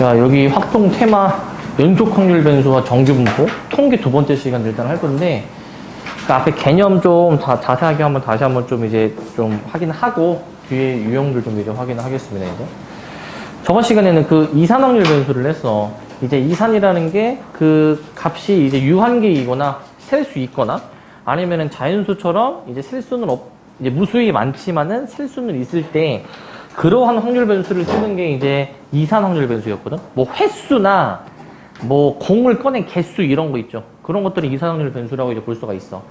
자, 여기 확통 테마 연속 확률 변수와 정규 분포 통계 두 번째 시간 일단 할 건데, 그 앞에 개념 좀 자세하게 한번 다시 한번 좀 이제 좀 확인하고 뒤에 유형들 좀 이제 확인하겠습니다. 이제 저번 시간에는 그 이산 확률 변수를 했어. 이제 이산이라는 게 그 값이 이제 유한계이거나 셀 수 있거나 아니면은 자연수처럼 이제 셀 수는 이제 무수히 많지만은 셀 수는 있을 때 그러한 확률 변수를 쓰는 게 이제 이산 확률 변수였거든. 뭐 횟수나 뭐 공을 꺼낸 개수 이런 거 있죠. 그런 것들이 이산 확률 변수라고 이제 볼 수가 있어.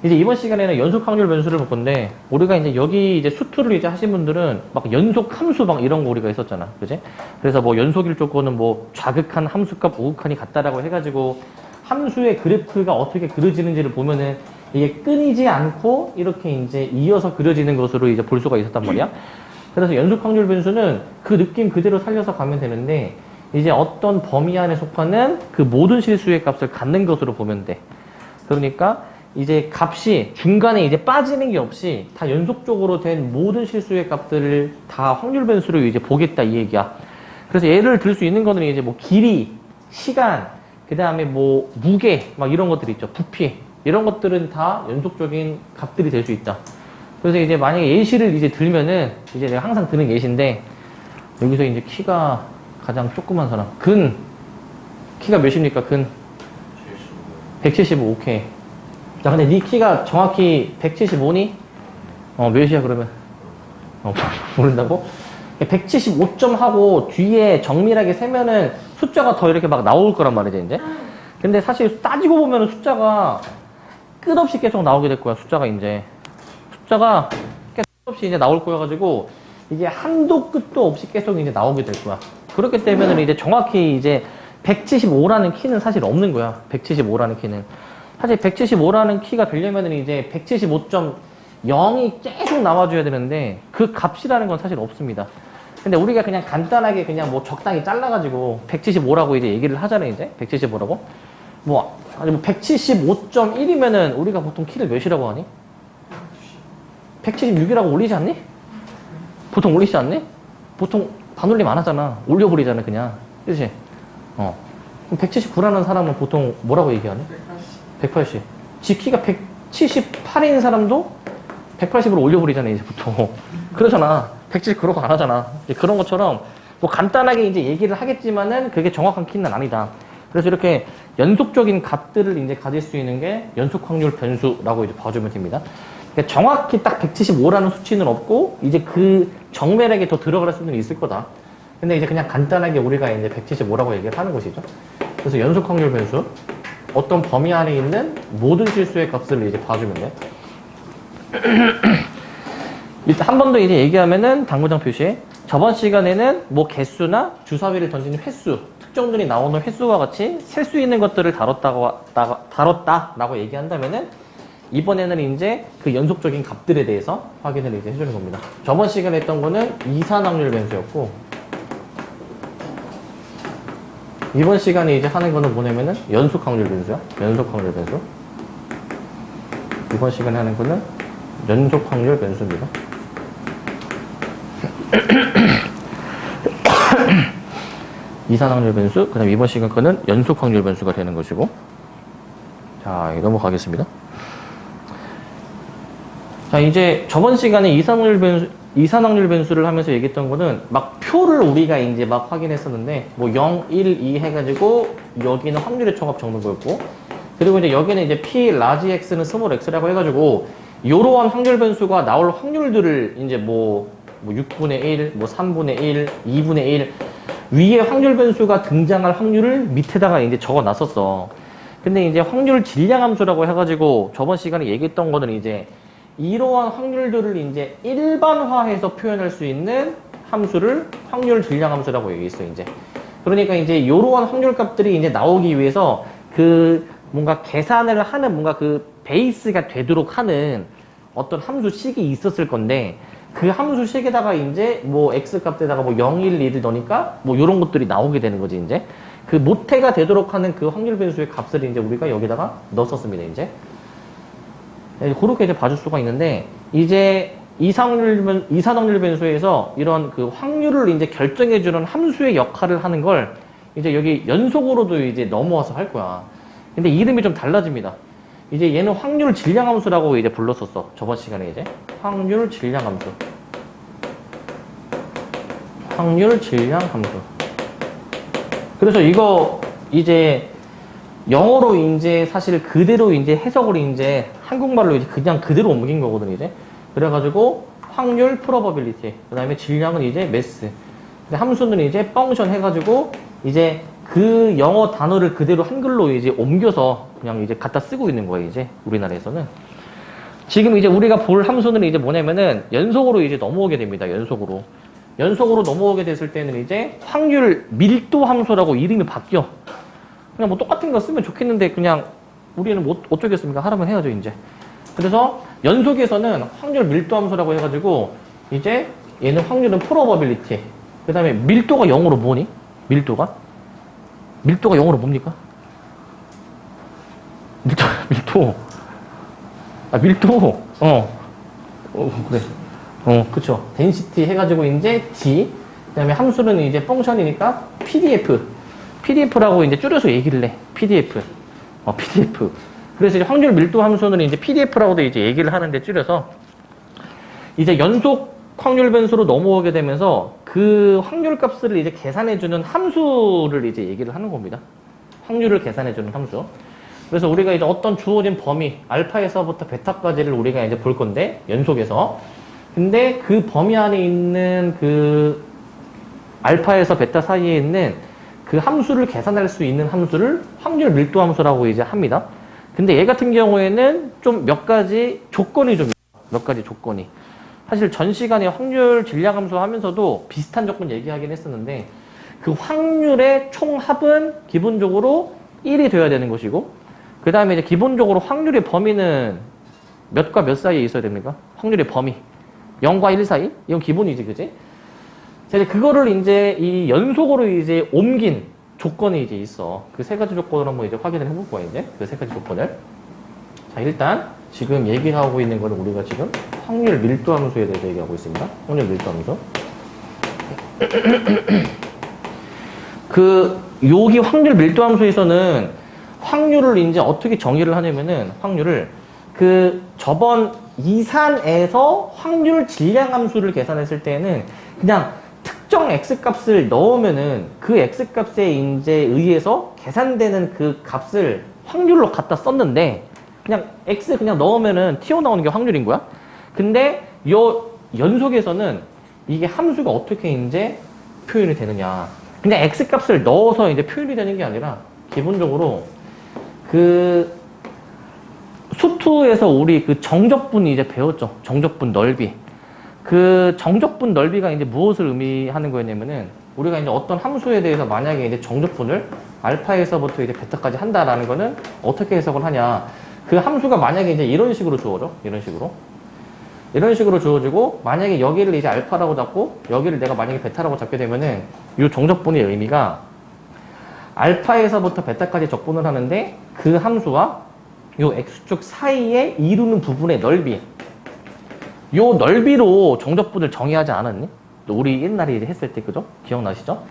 이제 이번 시간에는 연속 확률 변수를 볼 건데, 우리가 이제 여기 이제 수투를 이제 하신 분들은 막 연속 함수 막 이런 거 우리가 있었잖아. 그지? 그래서 뭐 연속일 조건은 뭐 좌극한 함수값 우극한이 같다라고 해가지고 함수의 그래프가 어떻게 그려지는지를 보면은 이게 끊이지 않고 이렇게 이제 이어서 그려지는 것으로 이제 볼 수가 있었단 말이야. 그래서 연속 확률 변수는 그 느낌 그대로 살려서 가면 되는데, 이제 어떤 범위 안에 속하는 그 모든 실수의 값을 갖는 것으로 보면 돼. 그러니까 이제 값이 중간에 이제 빠지는 게 없이 다 연속적으로 된 모든 실수의 값들을 다 확률 변수로 이제 보겠다 이 얘기야. 그래서 예를 들 수 있는 거는 이제 뭐 길이, 시간, 그 다음에 뭐 무게 막 이런 것들 있죠. 부피 이런 것들은 다 연속적인 값들이 될 수 있다. 그래서 이제 만약에 예시를 이제 들면은 이제 내가 항상 드는 예시인데, 여기서 이제 키가 가장 조그만 사람 키가 몇입니까? 175. 오케이. 자, 근데 네 키가 정확히 175니? 몇이야 그러면? 모른다고? 175점 하고 뒤에 정밀하게 세면은 숫자가 더 이렇게 막 나올 거란 말이지 이제. 근데 사실 따지고 보면은 숫자가 끝없이 계속 나오게 될 거야. 숫자가 끝없이 이제 나올 거여가지고 이게 한도 끝도 없이 계속 이제 나오게 될 거야. 그렇기 때문에 이제 정확히 이제 175라는 키는 사실 없는 거야. 175라는 키는. 사실 175라는 키가 되려면은 이제 175.0이 계속 나와줘야 되는데 그 값이라는 건 사실 없습니다. 근데 우리가 그냥 간단하게 그냥 뭐 적당히 잘라가지고 175라고 이제 얘기를 하잖아요. 이제 175라고. 아니 175.1이면은 우리가 보통 키를 몇이라고 하니? 176이라고 올리지 않니? 보통 올리지 않니? 보통 반올림 안 하잖아. 올려버리잖아 그냥. 그치? 그럼 179라는 사람은 보통 뭐라고 얘기하니? 180. 지 키가 178인 사람도 180으로 올려버리잖아 이제 보통. 그러잖아. 170 그러고 안 하잖아. 그런 것처럼 뭐 간단하게 이제 얘기를 하겠지만은 그게 정확한 키는 아니다. 그래서 이렇게 연속적인 값들을 이제 가질 수 있는 게 연속 확률 변수라고 이제 봐주면 됩니다. 그러니까 정확히 딱 175라는 수치는 없고 이제 그 정밀하게 더 들어갈 수는 있을 거다. 근데 이제 그냥 간단하게 우리가 이제 175라고 얘기를 하는 것이죠. 그래서 연속 확률 변수, 어떤 범위 안에 있는 모든 실수의 값을 이제 봐주면 돼. 일단 한 번 더 이제 얘기하면은 당구장 표시에 저번 시간에는 뭐 개수나 주사위를 던지는 횟수, 특정들이 나오는 횟수와 같이 셀 수 있는 것들을 다뤘다라고 얘기한다면은 이번에는 이제 그 연속적인 값들에 대해서 확인을 이제 해주는 겁니다. 저번 시간에 했던 거는 이산 확률 변수였고, 이번 시간에 이제 하는 거는 뭐냐면은 연속 확률 변수야. 연속 확률 변수. 이번 시간에 하는 거는 연속 확률 변수입니다. 이산 확률 변수, 그 다음에 이번 시간 거는 연속 확률 변수가 되는 것이고. 자, 넘어가겠습니다. 자, 이제 저번 시간에 이산 확률 변수를 하면서 얘기했던 거는 막 표를 우리가 이제 막 확인했었는데, 뭐 0, 1, 2 해가지고 여기는 확률의 총합 적는 거였고, 그리고 이제 여기는 이제 P 라지 X는 스몰 X라고 해가지고 이러한 확률 변수가 나올 확률들을 이제 뭐 6분의 1, 뭐 3분의 1, 2분의 1 위에 확률 변수가 등장할 확률을 밑에다가 이제 적어 놨었어. 근데 이제 확률 질량 함수라고 해가지고 저번 시간에 얘기했던 거는 이제 이러한 확률들을 이제 일반화해서 표현할 수 있는 함수를 확률 질량 함수라고 얘기했어, 이제. 그러니까 이제 이러한 확률 값들이 이제 나오기 위해서 그 뭔가 계산을 하는 뭔가 그 베이스가 되도록 하는 어떤 함수식이 있었을 건데, 그 함수식에다가 이제 뭐 x 값에다가 뭐 0, 1, 2를 넣으니까 뭐 이런 것들이 나오게 되는 거지, 이제. 그 모태가 되도록 하는 그 확률 변수의 값을 이제 우리가 여기다가 넣었었습니다, 이제. 그렇게 이제 봐줄 수가 있는데, 이제 이산확률 변수에서 이런 그 확률을 이제 결정해주는 함수의 역할을 하는 걸 이제 여기 연속으로도 이제 넘어와서 할 거야. 근데 이름이 좀 달라집니다. 이제 얘는 확률 질량 함수라고 이제 불렀었어. 저번 시간에 이제. 확률 질량 함수. 확률 질량 함수. 그래서 이거 이제 영어로 이제 사실 그대로 이제 해석을 이제 한국말로 이제 그냥 그대로 옮긴 거거든, 이제. 그래가지고 확률 프로버빌리티. 그 다음에 질량은 이제 매스. 근데 함수는 이제 펑션 해가지고 이제 그 영어 단어를 그대로 한글로 이제 옮겨서 그냥 이제 갖다 쓰고 있는 거예요, 이제 우리나라에서는. 지금 이제 우리가 볼 함수는 이제 뭐냐면은 연속으로 이제 넘어오게 됩니다, 연속으로. 연속으로 넘어오게 됐을 때는 이제 확률 밀도 함수라고 이름이 바뀌어. 그냥 뭐 똑같은 거 쓰면 좋겠는데 그냥 우리는 뭐 어쩌겠습니까? 하라면 해야죠, 이제. 그래서 연속에서는 확률 밀도 함수라고 해가지고 이제 얘는 확률은 프로버빌리티. 그 다음에 밀도가 0으로 뭐니? 밀도가 0으로 뭡니까? 그래. 그쵸. density 해가지고 이제 d. 그 다음에 함수는 이제 펑션이니까 PDF라고 이제 줄여서 얘기를 해. PDF. 그래서 이제 확률 밀도 함수는 이제 PDF라고도 이제 얘기를 하는데 줄여서 이제 연속 확률 변수로 넘어오게 되면서 그 확률 값을 이제 계산해주는 함수를 이제 얘기를 하는 겁니다. 확률을 계산해주는 함수. 그래서 우리가 이제 어떤 주어진 범위, 알파에서부터 베타까지를 우리가 이제 볼 건데, 연속에서. 근데 그 범위 안에 있는 그 알파에서 베타 사이에 있는 그 함수를 계산할 수 있는 함수를 확률 밀도 함수라고 이제 합니다. 근데 얘 같은 경우에는 좀 몇 가지 조건이 좀 있어요. 몇 가지 조건이. 사실 전 시간에 확률 질량 함수 하면서도 비슷한 조건 얘기하긴 했었는데 그 확률의 총합은 기본적으로 1이 돼야 되는 것이고 그 다음에 이제 기본적으로 확률의 범위는 몇과 몇 사이에 있어야 됩니까? 확률의 범위. 0과 1 사이? 이건 기본이지, 그지? 자, 이제 그거를 이제 이 연속으로 이제 옮긴 조건이 이제 있어. 그 세 가지 조건을 한번 이제 확인을 해볼 거야, 이제. 그 세 가지 조건을. 자, 일단 지금 얘기하고 있는 거는 우리가 지금 확률 밀도 함수에 대해서 얘기하고 있습니다. 확률 밀도 함수. 여기 확률 밀도 함수에서는 확률을 이제 어떻게 정의를 하냐면은 확률을 저번 이산에서 확률 질량 함수를 계산했을 때는 그냥 특정 x값을 넣으면은 그 x값에 이제 의해서 계산되는 그 값을 확률로 갖다 썼는데 그냥 x 그냥 넣으면은 튀어나오는 게 확률인 거야. 근데 요 연속에서는 이게 함수가 어떻게 이제 표현이 되느냐. 그냥 x값을 넣어서 이제 표현이 되는 게 아니라 기본적으로 수투에서 우리 정적분 이제 배웠죠. 정적분 넓이. 그 정적분 넓이가 이제 무엇을 의미하는 거였냐면은 우리가 이제 어떤 함수에 대해서 만약에 이제 정적분을 알파에서부터 이제 베타까지 한다라는 거는 어떻게 해석을 하냐. 그 함수가 만약에 이제 이런 식으로 주어져. 이런 식으로 주어지고 만약에 여기를 이제 알파라고 잡고 여기를 내가 만약에 베타라고 잡게 되면은 이 정적분의 의미가 알파에서부터 베타까지 적분을 하는데 그 함수와 요 x축 사이에 이루는 부분의 넓이. 요 넓이로 정적분을 정의하지 않았니? 우리 옛날에 이제 했을 때, 그죠? 기억나시죠?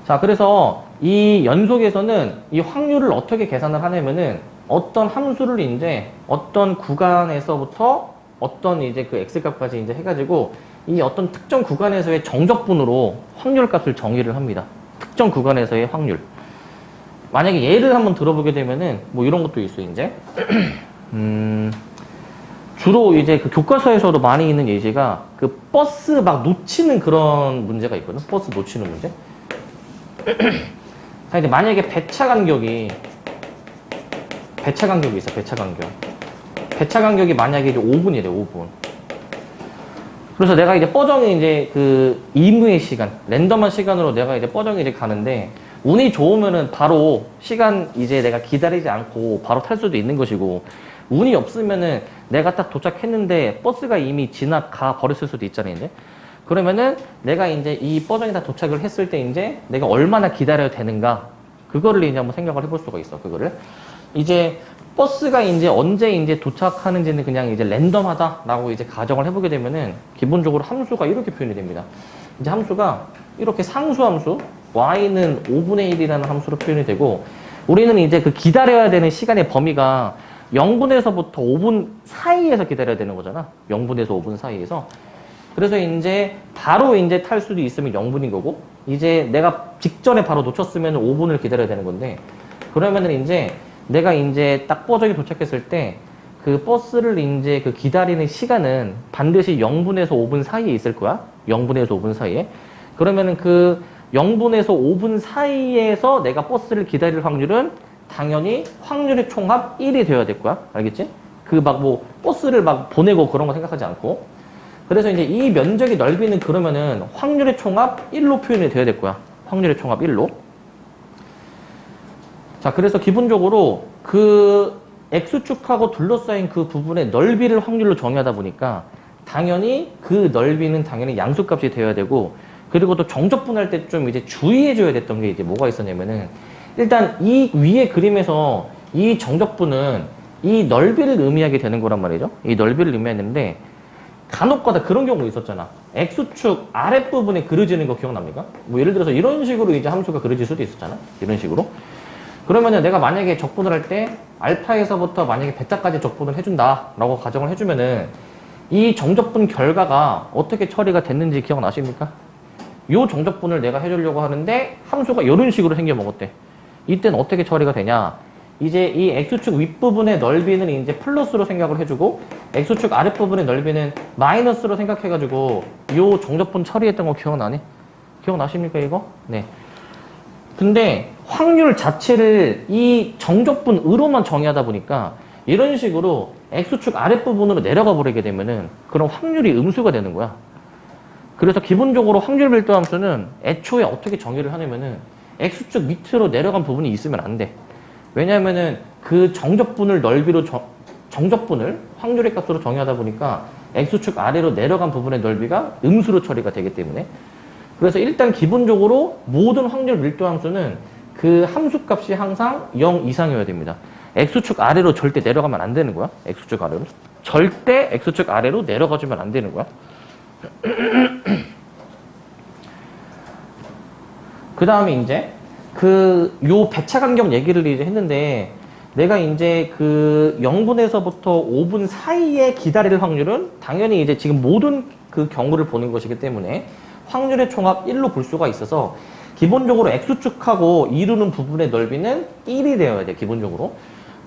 자, 그래서 이 연속에서는 이 확률을 어떻게 계산을 하냐면은 어떤 함수를 이제 어떤 구간에서부터 어떤 이제 그 x값까지 이제 해가지고 이 어떤 특정 구간에서의 정적분으로 확률 값을 정의를 합니다. 특정 구간에서의 확률. 만약에 예를 한번 들어보게 되면은 뭐 이런 것도 있어요, 이제. 주로 이제 그 교과서에서도 많이 있는 예제가 그 버스 막 놓치는 그런 문제가 있거든. 버스 놓치는 문제. 자, 이제 만약에 배차 간격이 있어, 배차 간격. 배차 간격이 만약에 이제 5분이래, 5분. 그래서 내가 이제 뻐정이 이제 임의의 시간, 랜덤한 시간으로 내가 이제 뻐정이 이제 가는데, 운이 좋으면은 바로 시간 이제 내가 기다리지 않고 바로 탈 수도 있는 것이고, 운이 없으면은 내가 딱 도착했는데 버스가 이미 지나가 버렸을 수도 있잖아요, 이제. 그러면은 내가 이제 이 뻐정이 다 도착을 했을 때 이제 내가 얼마나 기다려야 되는가, 그거를 이제 한번 생각을 해볼 수가 있어, 그거를. 이제 버스가 이제 언제 이제 도착하는지는 그냥 이제 랜덤하다라고 이제 가정을 해보게 되면은 기본적으로 함수가 이렇게 표현이 됩니다. 이제 함수가 이렇게 상수함수 y는 5분의 1이라는 함수로 표현이 되고 우리는 이제 그 기다려야 되는 시간의 범위가 0분에서부터 5분 사이에서 기다려야 되는 거잖아. 0분에서 5분 사이에서. 그래서 이제 바로 이제 탈 수도 있으면 0분인 거고 이제 내가 직전에 바로 놓쳤으면 5분을 기다려야 되는 건데 그러면은 이제 내가 이제 딱 버저기 도착했을 때 그 버스를 이제 그 기다리는 시간은 반드시 0분에서 5분 사이에 있을 거야. 0분에서 5분 사이에. 그러면은 그 0분에서 5분 사이에서 내가 버스를 기다릴 확률은 당연히 확률의 총합 1이 되어야 될 거야. 알겠지? 그 막 뭐 버스를 막 보내고 그런 거 생각하지 않고. 그래서 이제 이 면적의 넓이는 그러면은 확률의 총합 1로 표현이 되어야 될 거야. 확률의 총합 1로. 자, 그래서 기본적으로 그 X축하고 둘러싸인 그 부분의 넓이를 확률로 정의하다 보니까 당연히 그 넓이는 당연히 양수값이 되어야 되고 그리고 또 정적분할 때 좀 이제 주의해줘야 됐던 게 이제 뭐가 있었냐면은 일단 이 위에 그림에서 이 정적분은 이 넓이를 의미하게 되는 거란 말이죠. 이 넓이를 의미하는데 간혹가다 그런 경우 있었잖아. X축 아랫부분에 그려지는 거 기억납니까? 뭐 예를 들어서 이런 식으로 이제 함수가 그려질 수도 있었잖아. 이런 식으로. 그러면은 내가 만약에 적분을 할 때 알파에서부터 만약에 베타까지 적분을 해준다라고 가정을 해주면은 이 정적분 결과가 어떻게 처리가 됐는지 기억나십니까? 요 정적분을 내가 해주려고 하는데 함수가 이런 식으로 생겨먹었대. 이때는 어떻게 처리가 되냐? 이제 이 X축 윗부분의 넓이는 이제 플러스로 생각을 해주고 X축 아랫부분의 넓이는 마이너스로 생각해가지고 요 정적분 처리했던 거 기억나니? 기억나십니까 이거? 네. 근데 확률 자체를 이 정적분으로만 정의하다 보니까 이런 식으로 X축 아랫부분으로 내려가 버리게 되면은 그런 확률이 음수가 되는 거야. 그래서 기본적으로 확률 밀도 함수는 애초에 어떻게 정의를 하냐면은 X축 밑으로 내려간 부분이 있으면 안 돼. 왜냐하면은 그 정적분을 넓이로 정적분을 확률의 값으로 정의하다 보니까 X축 아래로 내려간 부분의 넓이가 음수로 처리가 되기 때문에 그래서 일단 기본적으로 모든 확률 밀도 함수는 그 함수값이 항상 0 이상이어야 됩니다. X축 아래로 절대 내려가면 안 되는 거야. X축 아래로. 절대 X축 아래로 내려가주면 안 되는 거야. 그 다음에 이제 요 배차간격 얘기를 이제 했는데 내가 이제 그 0분에서부터 5분 사이에 기다릴 확률은 당연히 이제 지금 모든 그 경우를 보는 것이기 때문에 확률의 총합 1로 볼 수가 있어서 기본적으로 X축하고 이루는 부분의 넓이는 1이 되어야 돼, 기본적으로.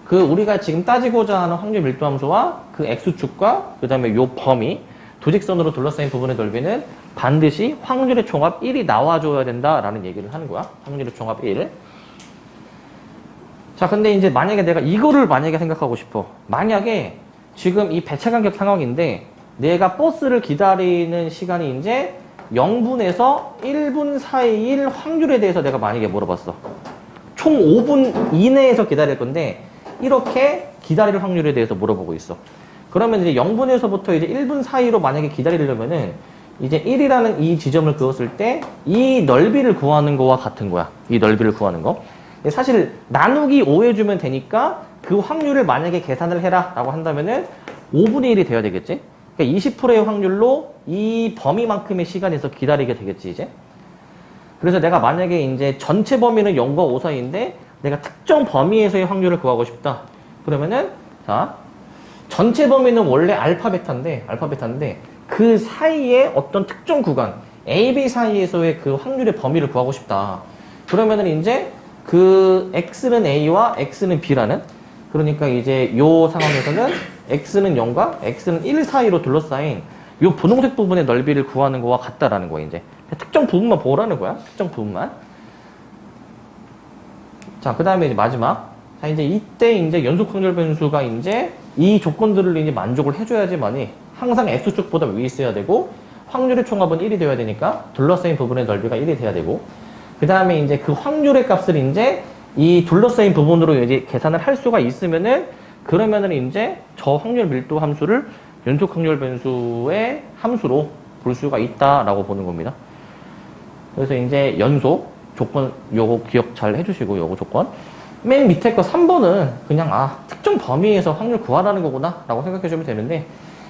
그 우리가 지금 따지고자 하는 확률 밀도 함수와 그 X축과 그 다음에 요 범위, 도직선으로 둘러싸인 부분의 넓이는 반드시 확률의 총합 1이 나와줘야 된다라는 얘기를 하는 거야. 확률의 총합 1. 자, 근데 이제 만약에 내가 이거를 만약에 생각하고 싶어. 만약에 지금 이 배차간격 상황인데 내가 버스를 기다리는 시간이 이제 0분에서 1분 사이일 확률에 대해서 내가 만약에 물어봤어. 총 5분 이내에서 기다릴 건데 이렇게 기다릴 확률에 대해서 물어보고 있어. 그러면 이제 0분에서부터 이제 1분 사이로 만약에 기다리려면은 이제 1이라는 이 지점을 그었을 때 이 넓이를 구하는 거와 같은 거야. 이 넓이를 구하는 거. 사실 나누기 5 해주면 되니까 그 확률을 만약에 계산을 해라 라고 한다면은 5분의 1이 돼야 되겠지. 그러니까 20%의 확률로 이 범위만큼의 시간에서 기다리게 되겠지, 이제. 그래서 내가 만약에 이제 전체 범위는 0과 5 사이인데 내가 특정 범위에서의 확률을 구하고 싶다. 그러면은, 자, 전체 범위는 원래 알파 베타인데 그 사이에 어떤 특정 구간, A, B 사이에서의 그 확률의 범위를 구하고 싶다. 그러면은 이제 그 X는 A와 X는 B라는 그러니까 이제 요 상황에서는 X는 0과 X는 1 사이로 둘러싸인 요 분홍색 부분의 넓이를 구하는 거와 같다라는 거야, 이제. 특정 부분만 보라는 거야. 특정 부분만. 자, 그 다음에 이제 마지막. 자, 이제 이때 이제 연속 확률 변수가 이제 이 조건들을 이제 만족을 해줘야지만이 항상 X축보다 위에 있어야 되고 확률의 총합은 1이 되어야 되니까 둘러싸인 부분의 넓이가 1이 돼야 되고 그 다음에 이제 그 확률의 값을 이제 이 둘러싸인 부분으로 이제 계산을 할 수가 있으면은 그러면은 이제 저 확률 밀도 함수를 연속 확률 변수의 함수로 볼 수가 있다라고 보는 겁니다. 그래서 이제 연속 조건 요거 기억 잘 해주시고 요거 조건 맨 밑에 거 3번은 그냥 특정 범위에서 확률 구하라는 거구나 라고 생각해 주면 되는데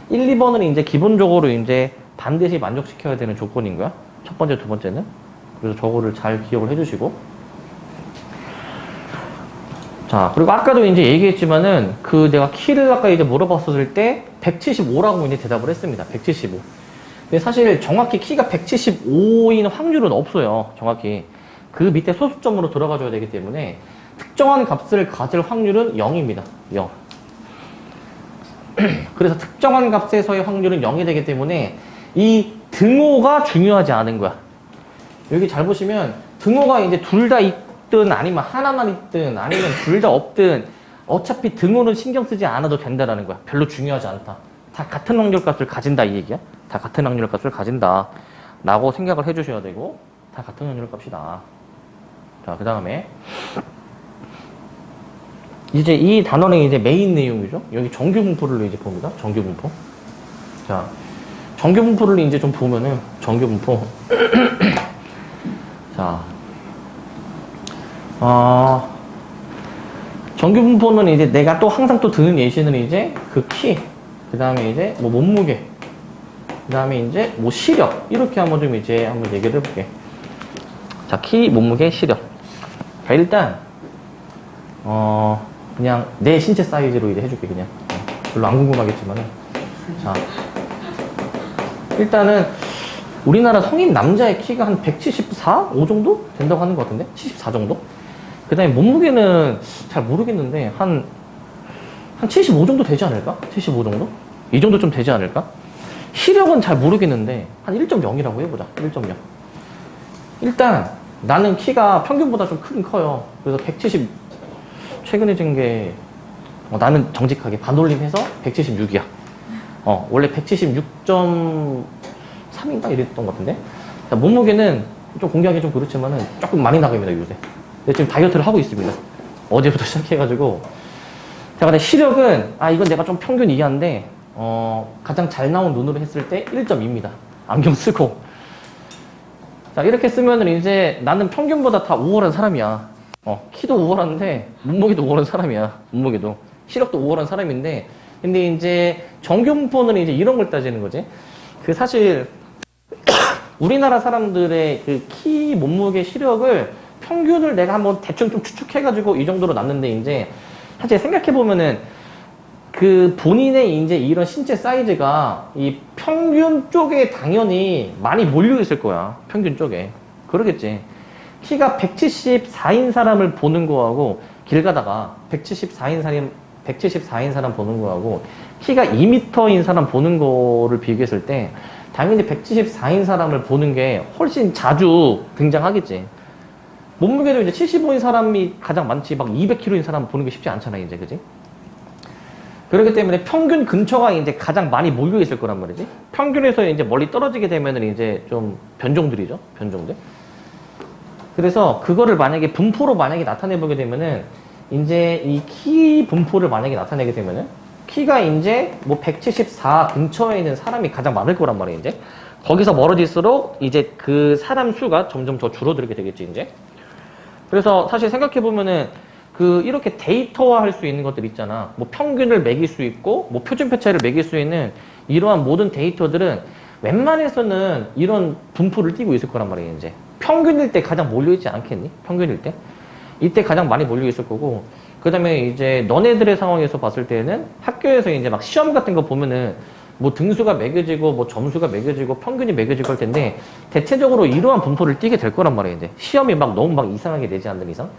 1, 2번은 이제 기본적으로 이제 반드시 만족시켜야 되는 조건인 거야. 첫 번째, 두 번째는. 그래서 저거를 잘 기억을 해 주시고. 자, 그리고 아까도 이제 얘기했지만은 내가 키를 아까 이제 물어봤었을 때 175라고 이제 대답을 했습니다. 175. 근데 사실 정확히 키가 175인 확률은 없어요. 정확히. 그 밑에 소수점으로 들어가 줘야 되기 때문에 특정한 값을 가질 확률은 0입니다. 0. 그래서 특정한 값에서의 확률은 0이 되기 때문에 이 등호가 중요하지 않은 거야. 여기 잘 보시면 등호가 이제 둘 다 있든 아니면 하나만 있든 아니면 둘 다 없든 어차피 등호는 신경 쓰지 않아도 된다라는 거야. 별로 중요하지 않다. 다 같은 확률값을 가진다 이 얘기야. 다 같은 확률값을 가진다 라고 생각을 해주셔야 되고 다 같은 확률값이다. 자, 그 다음에 이제 이 단원의 이제 메인 내용이죠. 여기 정규 분포를 이제 봅니다. 정규 분포. 자, 정규 분포를 이제 좀 보면은 정규 분포. 자, 정규 분포는 이제 내가 또 항상 또 드는 예시는 이제 그 키, 그 다음에 이제 뭐 몸무게, 그 다음에 이제 뭐 시력 이렇게 한번 좀 이제 한번 얘기를 해볼게. 자, 키, 몸무게, 시력. 자, 일단 그냥 내 신체 사이즈로 이제 해줄게. 그냥 별로 안 궁금하겠지만은. 자, 일단은 우리나라 성인 남자의 키가 한 174? 5 정도 된다고 하는 것 같은데 74 정도. 그 다음에 몸무게는 잘 모르겠는데 한 75 정도 되지 않을까? 75 정도? 이 정도 좀 되지 않을까? 시력은 잘 모르겠는데 한 1.0이라고 해보자. 1.0. 일단 나는 키가 평균보다 좀 크긴 커요. 그래서 170 최근에 진 게 나는 정직하게 반올림해서 176이야. 원래 176.3인가 이랬던 것 같은데. 자, 몸무게는 좀 공개하기 좀 그렇지만은 조금 많이 나갑니다 요새. 근데 지금 다이어트를 하고 있습니다. 어제부터 시작해가지고. 자, 근데 시력은 이건 내가 좀 평균 이하인데 가장 잘 나온 눈으로 했을 때 1.2입니다. 안경 쓰고. 자, 이렇게 쓰면은 이제 나는 평균보다 다 우월한 사람이야. 키도 우월한데 몸무게도 우월한 사람이야. 몸무게도. 시력도 우월한 사람인데 근데 이제 정규 분포는 이제 이런 걸 따지는 거지. 사실 우리나라 사람들의 그 키, 몸무게, 시력을 평균을 내가 한번 대충 좀 추측해가지고 이 정도로 놨는데 이제 사실 생각해보면은 그 본인의 이제 이런 신체 사이즈가 이 평균 쪽에 당연히 많이 몰려 있을 거야. 평균 쪽에. 그러겠지. 키가 174인 사람을 보는 거하고 길 가다가 174인 사람 보는 거하고 키가 2m인 사람 보는 거를 비교했을 때 당연히 174인 사람을 보는 게 훨씬 자주 등장하겠지. 몸무게도 이제 75인 사람이 가장 많지 막 200kg인 사람 보는 게 쉽지 않잖아 이제. 그지? 그렇기 때문에 평균 근처가 이제 가장 많이 몰려 있을 거란 말이지. 평균에서 이제 멀리 떨어지게 되면은 이제 좀 변종들이죠. 변종들. 그래서 그거를 만약에 분포로 만약에 나타내보게 되면은 이제 이 키 분포를 만약에 나타내게 되면은 키가 이제 뭐 174 근처에 있는 사람이 가장 많을 거란 말이에요. 이제 거기서 멀어질수록 이제 그 사람 수가 점점 더 줄어들게 되겠지 이제. 그래서 사실 생각해보면은 이렇게 데이터화 할 수 있는 것들 있잖아. 뭐 평균을 매길 수 있고, 뭐 표준 편차를 매길 수 있는 이러한 모든 데이터들은 웬만해서는 이런 분포를 띠고 있을 거란 말이에요, 이제. 평균일 때 가장 몰려있지 않겠니? 평균일 때? 이때 가장 많이 몰려있을 거고, 그 다음에 이제 너네들의 상황에서 봤을 때는 학교에서 이제 막 시험 같은 거 보면은 뭐 등수가 매겨지고, 뭐 점수가 매겨지고, 평균이 매겨지고 할 텐데, 대체적으로 이러한 분포를 띠게 될 거란 말이에요, 이제. 시험이 막 너무 막 이상하게 내지 않는 이상.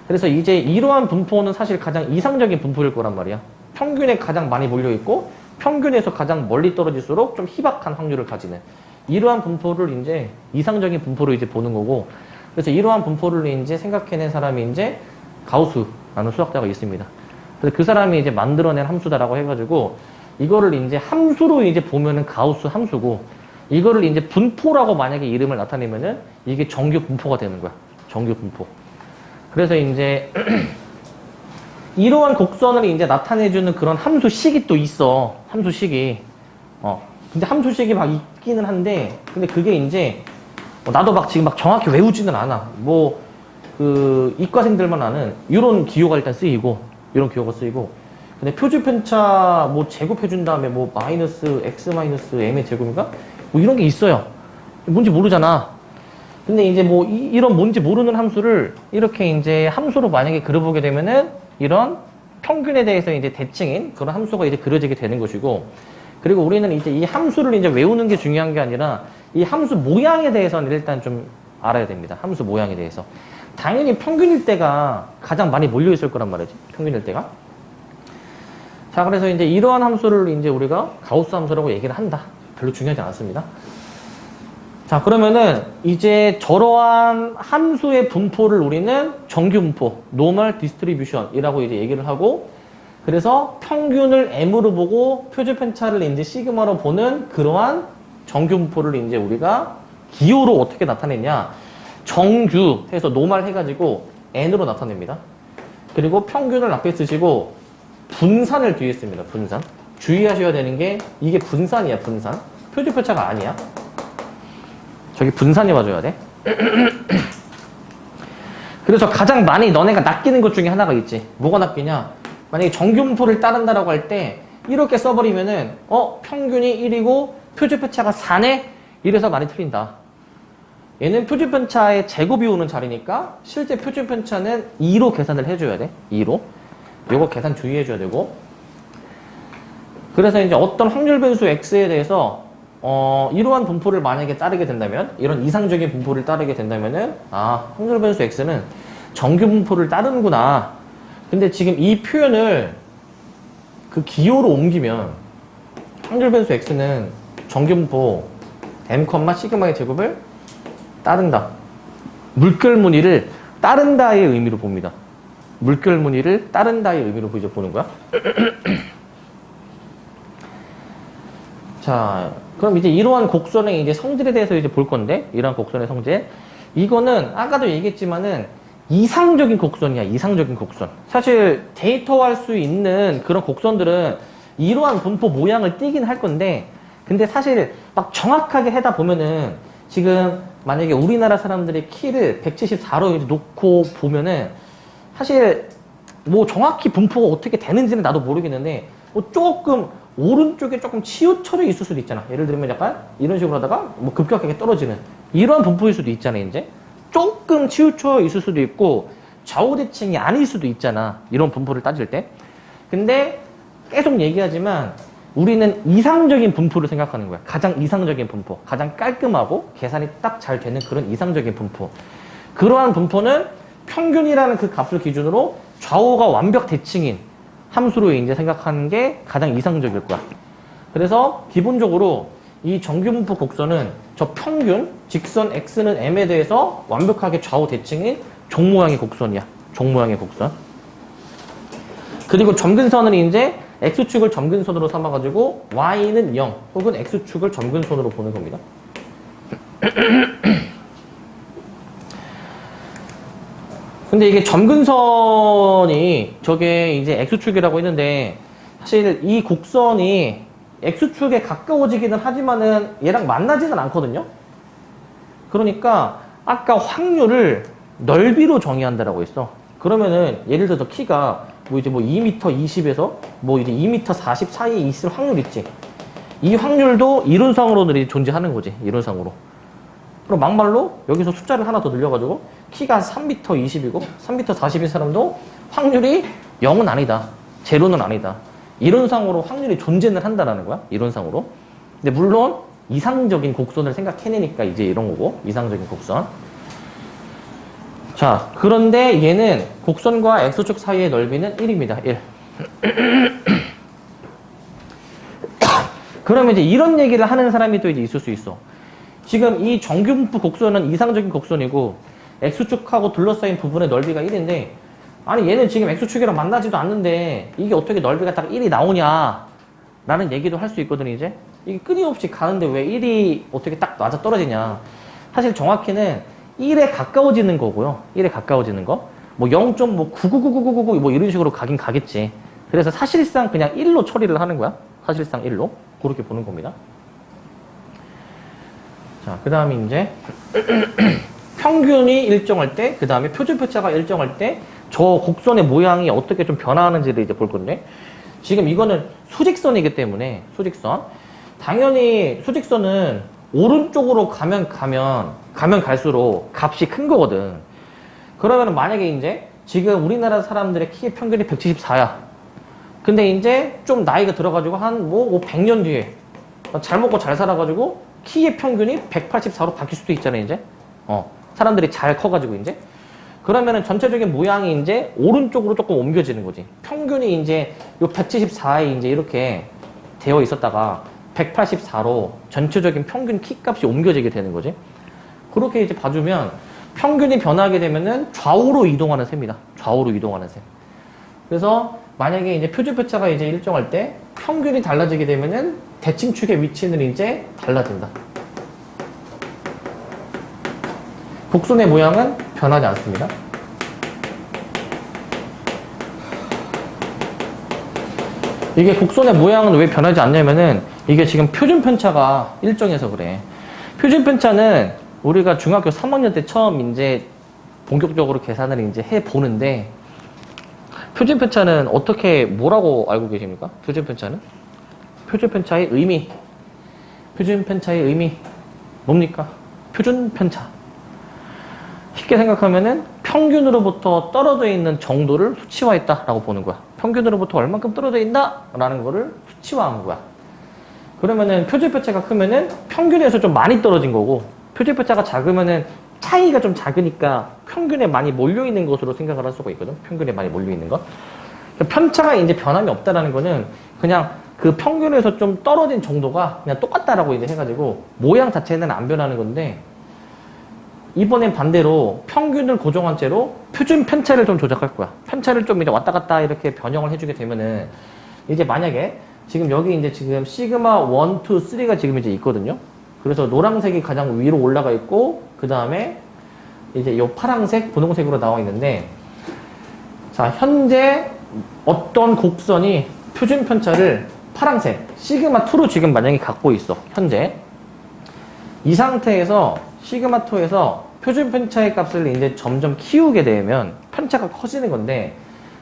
그래서 이제 이러한 분포는 사실 가장 이상적인 분포일 거란 말이야. 평균에 가장 많이 몰려있고, 평균에서 가장 멀리 떨어질수록 좀 희박한 확률을 가지는. 이러한 분포를 이제 이상적인 분포로 이제 보는 거고, 그래서 이러한 분포를 이제 생각해낸 사람이 이제 가우스라는 수학자가 있습니다. 그래서 그 사람이 이제 만들어낸 함수다라고 해가지고, 이거를 이제 함수로 이제 보면은 가우스 함수고, 이거를 이제 분포라고 만약에 이름을 나타내면은 이게 정규 분포가 되는 거야. 정규 분포. 그래서 이제 이러한 곡선을 이제 나타내주는 그런 함수식이 또 있어. 함수식이. 근데 함수식이 막 있기는 한데, 근데 그게 이제 나도 막 지금 막 정확히 외우지는 않아. 뭐 그 이과생들만 아는 이런 기호가 일단 쓰이고, 이런 기호가 쓰이고, 근데 표준편차 뭐 제곱해준 다음에 뭐 마이너스 x 마이너스 m의 제곱인가? 뭐 이런 게 있어요. 뭔지 모르잖아. 근데 이제 뭐 이런 뭔지 모르는 함수를 이렇게 이제 함수로 만약에 그려보게 되면은 이런 평균에 대해서 이제 대칭인 그런 함수가 이제 그려지게 되는 것이고, 그리고 우리는 이제 이 함수를 이제 외우는 게 중요한 게 아니라 이 함수 모양에 대해서는 일단 좀 알아야 됩니다. 함수 모양에 대해서. 당연히 평균일 때가 가장 많이 몰려 있을 거란 말이지. 평균일 때가. 자, 그래서 이제 이러한 함수를 이제 우리가 가우스 함수라고 얘기를 한다. 별로 중요하지 않습니다. 자, 그러면은 이제 저러한 함수의 분포를 우리는 정규 분포, normal distribution이라고 이제 얘기를 하고, 그래서 평균을 m으로 보고 표준 편차를 이제 시그마로 보는 그러한 정규 분포를 이제 우리가 기호로 어떻게 나타내냐? 정규 해서 normal 해가지고 n으로 나타냅니다. 그리고 평균을 앞에 쓰시고 분산을 뒤에 씁니다. 분산. 주의하셔야 되는 게 이게 분산이야, 분산. 표준 편차가 아니야. 저기 분산이 와줘야 돼. 그래서 가장 많이 너네가 낚이는 것 중에 하나가 있지. 뭐가 낚이냐? 만약에 정규분포를 따른다라고 할 때 이렇게 써버리면은 평균이 1이고 표준편차가 4네? 이래서 많이 틀린다. 얘는 표준편차의 제곱이 오는 자리니까 실제 표준편차는 2로 계산을 해줘야 돼. 2로. 요거 계산 주의해줘야 되고. 그래서 이제 어떤 확률 변수 x에 대해서 이러한 분포를 만약에 따르게 된다면, 이런 이상적인 분포를 따르게 된다면은, 확률 변수 x는 정규 분포를 따르는구나. 근데 지금 이 표현을 그 기호로 옮기면, 확률 변수 x는 정규 분포 m, 시그마의 제곱을 따른다. 물결 무늬를 따른다의 의미로 봅니다. 물결 무늬를 따른다의 의미로 보는 거야. 자, 그럼 이제 이러한 곡선의 이제 성질에 대해서 이제 볼 건데, 이러한 곡선의 성질. 이거는 아까도 얘기했지만은 이상적인 곡선이야, 이상적인 곡선. 사실 데이터화할 수 있는 그런 곡선들은 이러한 분포 모양을 띠긴 할 건데, 근데 사실 막 정확하게 해다 보면은 지금 만약에 우리나라 사람들의 키를 174로 이제 놓고 보면은 사실 뭐 정확히 분포가 어떻게 되는지는 나도 모르겠는데, 뭐 조금 오른쪽에 조금 치우쳐져 있을 수도 있잖아. 예를 들면 약간 이런 식으로 하다가 뭐 급격하게 떨어지는 이런 분포일 수도 있잖아. 이제 조금 치우쳐 있을 수도 있고 좌우 대칭이 아닐 수도 있잖아. 이런 분포를 따질 때. 근데 계속 얘기하지만 우리는 이상적인 분포를 생각하는 거야. 가장 이상적인 분포, 가장 깔끔하고 계산이 딱 잘 되는 그런 이상적인 분포. 그러한 분포는 평균이라는 그 값을 기준으로 좌우가 완벽 대칭인 함수로 이제 생각하는 게 가장 이상적일 거야. 그래서 기본적으로 이 정규분포 곡선은 저 평균, 직선 x는 m에 대해서 완벽하게 좌우 대칭인 종모양의 곡선이야. 종모양의 곡선. 그리고 점근선은 이제 x축을 점근선으로 삼아가지고 y는 0 혹은 x축을 점근선으로 보는 겁니다. 근데 이게 점근선이 저게 이제 x축이라고 했는데 사실 이 곡선이 x축에 가까워지기는 하지만은 얘랑 만나지는 않거든요. 그러니까 아까 확률을 넓이로 정의한다라고 했어. 그러면은 예를 들어서 키가 뭐 이제 뭐 2m 20에서 뭐 이제 2m 40 사이에 있을 확률 있지. 이 확률도 이론상으로는 존재하는 거지. 이론상으로. 그럼 막말로 여기서 숫자를 하나 더 늘려가지고 키가 3m 20이고 3m 40인 사람도 확률이 0은 아니다. 제로는 아니다. 이론상으로 확률이 존재는 한다라는 거야. 이론상으로. 근데 물론 이상적인 곡선을 생각해내니까 이제 이런 거고. 이상적인 곡선. 자, 그런데 얘는 곡선과 x축 사이의 넓이는 1입니다. 1. 그러면 이제 이런 얘기를 하는 사람이 또 이제 있을 수 있어. 지금 이 정규분포 곡선은 이상적인 곡선이고 x축하고 둘러싸인 부분의 넓이가 1인데 아니 얘는 지금 x축이랑 만나지도 않는데 이게 어떻게 넓이가 딱 1이 나오냐 라는 얘기도 할 수 있거든. 이제 이게 끊임없이 가는데 왜 1이 어떻게 딱 맞아 떨어지냐. 사실 정확히는 1에 가까워지는 거고요. 1에 가까워지는 거. 뭐 0.9999999 뭐 이런 식으로 가긴 가겠지. 그래서 사실상 그냥 1로 처리를 하는 거야. 사실상 1로. 그렇게 보는 겁니다. 자, 그 다음에 이제 평균이 일정할 때, 그 다음에 표준편차가 일정할 때, 저 곡선의 모양이 어떻게 좀 변화하는지를 이제 볼 건데, 지금 이거는 수직선이기 때문에, 수직선. 당연히 수직선은 오른쪽으로 가면 갈수록 값이 큰 거거든. 그러면 만약에 이제 지금 우리나라 사람들의 키의 평균이 174야. 근데 이제 좀 나이가 들어가지고 한 100년 뒤에 잘 먹고 잘 살아가지고 키의 평균이 184로 바뀔 수도 있잖아요, 이제. 사람들이 잘 커가지고 이제. 그러면은 전체적인 모양이 이제 오른쪽으로 조금 옮겨지는 거지. 평균이 이제 요 174에 이제 이렇게 되어 있었다가 184로 전체적인 평균 키 값이 옮겨지게 되는 거지. 그렇게 이제 봐주면 평균이 변하게 되면은 좌우로 이동하는 셈이다. 좌우로 이동하는 셈. 그래서 만약에 이제 표준편차가 이제 일정할 때 평균이 달라지게 되면은 대칭축의 위치는 이제 달라진다. 곡선의 모양은 변하지 않습니다. 이게 곡선의 모양은 왜 변하지 않냐면은 이게 지금 표준편차가 일정해서 그래. 표준편차는 우리가 중학교 3학년 때 처음 이제 본격적으로 계산을 이제 해 보는데, 표준편차는 어떻게 뭐라고 알고 계십니까? 표준편차는? 표준편차의 의미. 표준편차의 의미 뭡니까? 표준편차. 쉽게 생각하면은 평균으로부터 떨어져 있는 정도를 수치화했다라고 보는 거야. 평균으로부터 얼만큼 떨어져 있다라는 거를 수치화한 거야. 그러면은 표준편차가 크면은 평균에서 좀 많이 떨어진 거고, 표준편차가 작으면은 차이가 좀 작으니까 평균에 많이 몰려있는 것으로 생각을 할 수가 있거든. 평균에 많이 몰려있는 것. 편차가 이제 변함이 없다라는 거는 그냥 그 평균에서 좀 떨어진 정도가 그냥 똑같다라고 이제 해가지고 모양 자체는 안 변하는 건데, 이번엔 반대로 평균을 고정한 채로 표준 편차를 좀 조작할 거야. 편차를 좀 이제 왔다 갔다 이렇게 변형을 해주게 되면은, 이제 만약에 지금 여기 이제 지금 시그마 1, 2, 3가 지금 이제 있거든요. 그래서 노란색이 가장 위로 올라가 있고, 그 다음에 이제 요 파란색, 분홍색으로 나와 있는데, 자, 현재 어떤 곡선이 표준 편차를 파란색, 시그마 2로 지금 만약에 갖고 있어. 현재. 이 상태에서 시그마 2에서 표준 편차의 값을 이제 점점 키우게 되면 편차가 커지는 건데,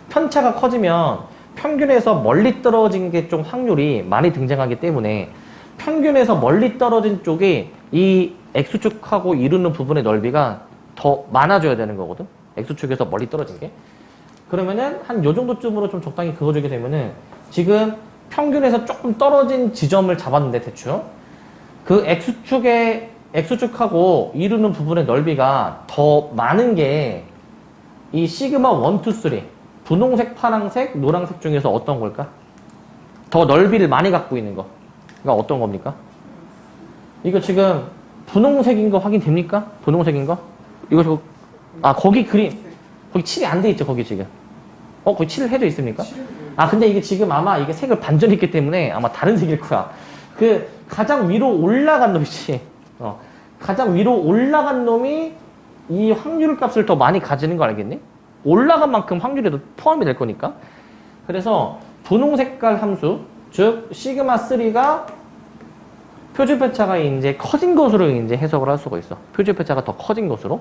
편차가 커지면 평균에서 멀리 떨어진 게 좀 확률이 많이 등장하기 때문에 평균에서 멀리 떨어진 쪽이 이 X축하고 이루는 부분의 넓이가 더 많아져야 되는 거거든. X축에서 멀리 떨어진 게. 그러면은 한 요 정도쯤으로 좀 적당히 그어주게 되면은, 지금 평균에서 조금 떨어진 지점을 잡았는데 대충 그 X축하고 이루는 부분의 넓이가 더 많은 게 이 시그마 1, 2, 3 분홍색, 파란색, 노란색 중에서 어떤 걸까? 더 넓이를 많이 갖고 있는 거가 어떤 겁니까? 이거 지금 분홍색인 거 확인됩니까? 분홍색인 거? 이거 거기 그림 거기 칠이 안 돼 있죠, 거기 지금. 거기 칠을 해져 있습니까? 근데 이게 지금 아마 이게 색을 반전히 했기 때문에 아마 다른 색일 거야. 그 가장 위로 올라간 놈이지. 가장 위로 올라간 놈이 이 확률 값을 더 많이 가지는 거 알겠니? 올라간 만큼 확률에도 포함이 될 거니까. 그래서 분홍 색깔 함수, 즉 시그마 3가 표준 편차가 이제 커진 것으로 이제 해석을 할 수가 있어. 표준 편차가 더 커진 것으로.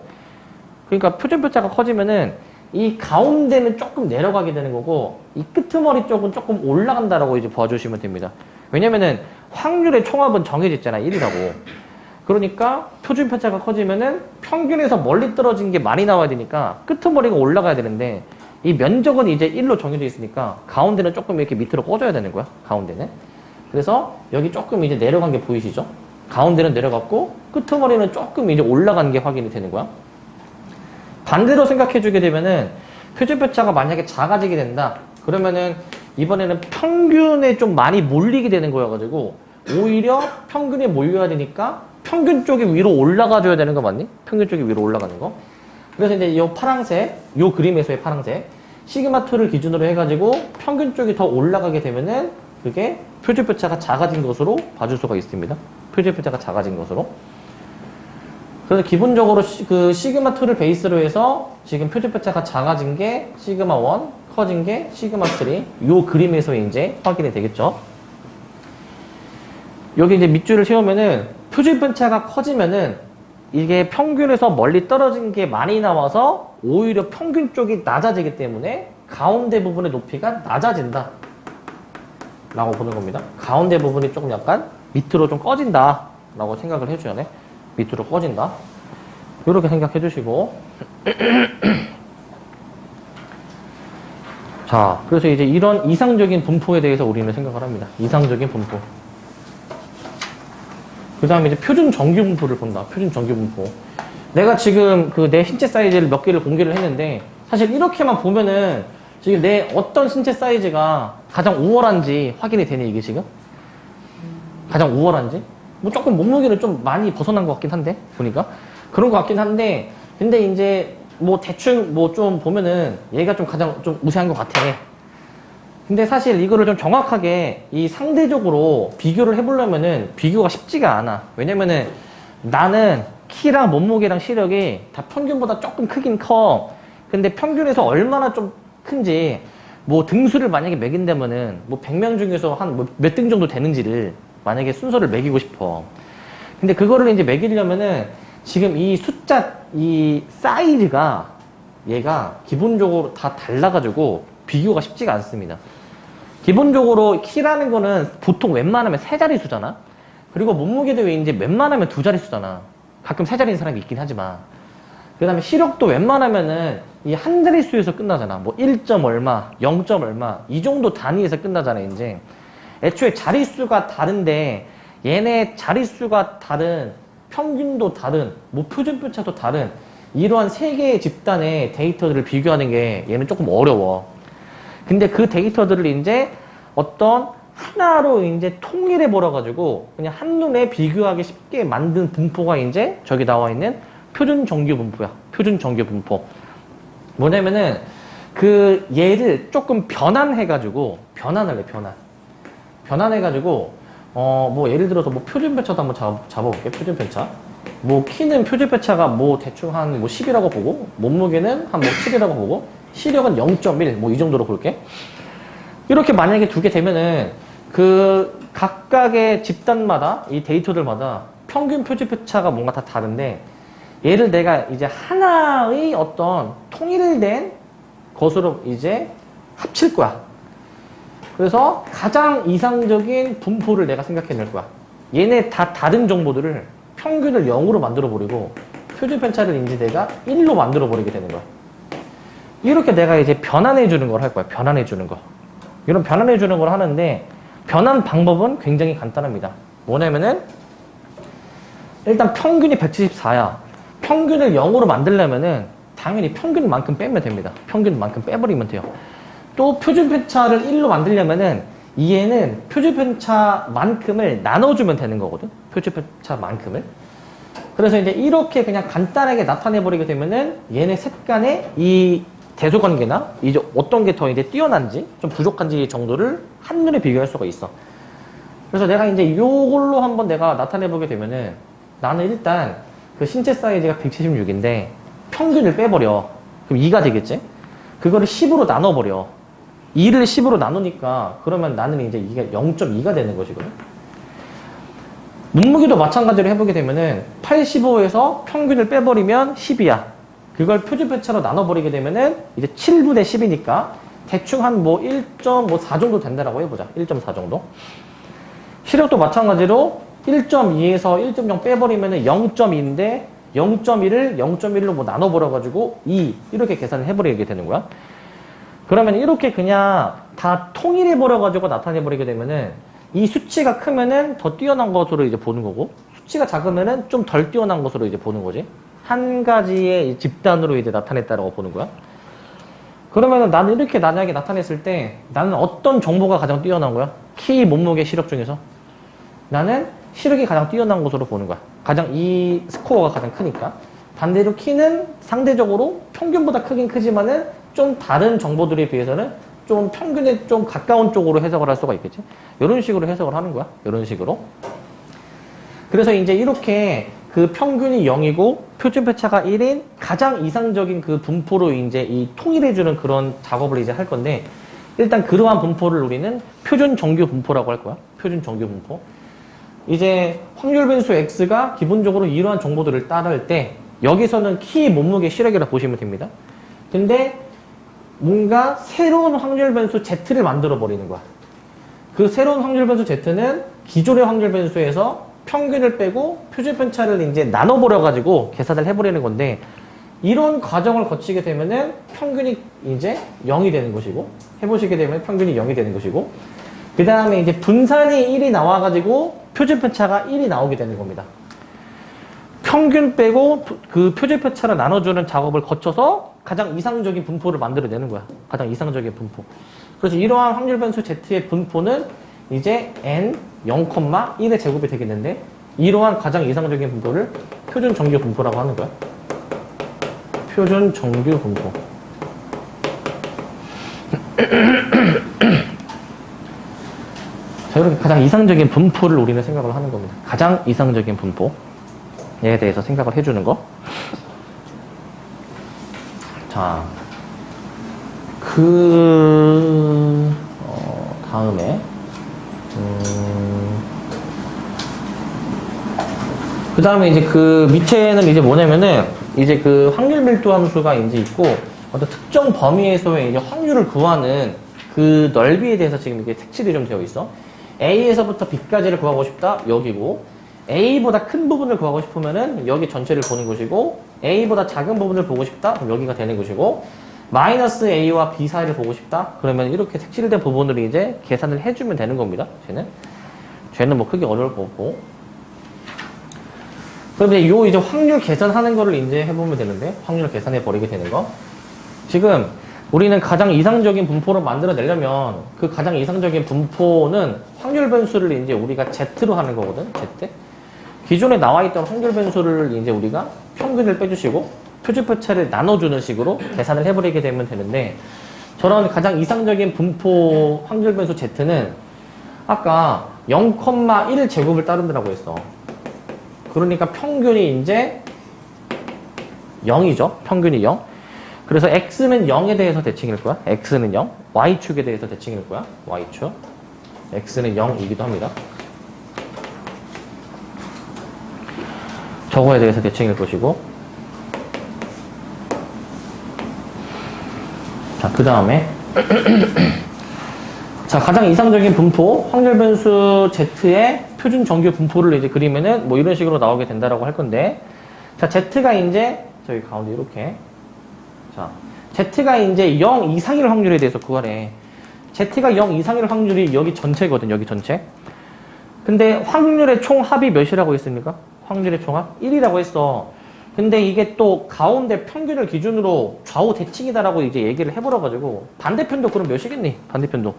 그러니까 표준 편차가 커지면은 이 가운데는 조금 내려가게 되는 거고, 이 끄트머리 쪽은 조금 올라간다라고 이제 봐주시면 됩니다. 왜냐면은 확률의 총합은 정해져 있잖아, 1이라고. 그러니까 표준 편차가 커지면은 평균에서 멀리 떨어진 게 많이 나와야 되니까 끄트머리가 올라가야 되는데, 이 면적은 이제 1로 정해져 있으니까 가운데는 조금 이렇게 밑으로 꺼져야 되는 거야, 가운데는. 그래서 여기 조금 이제 내려간 게 보이시죠? 가운데는 내려갔고 끄트머리는 조금 이제 올라간 게 확인이 되는 거야. 반대로 생각해 주게 되면은 표준 편차가 만약에 작아지게 된다. 그러면은 이번에는 평균에 좀 많이 몰리게 되는 거여가지고, 오히려 평균에 몰려야 되니까 평균 쪽이 위로 올라가 줘야 되는 거 맞니? 평균 쪽이 위로 올라가는 거. 그래서 이제 이 파란색, 이 그림에서의 파란색, 시그마 2를 기준으로 해가지고 평균 쪽이 더 올라가게 되면은 그게 표준 편차가 작아진 것으로 봐줄 수가 있습니다. 표준 편차가 작아진 것으로. 그래서 기본적으로 그 시그마 2를 베이스로 해서 지금 표준 편차가 작아진 게 시그마 1, 커진 게 시그마 3, 이 그림에서 이제 확인이 되겠죠. 여기 이제 밑줄을 세우면은 표준 편차가 커지면은 이게 평균에서 멀리 떨어진 게 많이 나와서 오히려 평균 쪽이 낮아지기 때문에 가운데 부분의 높이가 낮아진다 라고 보는 겁니다. 가운데 부분이 조금 약간 밑으로 좀 꺼진다 라고 생각을 해줘야 돼. 밑으로 꺼진다. 이렇게 생각해 주시고 자, 그래서 이제 이런 이상적인 분포에 대해서 우리는 생각을 합니다. 이상적인 분포. 그 다음에 이제 표준 정규 분포를 본다. 표준 정규 분포. 내가 지금 그 내 신체 사이즈를 몇 개를 공개를 했는데 사실 이렇게만 보면은 지금 내 어떤 신체 사이즈가 가장 우월한지 확인이 되네, 이게 지금? 가장 우월한지? 뭐 조금 몸무게를 좀 많이 벗어난 것 같긴 한데, 보니까. 그런 것 같긴 한데, 근데 이제 뭐 대충 뭐 좀 보면은 얘가 좀 가장 좀 우세한 것 같아. 근데 사실 이거를 좀 정확하게 이 상대적으로 비교를 해보려면은 비교가 쉽지가 않아. 왜냐면은 나는 키랑 몸무게랑 시력이 다 평균보다 조금 크긴 커. 근데 평균에서 얼마나 좀 큰지, 뭐 등수를 만약에 매긴다면은 뭐 100명 중에서 한 몇 등 정도 되는지를 만약에 순서를 매기고 싶어. 근데 그거를 이제 매기려면은 지금 이 숫자, 이 사이즈가 얘가 기본적으로 다 달라가지고 비교가 쉽지가 않습니다. 기본적으로 키라는 거는 보통 웬만하면 세 자릿수잖아. 그리고 몸무게도 이제 웬만하면 두 자릿수잖아. 가끔 세 자리인 사람이 있긴 하지만. 그 다음에 시력도 웬만하면은 이 한 자릿수에서 끝나잖아. 뭐 1점 얼마, 0점 얼마 이 정도 단위에서 끝나잖아. 이제 애초에 자릿수가 다른데 얘네 자릿수가 다른, 평균도 다른, 뭐 표준표차도 다른 이러한 세 개의 집단의 데이터들을 비교하는 게 얘는 조금 어려워. 근데 그 데이터들을 이제 어떤 하나로 이제 통일해 버려가지고 그냥 한눈에 비교하기 쉽게 만든 분포가 이제 저기 나와 있는 표준 정규 분포야. 표준 정규 분포. 뭐냐면은 그 얘를 조금 변환해가지고 변환을 해, 변환해가지고 뭐 예를 들어서 뭐 표준편차도 한번 잡아볼게. 표준편차. 뭐 키는 표준편차가 뭐 대충 한 뭐 10이라고 보고 몸무게는 한 뭐 7이라고 보고 시력은 0.1 뭐 이 정도로 볼게. 이렇게 만약에 두 개 되면은 그 각각의 집단마다 이 데이터들마다 평균 표준편차가 뭔가 다 다른데 얘를 내가 이제 하나의 어떤 통일된 것으로 이제 합칠 거야. 그래서 가장 이상적인 분포를 내가 생각해낼 거야. 얘네 다 다른 정보들을 평균을 0으로 만들어 버리고 표준편차를 이제 내가 1로 만들어 버리게 되는 거야. 이렇게 내가 이제 변환해 주는 걸 할 거야. 변환해 주는 거. 이런 변환해 주는 걸 하는데 변환 방법은 굉장히 간단합니다. 뭐냐면은 일단 평균이 174야. 평균을 0으로 만들려면은 당연히 평균만큼 빼면 됩니다. 평균만큼 빼버리면 돼요. 또 표준편차를 1로 만들려면은 얘는 표준편차만큼을 나눠주면 되는 거거든. 표준편차만큼을. 그래서 이제 이렇게 그냥 간단하게 나타내버리게 되면은 얘네 셋 간의 이 대소관계나 이제 어떤 게 더 이제 뛰어난지 좀 부족한지 정도를 한눈에 비교할 수가 있어. 그래서 내가 이제 요걸로 한번 내가 나타내보게 되면은 나는 일단 그 신체 사이즈가 176인데 평균을 빼버려. 그럼 2가 되겠지? 그거를 10으로 나눠버려. 2를 10으로 나누니까 그러면 나는 이제 이게 0.2가 되는 것이거든. 몸무게도 마찬가지로 해보게 되면은 85에서 평균을 빼버리면 10이야. 그걸 표준편차로 나눠버리게 되면은 이제 7분의 10이니까 대충 한 뭐 1.4 정도 된다라고 해보자. 1.4 정도. 시력도 마찬가지로 1.2에서 1.0 빼버리면은 0.2인데 0.1을 0.1로 뭐 나눠버려가지고 2 이렇게 계산을 해버리게 되는 거야. 그러면 이렇게 그냥 다 통일해버려가지고 나타내버리게 되면은 이 수치가 크면은 더 뛰어난 것으로 이제 보는 거고 수치가 작으면은 좀 덜 뛰어난 것으로 이제 보는 거지. 한 가지의 집단으로 이제 나타냈다라고 보는 거야. 그러면은 나는 이렇게 만약에 나타냈을 때 나는 어떤 정보가 가장 뛰어난 거야? 키, 몸무게, 시력 중에서 나는 시력이 가장 뛰어난 것으로 보는 거야. 가장 이 스코어가 가장 크니까. 반대로 키는 상대적으로 평균보다 크긴 크지만은 좀 다른 정보들에 비해서는 좀 평균에 좀 가까운 쪽으로 해석을 할 수가 있겠지. 이런 식으로 해석을 하는 거야. 이런 식으로. 그래서 이제 이렇게 그 평균이 0이고 표준편차가 1인 가장 이상적인 그 분포로 이제 이 통일해주는 그런 작업을 이제 할 건데 일단 그러한 분포를 우리는 표준 정규 분포라고 할 거야. 표준 정규 분포. 이제 확률 변수 x가 기본적으로 이러한 정보들을 따를 때 여기서는 키 몸무게 시력이라 보시면 됩니다. 근데 뭔가 새로운 확률 변수 z를 만들어 버리는 거야. 그 새로운 확률 변수 z는 기존의 확률 변수에서 평균을 빼고 표준 편차를 이제 나눠버려 가지고 계산을 해버리는 건데, 이런 과정을 거치게 되면은 평균이 이제 0이 되는 것이고, 해보시게 되면 평균이 0이 되는 것이고, 그 다음에 이제 분산이 1이 나와가지고 표준 편차가 1이 나오게 되는 겁니다. 평균 빼고 그 표준 편차를 나눠주는 작업을 거쳐서 가장 이상적인 분포를 만들어내는 거야. 가장 이상적인 분포. 그래서 이러한 확률 변수 z의 분포는 이제 n 0,1의 제곱이 되겠는데, 이러한 가장 이상적인 분포를 표준 정규 분포라고 하는 거야. 표준 정규 분포. 자, 이렇게 가장 이상적인 분포를 우리는 생각을 하는 겁니다. 가장 이상적인 분포에 대해서 생각을 해주는 거. 자, 다음에 그 다음에 이제 그 밑에는 이제 뭐냐면은 이제 그 확률 밀도 함수가 이제 있고, 어떤 특정 범위에서의 이제 확률을 구하는 그 넓이에 대해서 지금 이게 색칠이 좀 되어 있어. A에서부터 B까지를 구하고 싶다, 여기고, A보다 큰 부분을 구하고 싶으면은 여기 전체를 보는 것이고, A보다 작은 부분을 보고 싶다, 그럼 여기가 되는 것이고, 마이너스 A와 B 사이를 보고 싶다, 그러면 이렇게 색칠된 부분을 이제 계산을 해주면 되는 겁니다. 쟤는 뭐 크게 어려울 거 없고. 그럼 이제 확률 계산하는 거를 이제 해보면 되는데, 확률 계산해 버리게 되는 거. 지금 우리는 가장 이상적인 분포를 만들어내려면 그 가장 이상적인 분포는 확률 변수를 이제 우리가 Z로 하는 거거든, Z. 기존에 나와 있던 확률 변수를 이제 우리가 평균을 빼주시고 표준 편차를 나눠주는 식으로 계산을 해버리게 되면 되는데, 저런 가장 이상적인 분포 확률 변수 Z는 아까 0,1 제곱을 따른다고 했어. 그러니까 평균이 이제 0이죠. 평균이 0. 그래서 x는 0에 대해서 대칭일 거야. x는 0. y축에 대해서 대칭일 거야. y축. x는 0이기도 합니다. 저거에 대해서 대칭일 것이고. 자, 그 다음에 자, 가장 이상적인 분포, 확률 변수 z의 표준 정규 분포를 이제 그리면은 뭐 이런 식으로 나오게 된다라고 할 건데, 자, z가 이제 저기 가운데 이렇게, 자, z가 이제 0 이상일 확률에 대해서 구하래. z가 0 이상일 확률이 여기 전체거든, 여기 전체. 근데 확률의 총합이 몇이라고 했습니까? 확률의 총합 1이라고 했어. 근데 이게 또 가운데 평균을 기준으로 좌우 대칭이다라고 이제 얘기를 해버려가지고, 반대편도 그럼 몇이겠니? 반대편도.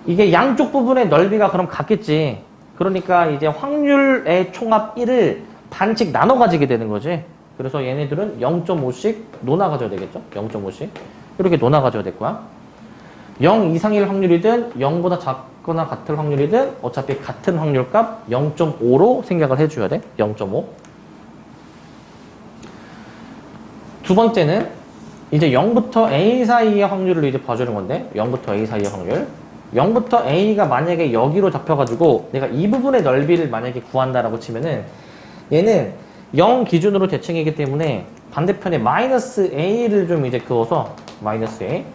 이게 양쪽 부분의 넓이가 그럼 같겠지. 그러니까 이제 확률의 총합 1을 반씩 나눠 가지게 되는 거지. 그래서 얘네들은 0.5씩 노나 가져야 되겠죠? 0.5씩. 이렇게 노나 가져야 될 거야. 0 이상일 확률이든 0보다 작거나 같을 확률이든 어차피 같은 확률값 0.5로 생각을 해줘야 돼. 0.5. 두 번째는 이제 0부터 A 사이의 확률을 이제 봐주는 건데, 0부터 A 사이의 확률. 0부터 A가 만약에 여기로 잡혀가지고 내가 이 부분의 넓이를 만약에 구한다라고 치면은, 얘는 0 기준으로 대칭이기 때문에 반대편에 마이너스 A를 좀 이제 그어서 마이너스 A.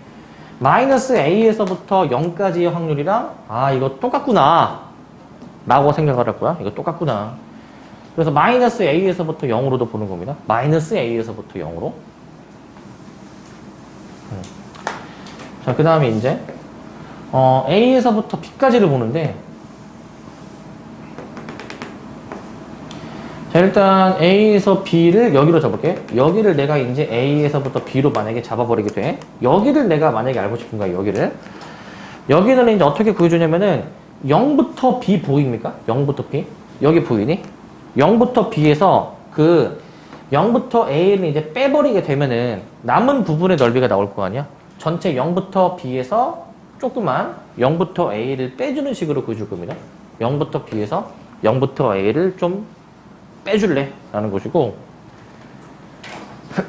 마이너스 A에서부터 0까지의 확률이랑, 아, 이거 똑같구나 라고 생각을 할 거야. 이거 똑같구나. 그래서 마이너스 A에서부터 0으로도 보는 겁니다. 마이너스 A에서부터 0으로. 자, 그 다음에 이제 A에서부터 B까지를 보는데, 자, 일단 A에서 B를 여기로 잡을게. 여기를 내가 이제 A에서부터 B로 만약에 잡아버리게 돼. 여기를 내가 만약에 알고 싶은 거야, 여기를. 여기는 이제 어떻게 구해주냐면은 0부터 B 보입니까? 0부터 B. 여기 보이니? 0부터 B에서 그 0부터 A를 이제 빼버리게 되면은 남은 부분의 넓이가 나올 거 아니야? 전체 0부터 B에서 조그만 0부터 A를 빼주는 식으로 구해줄 겁니다. 0부터 B에서 0부터 A를 좀 빼줄래? 라는 것이고.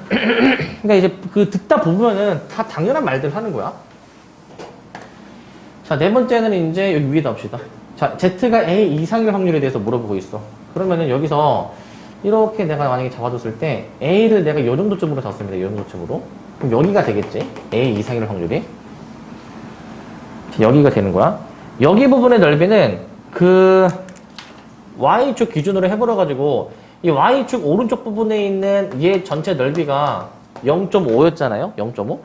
그러니까 이제 그 듣다 보면은 다 당연한 말들 하는 거야. 자, 네 번째는 이제 여기 위에다 합시다. 자, Z가 A 이상일 확률에 대해서 물어보고 있어. 그러면은 여기서 이렇게 내가 만약에 잡아줬을 때 A를 내가 이 정도쯤으로 잡습니다. 이 정도쯤으로. 그럼 여기가 되겠지? A 이상일 확률이. 여기가 되는 거야. 여기 부분의 넓이는 그 Y축 기준으로 해버려가지고 이 Y축 오른쪽 부분에 있는 얘 전체 넓이가 0.5였잖아요. 0.5.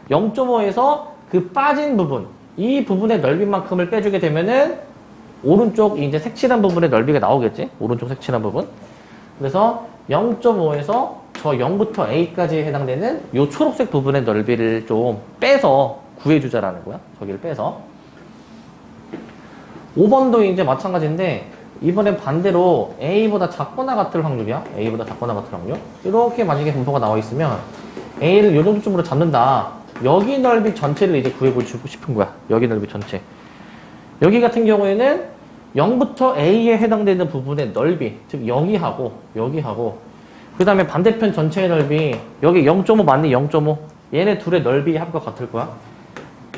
0.5에서 그 빠진 부분, 이 부분의 넓이만큼을 빼주게 되면은 오른쪽 이제 색칠한 부분의 넓이가 나오겠지? 오른쪽 색칠한 부분. 그래서 0.5에서 저 0부터 A까지 해당되는 이 초록색 부분의 넓이를 좀 빼서 구해주자라는 거야. 저기를 빼서. 5번도 이제 마찬가지인데 이번엔 반대로 A보다 작거나 같을 확률이야. A보다 작거나 같을 확률. 이렇게 만약에 분포가 나와 있으면 A를 이 정도쯤으로 잡는다. 여기 넓이 전체를 이제 구해보고 싶은 거야. 여기 넓이 전체. 여기 같은 경우에는 0부터 A에 해당되는 부분의 넓이, 즉 여기하고 여기하고 그 다음에 반대편 전체의 넓이 여기 0.5 맞니? 0.5. 얘네 둘의 넓이 합과 같을 거야.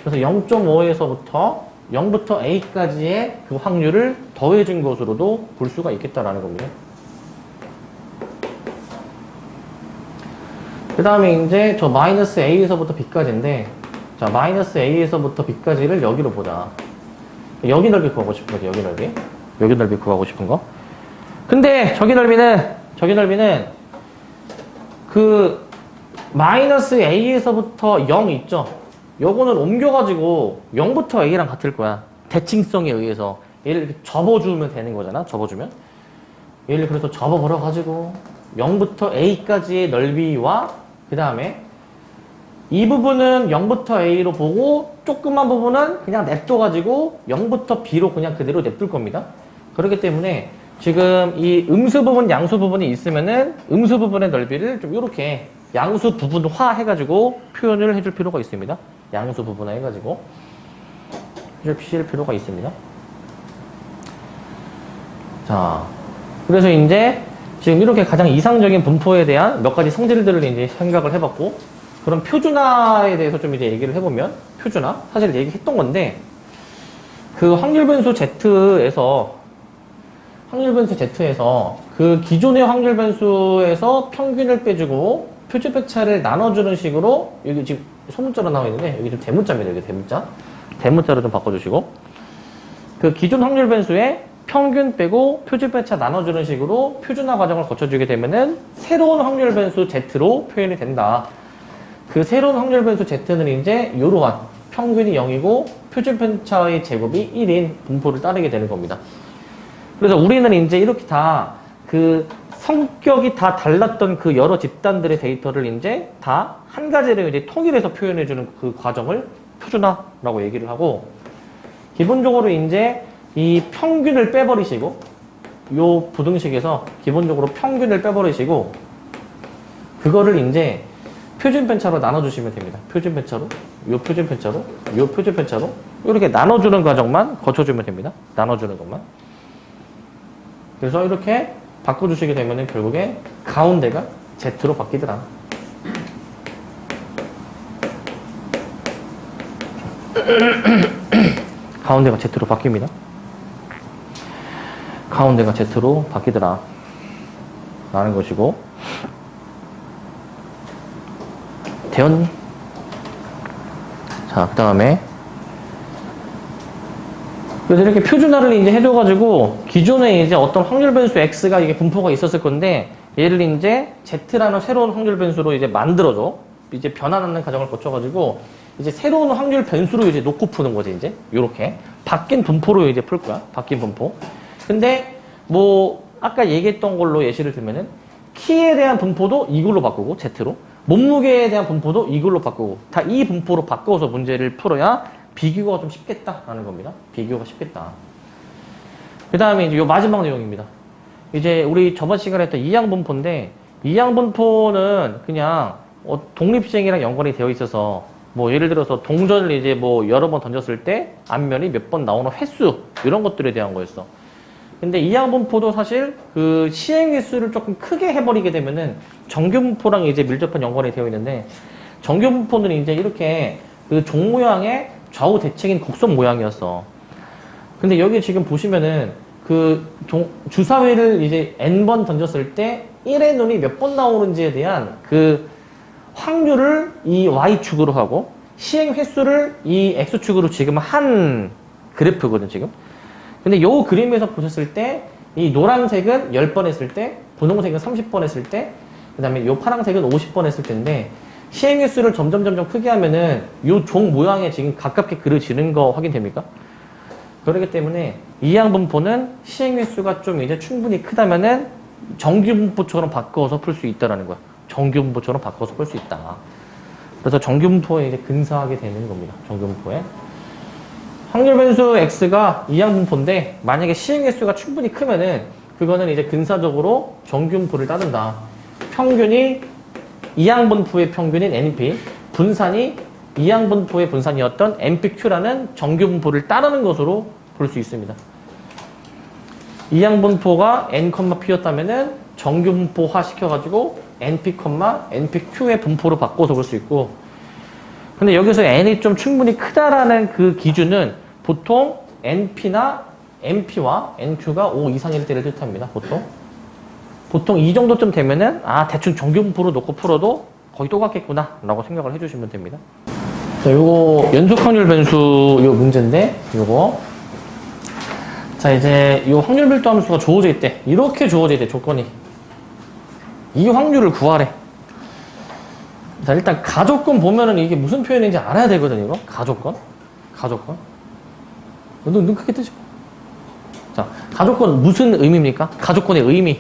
그래서 0.5에서부터 0부터 A까지의 그 확률을 더해준 것으로도 볼 수가 있겠다라는 겁니다. 그 다음에 이제 저 마이너스 A에서부터 B까지인데, 자, 마이너스 A에서부터 B까지를 여기로 보자. 여기 넓이 구하고 싶은 거지, 여기 넓이. 여기 넓이 구하고 싶은 거. 근데 저기 넓이는 그 마이너스 A에서부터 0 있죠? 요거는 옮겨가지고 0부터 A랑 같을 거야. 대칭성에 의해서. 얘를 이렇게 접어주면 되는 거잖아, 접어주면. 얘를 그래서 접어버려가지고 0부터 A까지의 넓이와 그 다음에 이 부분은 0부터 A로 보고 조그만 부분은 그냥 냅둬가지고 0부터 B로 그냥 그대로 냅둘 겁니다. 그렇기 때문에 지금 이 음수 부분, 양수 부분이 있으면은 음수 부분의 넓이를 좀 이렇게 양수 부분화 해가지고 표현을 해줄 필요가 있습니다. 양수 부분화 해가지고 해줄 필요가 있습니다. 자, 그래서 이제 지금 이렇게 가장 이상적인 분포에 대한 몇 가지 성질들을 이제 생각을 해봤고, 그럼 표준화에 대해서 좀 이제 얘기를 해보면, 표준화? 사실 얘기했던 건데, 그 확률변수 Z에서 그 기존의 확률변수에서 평균을 빼주고 표준편차를 나눠주는 식으로, 여기 지금 소문자로 나와 있는데, 여기 좀 대문자입니다. 여기 대문자. 대문자로 좀 바꿔주시고, 그 기존 확률변수에 평균 빼고 표준편차 나눠주는 식으로 표준화 과정을 거쳐주게 되면은 새로운 확률변수 Z로 표현이 된다. 그 새로운 확률변수 Z는 이제 이러한 평균이 0이고 표준편차의 제곱이 1인 분포를 따르게 되는 겁니다. 그래서 우리는 이제 이렇게 다 그 성격이 다 달랐던 그 여러 집단들의 데이터를 이제 다 한 가지를 이제 통일해서 표현해주는 그 과정을 표준화라고 얘기를 하고, 기본적으로 이제 이 평균을 빼버리시고, 요 부등식에서 기본적으로 평균을 빼버리시고, 그거를 이제 표준편차로 나눠주시면 됩니다. 표준편차로, 요 표준편차로, 요 표준편차로, 이렇게 나눠주는 과정만 거쳐주면 됩니다. 나눠주는 것만. 그래서 이렇게 바꿔주시게 되면은 결국에 가운데가 Z로 바뀌더라. 가운데가 Z로 바뀝니다. 가운데가 Z로 바뀌더라 라는 것이고, 되었니? 자, 그 다음에 그래서 이렇게 표준화를 이제 해줘가지고 기존에 이제 어떤 확률 변수 X가 이게 분포가 있었을 건데, 얘를 이제 Z라는 새로운 확률 변수로 이제 만들어줘. 이제 변환하는 과정을 거쳐가지고 이제 새로운 확률 변수로 이제 놓고 푸는 거지. 이제 요렇게 바뀐 분포로 이제 풀 거야. 바뀐 분포. 근데 뭐 아까 얘기했던 걸로 예시를 들면은 키에 대한 분포도 이걸로 바꾸고 Z로, 몸무게에 대한 분포도 이걸로 바꾸고, 다 이 분포로 바꿔서 문제를 풀어야 비교가 좀 쉽겠다라는 겁니다. 비교가 쉽겠다. 그 다음에 이제 요 마지막 내용입니다. 이제 우리 저번 시간에 했던 이항분포인데, 이항분포는 그냥 독립시행이랑 연관이 되어 있어서, 뭐 예를 들어서 동전을 이제 뭐 여러 번 던졌을 때 앞면이 몇 번 나오는 횟수, 이런 것들에 대한 거였어. 근데 이항분포도 사실 그 시행 횟수를 조금 크게 해버리게 되면은 정규분포랑 이제 밀접한 연관이 되어 있는데, 정규분포는 이제 이렇게 그 종 모양의 좌우 대칭인 곡선 모양이었어. 근데 여기 지금 보시면은 주사위를 이제 n번 던졌을 때 1의 눈이 몇 번 나오는지에 대한 그 확률을 이 y축으로 하고 시행 횟수를 이 x축으로 지금 한 그래프거든, 지금. 근데 요 그림에서 보셨을 때 이 노란색은 10번 했을 때, 분홍색은 30번 했을 때, 그 다음에 요 파란색은 50번 했을 텐데, 시행 횟수를 점점 크게 하면은 요 종 모양에 지금 가깝게 그려지는 거 확인됩니까? 그렇기 때문에 이항분포는 시행 횟수가 좀 이제 충분히 크다면은 정규분포처럼 바꿔서 풀 수 있다라는 거야. 정규분포처럼 바꿔서 풀 수 있다. 그래서 정규분포에 이제 근사하게 되는 겁니다. 정규분포에. 확률 변수 x가 이항분포인데 만약에 시행 횟수가 충분히 크면은 그거는 이제 근사적으로 정규분포를 따른다. 평균이 이항분포의 평균인 np, 분산이 이항분포의 분산이었던 npq라는 정규분포를 따르는 것으로 볼 수 있습니다. 이항분포가 n, p였다면은 정규분포화 시켜가지고 np, npq의 분포로 바꿔서 볼 수 있고, 근데 여기서 n이 좀 충분히 크다라는 그 기준은 보통 np나 np와 nq가 5 이상일 때를 뜻합니다. 보통 이 정도쯤 되면은 대충 정규분포로 놓고 풀어도 거의 똑같겠구나 라고 생각을 해주시면 됩니다. 자, 요거 연속확률 변수 요 문제인데, 요거 자, 이제 요 확률 별도 함수가 주어져 있대. 이렇게 주어져 있대, 조건이. 이 확률을 구하래. 자, 일단 가조건 보면은 이게 무슨 표현인지 알아야 되거든, 이거. 가조건. 눈 크게 뜨지. 자, 가조건 무슨 의미입니까? 가조건의 의미.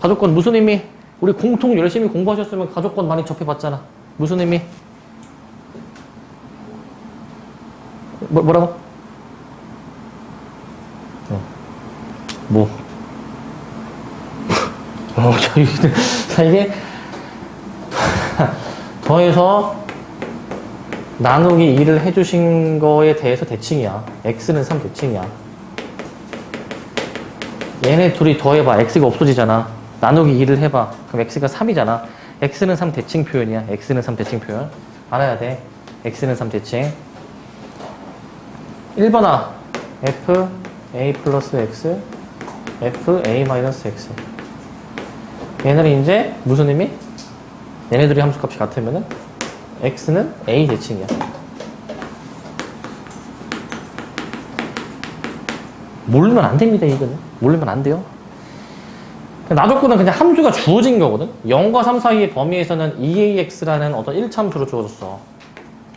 가조건 무슨 의미? 우리 공통 열심히 공부하셨으면 가조건 많이 접해봤잖아. 무슨 의미? 뭐라고? 자, 이게 더해서 나누기 2를 해주신 거에 대해서 대칭이야. x는 3 대칭이야. 얘네 둘이 더해봐. x가 없어지잖아. 나누기 2를 해봐. 그럼 x가 3이잖아. x는 3 대칭 표현이야. x는 3 대칭 표현. 알아야 돼. x는 3 대칭. 1번아. f a 플러스 x f a 마이너스 x. 얘네는 이제 무슨 의미? 얘네들이 함수값이 같으면은 x는 a 대칭이야. 모르면 안 됩니다, 이거는. 모르면 안 돼요. 나조건은 그냥 함수가 주어진 거거든. 0과 3 사이의 범위에서는 2ax라는 어떤 1차함수로 주어졌어.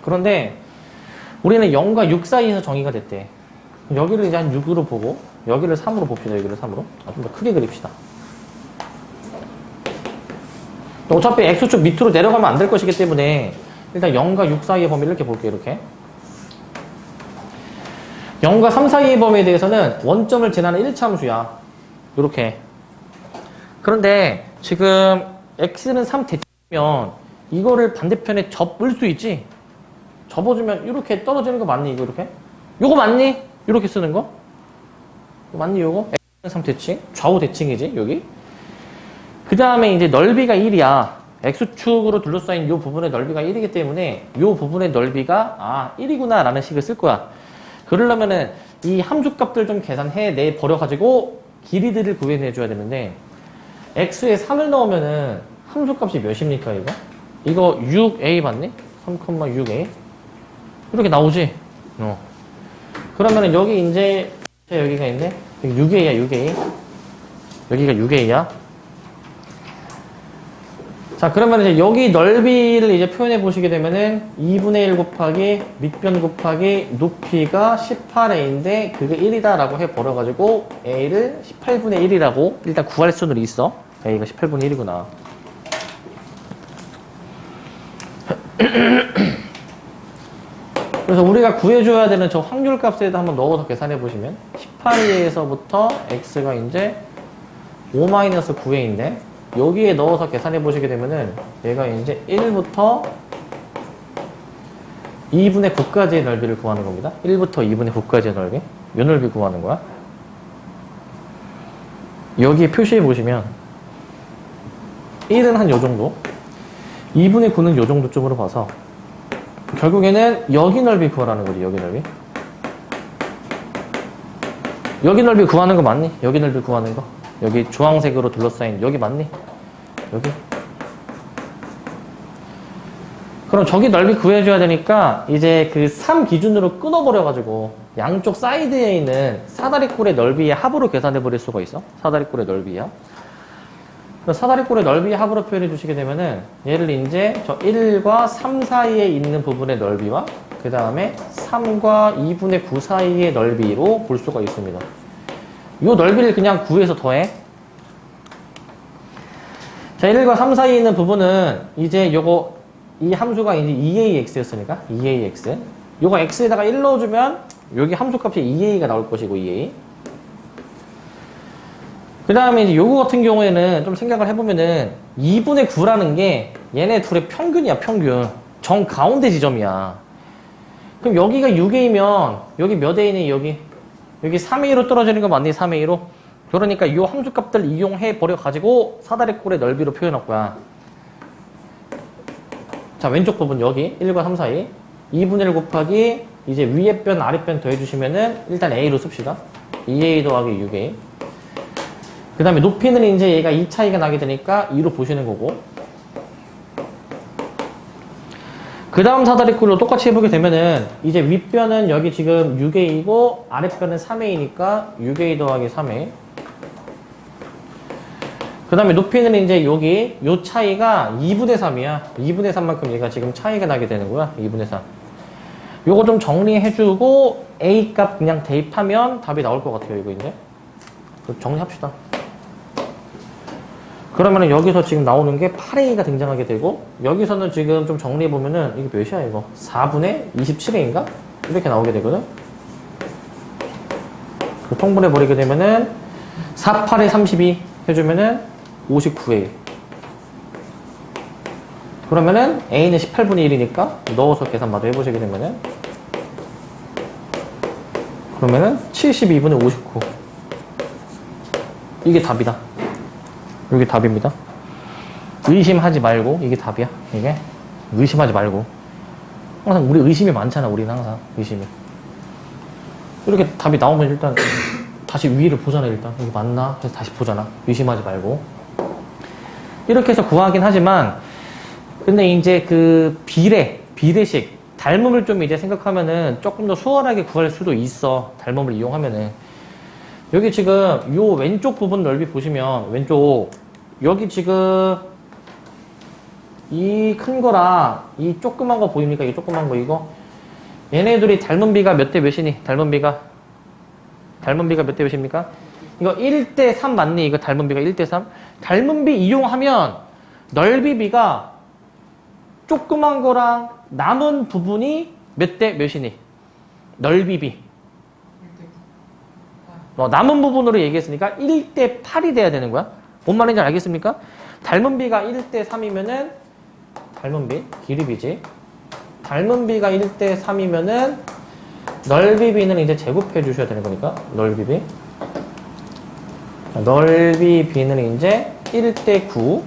그런데 우리는 0과 6 사이에서 정의가 됐대. 여기를 이제 한 6으로 보고 여기를 3으로 봅시다. 여기를 3으로. 좀 더 크게 그립시다. 어차피 x축 밑으로 내려가면 안 될 것이기 때문에 일단 0과 6 사이의 범위를 이렇게 볼게요. 이렇게 0과 3 사이의 범위에 대해서는 원점을 지나는 1차 함수야. 이렇게. 그런데 지금 x는 3 대칭이면 이거를 반대편에 접을 수 있지? 접어주면 이렇게 떨어지는 거 맞니? 이거 요거 맞니? 이렇게 쓰는 거? 맞니? 요거? x는 3 대칭. 좌우 대칭이지? 여기. 그 다음에 이제 넓이가 1이야. x축으로 둘러싸인 이 부분의 넓이가 1이기 때문에 이 부분의 넓이가 1이구나 라는 식을 쓸 거야. 그러려면은 이 함수값들 좀 계산해 버려가지고 길이들을 구해내줘야 되는데, x에 3을 넣으면은 함수값이 몇입니까, 이거? 이거 6a 맞니? 3,6a. 이렇게 나오지? 그러면은 여기 이제, 여기가 있네? 여기 6a야, 6a. 여기가 6a야. 자, 그러면 이제 여기 넓이를 이제 표현해 보시게 되면은 2분의 1 곱하기 밑변 곱하기 높이가 18a인데 그게 1이다 라고 해 버려가지고 a를 18분의 1이라고 일단 구할 수는 있어. a가 18분의 1이구나. 그래서 우리가 구해줘야 되는 저 확률 값에도 한번 넣어서 계산해 보시면 18에서부터 x가 이제 5-9a인데 여기에 넣어서 계산해 보시게 되면은 얘가 이제 1부터 2분의 9까지의 넓이를 구하는 겁니다. 1부터 2분의 9까지의 넓이. 요 넓이 구하는 거야. 여기에 표시해 보시면 1은 한 요 정도, 2분의 9는 요 정도쯤으로 봐서 결국에는 여기 넓이 구하라는 거지. 여기 넓이. 여기 넓이 구하는 거 맞니? 여기 넓이 구하는 거. 여기 주황색으로 둘러싸인 여기 맞니? 여기. 그럼 저기 넓이 구해줘야 되니까 이제 그 3 기준으로 끊어버려가지고 양쪽 사이드에 있는 사다리꼴의 넓이의 합으로 계산해 버릴 수가 있어. 사다리꼴의 넓이의 합. 사다리꼴의 넓이의 합으로 표현해 주시게 되면은 얘를 이제 저 1과 3 사이에 있는 부분의 넓이와 그 다음에 3과 2분의 9 사이의 넓이로 볼 수가 있습니다. 이 넓이를 그냥 구해서 더해. 자, 1과 3 사이에 있는 부분은 이제 요거 이 함수가 이제 2ax였으니까 2ax. 요거 x에다가 1 넣어주면 여기 함수값이 2a가 나올 것이고 2a. 그 다음에 이제 요거 같은 경우에는 좀 생각을 해보면은 2분의 9라는 게 얘네 둘의 평균이야, 평균. 정 가운데 지점이야. 그럼 여기가 6a면 여기 몇 a니 여기? 여기 3a로 떨어지는 거 맞니? 3a로? 그러니까 이 함수값들 이용해 버려가지고 사다리꼴의 넓이로 표현할 거야. 자, 왼쪽 부분 여기 1과 3 사이 2분의 1 곱하기 이제 위에 변 아래 변 더해주시면은 일단 a로 씁시다. 2a 더하기 6a. 그 다음에 높이는 이제 얘가 2 차이가 나게 되니까 2로 보시는 거고. 그 다음 사다리꼴로 똑같이 해보게 되면은 이제 윗변은 여기 지금 6a이고 아랫변은 3a니까 6a 더하기 3a. 그 다음에 높이는 이제 여기 요 차이가 2분의 3이야. 2분의 3만큼 얘가 지금 차이가 나게 되는 거야. 2분의 3. 요거 좀 정리해주고 a 값 그냥 대입하면 답이 나올 것 같아요. 이거 이제 정리합시다. 그러면은 여기서 지금 나오는 게 8a가 등장하게 되고 여기서는 지금 좀 정리해보면은 이게 몇이야 이거 4분의 27a인가? 이렇게 나오게 되거든. 그 통분해버리게 되면은 4, 8에 32 해주면은 59a. 그러면은 a는 18분의 1이니까 넣어서 계산 마저 해보시게 되면은 그러면은 72분의 59. 이게 답이다. 이게 답입니다. 의심하지 말고 이게 답이야. 이게 의심하지 말고 항상 우리 의심이 많잖아. 우리는 항상 의심이. 이렇게 답이 나오면 일단 다시 위를 보잖아. 일단 이게 맞나 해서 다시 보잖아. 의심하지 말고 이렇게 해서 구하긴 하지만 근데 이제 그 비례식 닮음을 좀 이제 생각하면은 조금 더 수월하게 구할 수도 있어. 닮음을 이용하면은 여기 지금 요 왼쪽 부분 넓이 보시면 왼쪽 여기 지금 이 큰 거랑 이 조그만 거 보입니까? 이 조그만 거 이거 얘네들이 닮은 비가 몇 대 몇이니? 닮은 비가 몇 대 몇입니까? 이거 1대 3 맞니? 이거 닮은 비가 1대 3? 닮은 비 이용하면 넓이 비가 조그만 거랑 남은 부분이 몇 대 몇이니? 넓이 비 남은 부분으로 얘기했으니까 1대 8이 돼야 되는 거야. 뭔 말인지 알겠습니까? 닮은 비가 1대 3이면은 닮은 비, 길이 비지. 닮은 비가 1대 3이면은 넓이 비는 이제 제곱해 주셔야 되는 거니까 넓이 비. 넓이 비는 이제 1대 9.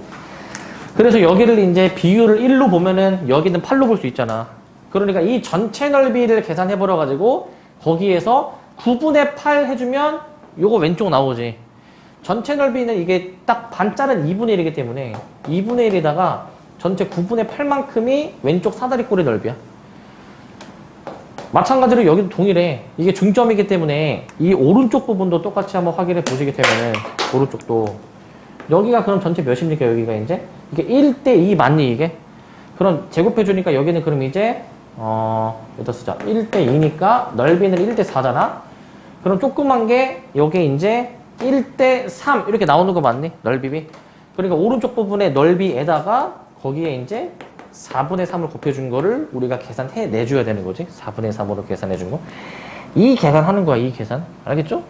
그래서 여기를 이제 비율을 1로 보면은 여기는 8로 볼 수 있잖아. 그러니까 이 전체 넓이를 계산해 버려 가지고 거기에서 9분의 8 해주면 요거 왼쪽 나오지. 전체 넓이는 이게 딱 반짜는 2분의 1이기 때문에 2분의 1에다가 전체 9분의 8만큼이 왼쪽 사다리꼴의 넓이야. 마찬가지로 여기도 동일해. 이게 중점이기 때문에 이 오른쪽 부분도 똑같이 한번 확인해 보시게 되면은 오른쪽도 여기가 그럼 전체 몇입니까? 여기가 이제 이게 1대 2 맞니 이게? 그럼 제곱해 주니까 여기는 그럼 이제 여기다 쓰자. 1대 2니까 넓이는 1대 4잖아. 그럼 조그만 게 여기 이제 1대 3 이렇게 나오는 거 맞니? 넓이. 그러니까 오른쪽 부분의 넓이에다가 거기에 이제 4분의 3을 곱해준 거를 우리가 계산해 내줘야 되는 거지. 4분의 3으로 계산해 준 거. 이 계산하는 거야, 이 계산. 알겠죠?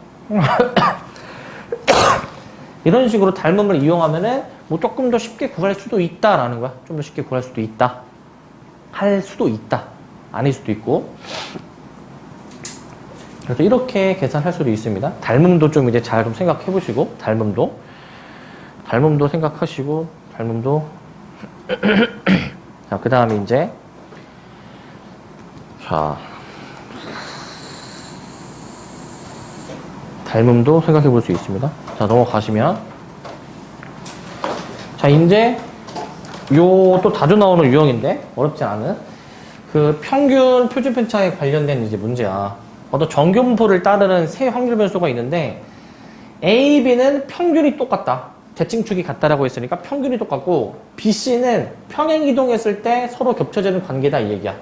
이런 식으로 닮음을 이용하면은 뭐 조금 더 쉽게 구할 수도 있다라는 거야. 좀 더 쉽게 구할 수도 있다. 할 수도 있다. 아닐 수도 있고. 그래서 이렇게 계산할 수도 있습니다. 닮음도 좀 이제 잘 좀 생각해 보시고, 닮음도 생각하시고, 닮음도. 자, 그 다음에 이제, 자, 닮음도 생각해 볼 수 있습니다. 자, 넘어가시면. 자, 이제 요 또 자주 나오는 유형인데 어렵지 않은 그 평균 표준 편차에 관련된 이제 문제야. 어떤 정규분포를 따르는 세 확률 변수가 있는데 A, B는 평균이 똑같다. 대칭축이 같다라고 했으니까 평균이 똑같고 B, C는 평행이동했을 때 서로 겹쳐지는 관계다 이 얘기야.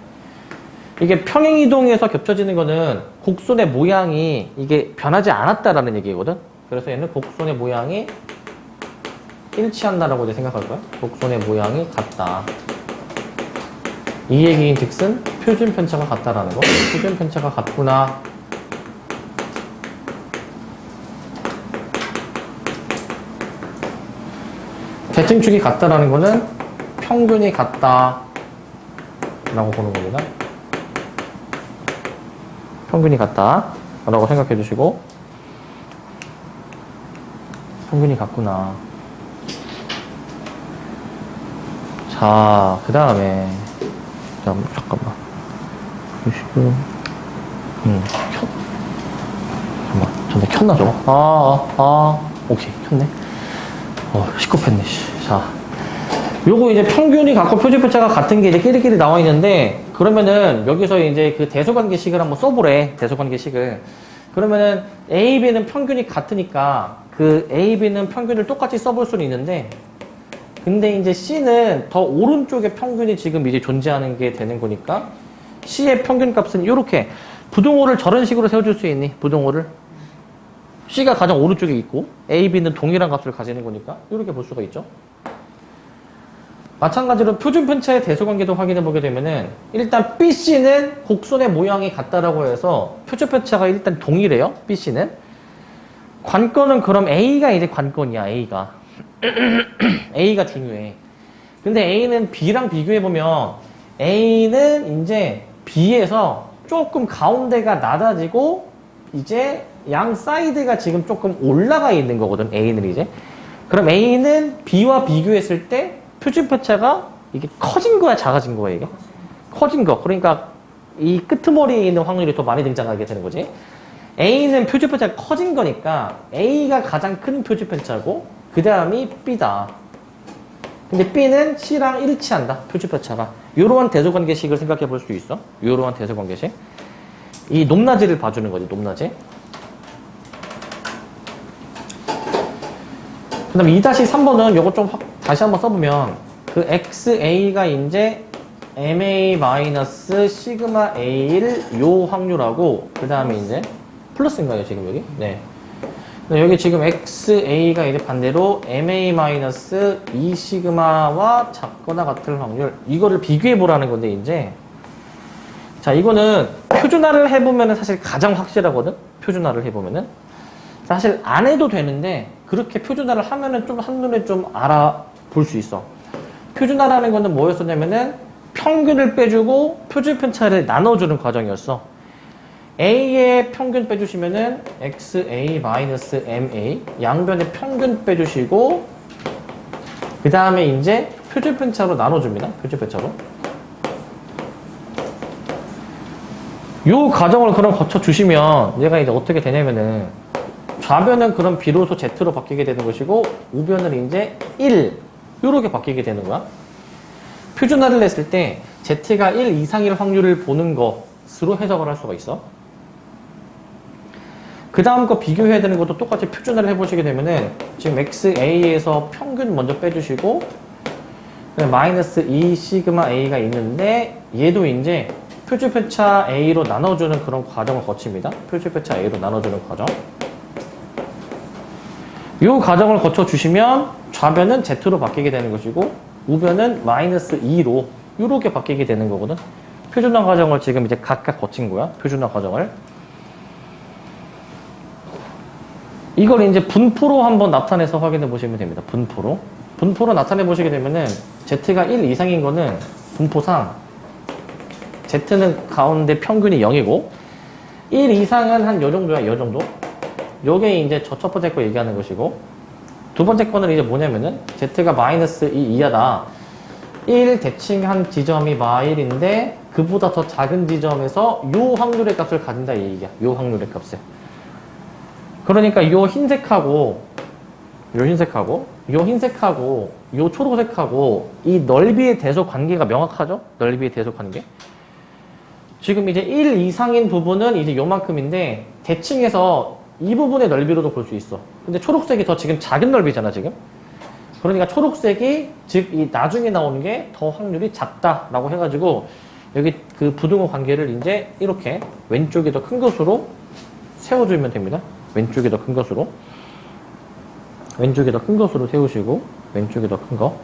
이게 평행이동에서 겹쳐지는 거는 곡선의 모양이 이게 변하지 않았다라는 얘기거든. 그래서 얘는 곡선의 모양이 일치한다라고 생각할 거야. 곡선의 모양이 같다. 이 얘기인 즉슨 표준 편차가 같다라는 거. 표준 편차가 같구나. 대칭축이 같다라는 거는 평균이 같다 라고 보는 겁니다. 평균이 같다 라고 생각해 주시고 평균이 같구나. 자, 그 다음에 잠깐만 잠깐만 전에 켰나 저거? 오케이 켰네. 시급했네. 자, 요거 이제 평균이 같고 표준 편차가 같은 게 이제 끼리끼리 나와 있는데, 그러면은 여기서 이제 그 대소관계식을 한번 써보래. 대소관계식을. 그러면은 A, B는 평균이 같으니까 그 A, B는 평균을 똑같이 써볼 수는 있는데, 근데 이제 C는 더 오른쪽에 평균이 지금 이제 존재하는 게 되는 거니까 C의 평균 값은 이렇게 부등호를 저런 식으로 세워줄 수 있니? 부등호를. C가 가장 오른쪽에 있고 A, B는 동일한 값을 가지는 거니까 이렇게 볼 수가 있죠. 마찬가지로 표준 편차의 대소관계도 확인해 보게 되면은 일단 BC는 곡선의 모양이 같다라고 해서 표준 편차가 일단 동일해요. BC는. 관건은 그럼 A가 이제 관건이야. A가. A가 중요해. 근데 A는 B랑 비교해 보면 A는 이제 B에서 조금 가운데가 낮아지고 이제 양 사이드가 지금 조금 올라가 있는 거거든. A는 이제. 그럼 A는 B와 비교했을 때 표준 편차가 이게 커진 거야, 작아진 거야, 이게? 커진 거. 그러니까 이 끄트머리에 있는 확률이 더 많이 등장하게 되는 거지. A는 표준 편차가 커진 거니까 A가 가장 큰 표준 편차고 그 다음이 B다. 근데 B는 C랑 일치한다, 표준 편차가. 이러한 대소관계식을 생각해 볼 수 있어. 이러한 대소관계식. 이 높낮이를 봐주는 거지, 높낮이. 그 다음에 2-3번은 요거 좀 다시 한번 써보면 그 XA가 이제 MA-시그마 A를 확률하고 그 다음에 이제 플러스인가요, 지금 여기? 네. 여기 지금 XA가 이제 반대로 MA-2시그마와 작거나 같을 확률. 이거를 비교해 보라는 건데, 이제. 자, 이거는 표준화를 해보면 사실 가장 확실하거든? 표준화를 해보면은. 사실 안 해도 되는데, 그렇게 표준화를 하면은 좀 한눈에 좀 알아볼 수 있어. 표준화라는 거는 뭐였었냐면은, 평균을 빼주고 표준 편차를 나눠주는 과정이었어. A의 평균 빼주시면은 XA-MA 양변의 평균 빼주시고 그 다음에 이제 표준 편차로 나눠줍니다. 표준 편차로. 요 과정을 그럼 거쳐주시면 얘가 이제 어떻게 되냐면은 좌변은 그럼 비로소 Z로 바뀌게 되는 것이고 우변은 이제 1 요렇게 바뀌게 되는 거야. 표준화를 했을 때 Z가 1 이상일 확률을 보는 것으로 해석을 할 수가 있어. 그 다음 거 비교해야 되는 것도 똑같이 표준화를 해보시게 되면은 지금 XA에서 평균 먼저 빼주시고 마이너스 2시그마 A가 있는데 얘도 이제 표준편차 A로 나눠주는 그런 과정을 거칩니다. 표준편차 A로 나눠주는 과정. 이 과정을 거쳐주시면 좌변은 Z로 바뀌게 되는 것이고 우변은 마이너스 2로 이렇게 바뀌게 되는 거거든. 표준화 과정을 지금 이제 각각 거친 거야. 표준화 과정을. 이걸 이제 분포로 한번 나타내서 확인해 보시면 됩니다. 분포로. 분포로 나타내 보시게 되면은 Z가 1 이상인 거는 분포상 Z는 가운데 평균이 0이고 1 이상은 한 요 정도야, 요 정도. 요게 이제 저 첫 번째 거 얘기하는 것이고 두 번째 거는 이제 뭐냐면은 Z가 마이너스 2 이하다. 1 대칭한 지점이 마1인데 그보다 더 작은 지점에서 요 확률의 값을 가진다 이 얘기야. 요 확률의 값을. 그러니까 요 흰색하고 요 초록색하고 이 넓이의 대소 관계가 명확하죠? 넓이의 대소 관계. 지금 이제 1 이상인 부분은 이제 요만큼인데 대칭해서 이 부분의 넓이로도 볼 수 있어. 근데 초록색이 더 지금 작은 넓이잖아, 지금. 그러니까 초록색이 즉 이 나중에 나오는 게 더 확률이 작다라고 해가지고 여기 그 부등호 관계를 이제 이렇게 왼쪽이 더 큰 것으로 세워주면 됩니다. 왼쪽이 더 큰 것으로. 왼쪽이 더 큰 것으로 세우시고, 왼쪽이 더 큰 거.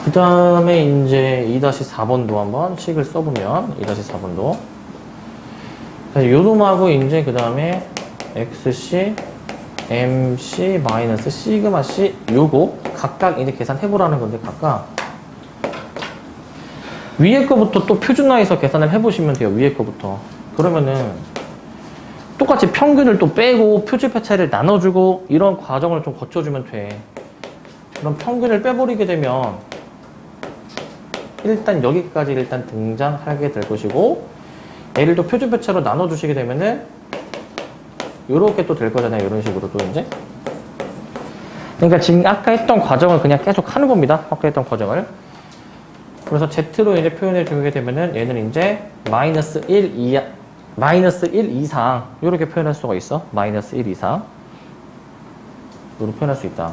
그 다음에 이제 2-4번도 한번 식을 써보면, 2-4번도. 요 놈하고 이제 그 다음에 XC, MC, 마이너스 시그마 C, 요거 각각 이제 계산해보라는 건데, 각각. 위에 거부터 또 표준화해서 계산을 해보시면 돼요. 위에 거부터. 그러면은 똑같이 평균을 또 빼고 표준편차를 나눠주고 이런 과정을 좀 거쳐주면 돼. 그럼 평균을 빼버리게 되면 일단 여기까지 일단 등장하게 될 것이고 얘를 또 표준편차로 나눠주시게 되면은 요렇게 또 될 거잖아요. 이런 식으로 또 이제. 그러니까 지금 아까 했던 과정을 그냥 계속 하는 겁니다. 아까 했던 과정을. 그래서 Z로 이제 표현해 주게 되면은 얘는 이제 마이너스 1 이상 이렇게 표현할 수가 있어. 마이너스 1 이상 이렇게 표현할 수 있다.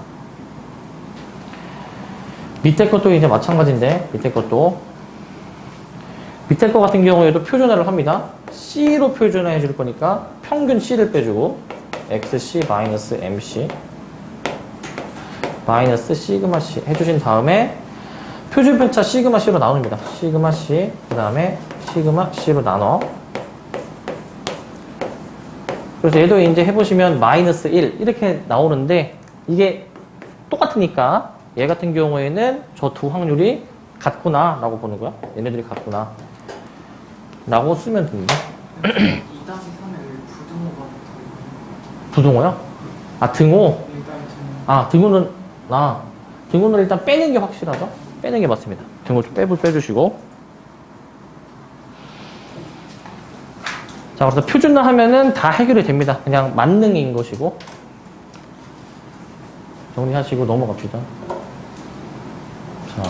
밑에 것도 이제 마찬가지인데 밑에 거 같은 경우에도 표준화를 합니다. C로 표준화해 줄 거니까 평균 C를 빼주고 XC 마이너스 MC 마이너스 시그마 C 해주신 다음에 표준편차 시그마 C로 나눕니다. 시그마 C, 그 다음에 시그마 C로 나눠. 그래서 얘도 이제 해보시면 마이너스 1 이렇게 나오는데 이게 똑같으니까 얘 같은 경우에는 저 두 확률이 같구나 라고 보는 거야. 얘네들이 같구나 라고 쓰면 됩니다. 2-3에 부등호요? 아, 등호? 아, 등호는 일단 빼는 게 확실하죠? 빼는 게 맞습니다. 등호 좀 빼주시고. 자, 그래서 표준화 하면은 다 해결이 됩니다. 그냥 만능인 것이고. 정리하시고 넘어갑시다. 자.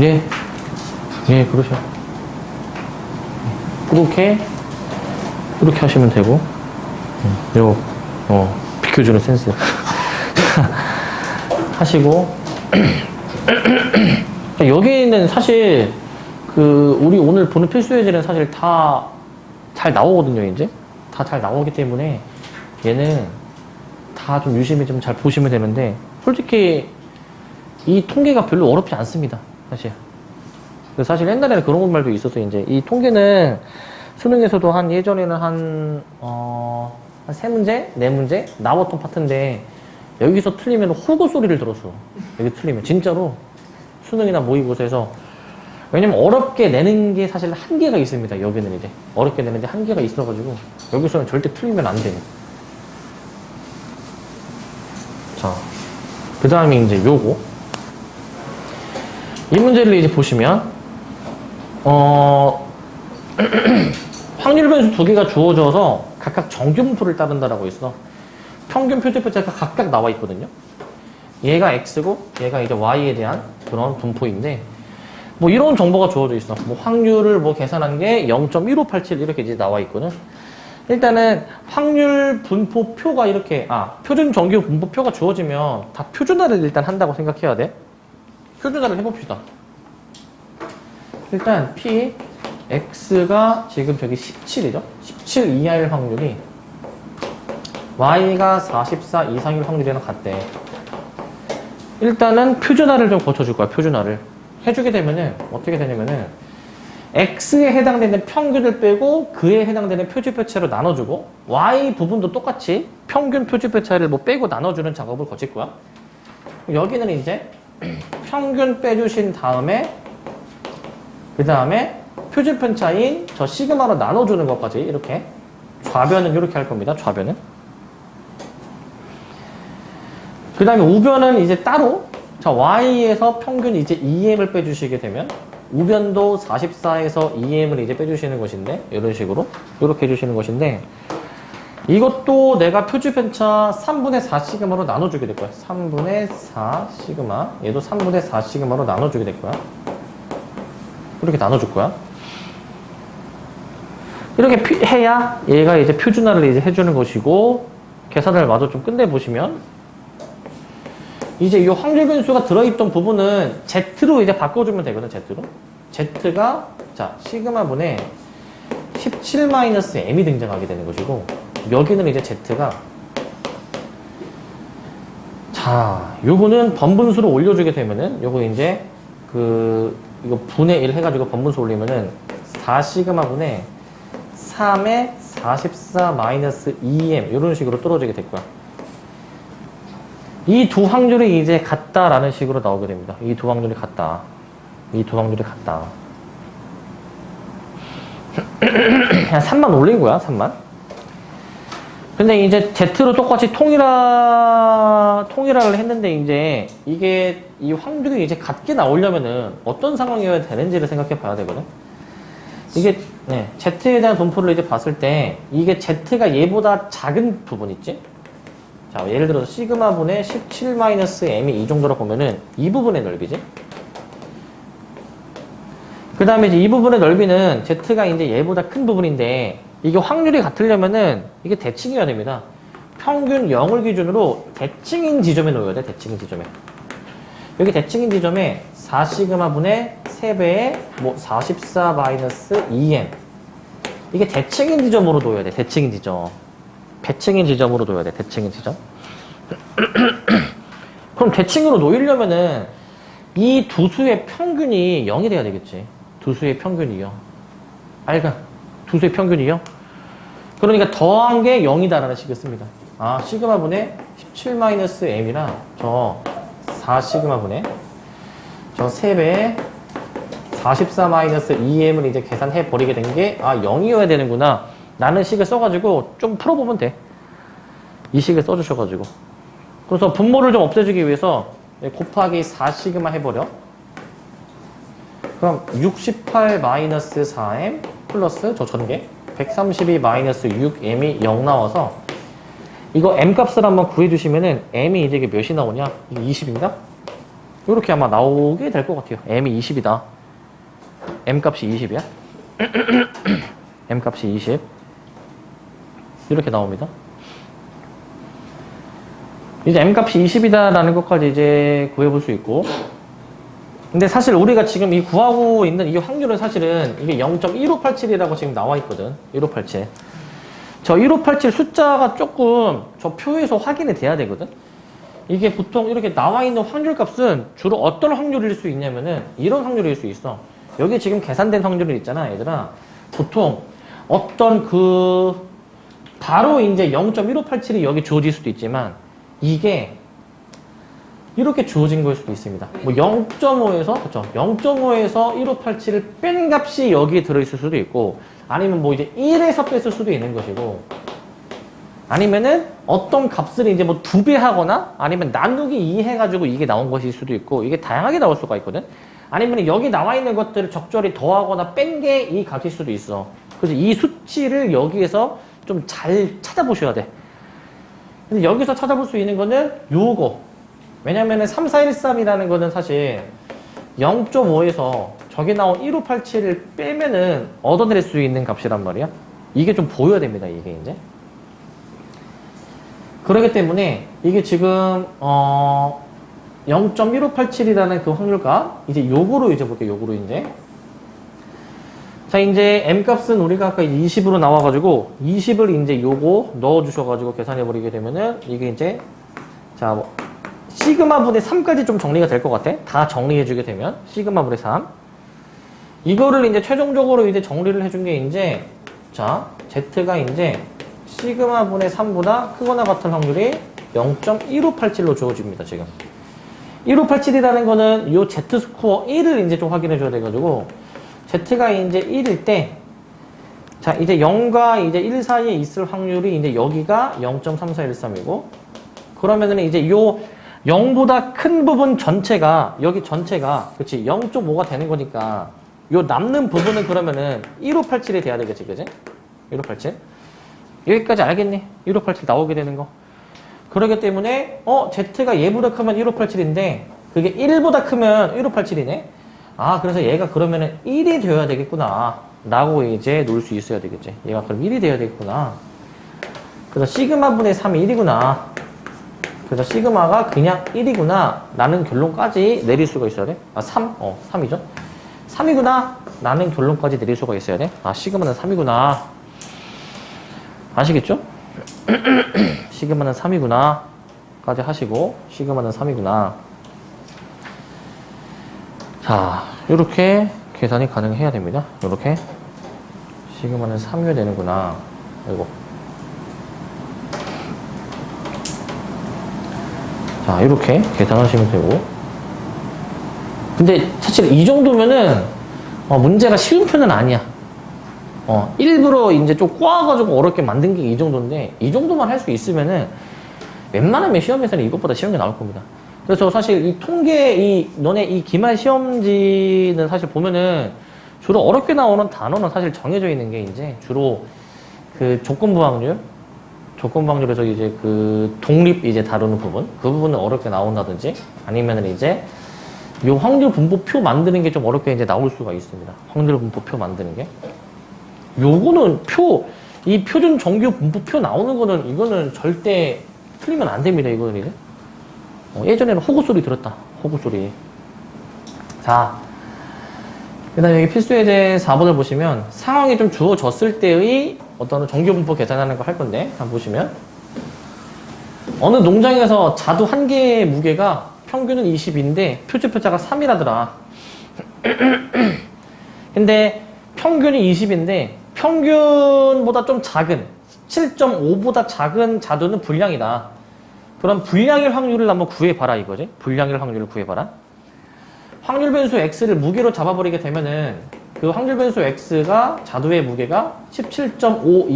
예. 예, 그러셔. 이렇게 하시면 되고. 비켜주는 센스. 하시고. 여기는 사실, 우리 오늘 보는 필수 예제는 사실 다 잘 나오거든요, 이제. 다 잘 나오기 때문에 얘는 다 좀 유심히 좀 잘 보시면 되는데, 솔직히 이 통계가 별로 어렵지 않습니다, 사실. 사실 옛날에는 그런 말도 있어서 이제 이 통계는 수능에서도 예전에는 한 3문제? 4문제? 나왔던 파트인데 여기서 틀리면 호구 소리를 들었어. 여기 틀리면. 진짜로 수능이나 모의고사에서. 왜냐면 어렵게 내는 게 사실 한계가 있습니다. 여기는 이제. 어렵게 내는데 한계가 있어가지고 여기서는 절대 틀리면 안 돼요. 자, 그 다음에 이제 요거. 이 문제를 이제 보시면 확률 변수 두 개가 주어져서 각각 정규분포를 따른다라고 했어. 평균 표준편차가 각각 나와 있거든요. 얘가 X고 얘가 이제 Y에 대한 그런 분포인데 뭐 이런 정보가 주어져 있어. 뭐 확률을 뭐 계산한 게 0.1587 이렇게 이제 나와 있거든. 일단은 확률 분포표가 이렇게 표준 정규 분포표가 주어지면 다 표준화를 일단 한다고 생각해야 돼. 표준화를 해봅시다. 일단 P X가 지금 저기 17이죠. 17 이하일 확률이 Y가 44 이상일 확률이랑 같대. 일단은 표준화를 좀 거쳐줄 거야. 표준화를 해주게 되면은 어떻게 되냐면은 X에 해당되는 평균을 빼고 그에 해당되는 표준편차로 나눠주고 Y 부분도 똑같이 평균 표준편차를 뭐 빼고 나눠주는 작업을 거칠 거야. 여기는 이제 평균 빼주신 다음에 그 다음에 표준편차인 저 시그마로 나눠주는 것까지 이렇게 좌변은 이렇게 할 겁니다. 좌변은. 그 다음에 우변은 이제 따로, 자, Y에서 평균 이제 2M을 빼주시게 되면, 우변도 44에서 2M을 이제 빼주시는 것인데, 이런 식으로, 이렇게 해주시는 것인데, 이것도 내가 표준 편차 3분의 4 시그마로 나눠주게 될 거야. 3분의 4 시그마. 얘도 3분의 4 시그마로 나눠주게 될 거야. 이렇게 나눠줄 거야. 이렇게 해야 얘가 이제 표준화를 이제 해주는 것이고, 계산을 마저 좀 끝내보시면, 이제 이 확률 변수가 들어있던 부분은 Z로 이제 바꿔주면 되거든, Z로. Z가, 자, 시그마분의 17-M이 등장하게 되는 것이고, 여기는 이제 Z가, 자, 요거는 번분수로 올려주게 되면은, 요거 이제, 이거 분의 1 해가지고 번분수 올리면은, 4시그마분의 3의 44-2M, 이런 식으로 떨어지게 될 거야. 이 두 확률이 이제 같다라는 식으로 나오게 됩니다. 이 두 확률이 같다. 이 두 확률이 같다. 그냥 3만 올린 거야, 3만. 근데 이제 Z로 똑같이 통일화를 했는데 이제 이게 이 확률이 이제 같게 나오려면은 어떤 상황이어야 되는지를 생각해 봐야 되거든. 이게, 네, Z에 대한 분포를 이제 봤을 때 이게 Z가 얘보다 작은 부분 있지? 자, 예를 들어서 시그마분의 17-M이 이 정도로 보면은 이 부분의 넓이지? 그 다음에 이제 이 부분의 넓이는 Z가 이제 얘보다 큰 부분인데 이게 확률이 같으려면은 이게 대칭이어야 됩니다. 평균 0을 기준으로 대칭인 지점에 놓여야 돼, 대칭인 지점에. 여기 대칭인 지점에 4시그마분의 3배의 뭐 44-2M. 이게 대칭인 지점으로 놓여야 돼, 대칭인 지점. 대칭인 지점으로 놓여야 돼, 대칭인 지점. 그럼 대칭으로 놓이려면은 이 두 수의 평균이 0이 돼야 되겠지. 두 수의 평균이요. 알가? 두 수의 평균이요. 그러니까 더한 게 0이다라는 식을 씁니다. 아, 시그마분의 17-M이랑 저 4시그마분의 저 3배의 44-2M을 이제 계산해 버리게 된 게, 아, 0이어야 되는구나. 라는 식을 써가지고 좀 풀어보면 돼. 이 식을 써주셔가지고. 그래서 분모를 좀 없애주기 위해서 곱하기 4시그마 해버려. 그럼 68-4M 플러스 저 전개 132-6M이 0 나와서 이거 M 값을 한번 구해주시면은 M이 이제 이게 몇이 나오냐? 이게 20인가? 이렇게 아마 나오게 될 것 같아요. M이 20이다. M 값이 20이야? M 값이 20. 이렇게 나옵니다. 이제 M 값이 20이다라는 것까지 이제 구해볼 수 있고. 근데 사실 우리가 지금 이 구하고 있는 이 확률은 사실은 이게 0.1587이라고 지금 나와 있거든. 1587. 저 1587 숫자가 조금 저 표에서 확인이 돼야 되거든. 이게 보통 이렇게 나와 있는 확률 값은 주로 어떤 확률일 수 있냐면은 이런 확률일 수 있어. 여기 지금 계산된 확률이 있잖아, 얘들아. 보통 어떤 바로 이제 0.1587이 여기 주어질 수도 있지만 이게 이렇게 주어진 걸 수도 있습니다. 뭐 0.5에서, 그쵸? 0.5에서 1587을 뺀 값이 여기에 들어있을 수도 있고, 아니면 뭐 이제 1에서 뺐을 수도 있는 것이고, 아니면은 어떤 값을 이제 뭐 2배 하거나, 아니면 나누기 2 해가지고 이게 나온 것일 수도 있고, 이게 다양하게 나올 수가 있거든? 아니면 여기 나와 있는 것들을 적절히 더하거나 뺀 게 이 값일 수도 있어. 그래서 이 수치를 여기에서 좀 잘 찾아보셔야 돼. 근데 여기서 찾아볼 수 있는 거는 요거. 왜냐면은 3413이라는 거는 사실 0.5에서 저기 나온 1587을 빼면은 얻어낼 수 있는 값이란 말이야. 이게 좀 보여야 됩니다, 이게 이제. 그렇기 때문에 이게 지금 0.1587이라는 그 확률값, 이제 요거로 이제 볼게요. 요거로 이제. 자, 이제 M 값은 우리가 아까 20으로 나와가지고 20을 이제 요거 넣어주셔가지고 계산해버리게 되면은 이게 이제 자, 시그마분의 3까지 좀 정리가 될 것 같아. 다 정리해주게 되면 시그마분의 3. 이거를 이제 최종적으로 이제 정리를 해준 게 이제 자, Z가 이제 시그마분의 3보다 크거나 같은 확률이 0.1587로 주어집니다, 지금. 1587이라는 거는 요 Z 스코어 1을 이제 좀 확인해 줘야 돼가지고 Z가 이제 1일 때 자, 이제 0과 이제 1 사이에 있을 확률이 이제 여기가 0.3413이고 그러면은 이제 요 0보다 큰 부분 전체가, 여기 전체가, 그치? 0.5가 되는 거니까, 요 남는 부분은 그러면은 1587이 돼야 되겠지, 그지? 1587. 여기까지 알겠니? 1587 나오게 되는 거. 그러기 때문에, Z가 얘보다 크면 1587인데, 그게 1보다 크면 1587이네? 아, 그래서 얘가 그러면은 1이 되어야 되겠구나. 라고 이제 놓을 수 있어야 되겠지. 얘가 그럼 1이 되어야 되겠구나. 그래서 시그마분의 3이 1이구나. 그래서 시그마가 그냥 1이구나. 라는 결론까지 내릴 수가 있어야 돼. 아, 3? 3이죠. 3이구나. 라는 결론까지 내릴 수가 있어야 돼. 아, 시그마는 3이구나. 아시겠죠? 시그마는 3이구나. 까지 하시고, 시그마는 3이구나. 자, 이렇게 계산이 가능해야 됩니다. 이렇게. 시그마는 3이어야 되는구나. 이거. 자, 이렇게 계산하시면 되고. 근데 사실 이 정도면은, 문제가 쉬운 편은 아니야. 일부러 이제 좀 꼬아가지고 어렵게 만든 게 이 정도인데, 이 정도만 할 수 있으면은, 웬만하면 시험에서는 이것보다 쉬운 게 나올 겁니다. 그래서 사실 이 통계, 너네 이 기말 시험지는 사실 보면은, 주로 어렵게 나오는 단어는 사실 정해져 있는 게 이제, 주로 그 조건부 확률에서 이제 그 독립 이제 다루는 부분, 그 부분은 어렵게 나온다든지, 아니면은 이제, 요 확률 분포표 만드는 게 좀 어렵게 이제 나올 수가 있습니다. 확률 분포표 만드는 게. 요거는 이 표준 정규 분포표 나오는 거는, 이거는 절대 틀리면 안 됩니다, 이거는 이제. 예전에는 호구 소리 들었다. 호구 소리. 자. 그 다음에 여기 필수예제 4번을 보시면, 상황이 좀 주어졌을 때의 어떤 정규 분포 계산하는 거 할 건데, 한번 보시면. 어느 농장에서 자두 한 개의 무게가 평균은 20인데, 표준표차가 3이라더라. 근데, 평균이 20인데, 평균보다 좀 작은, 7.5보다 작은 자두는 불량이다. 그럼 불량일 확률을 한번 구해봐라 이거지. 불량일 확률을 구해봐라. 확률 변수 x를 무게로 잡아버리게 되면은 그 확률 변수 x가 자두의 무게가 17.5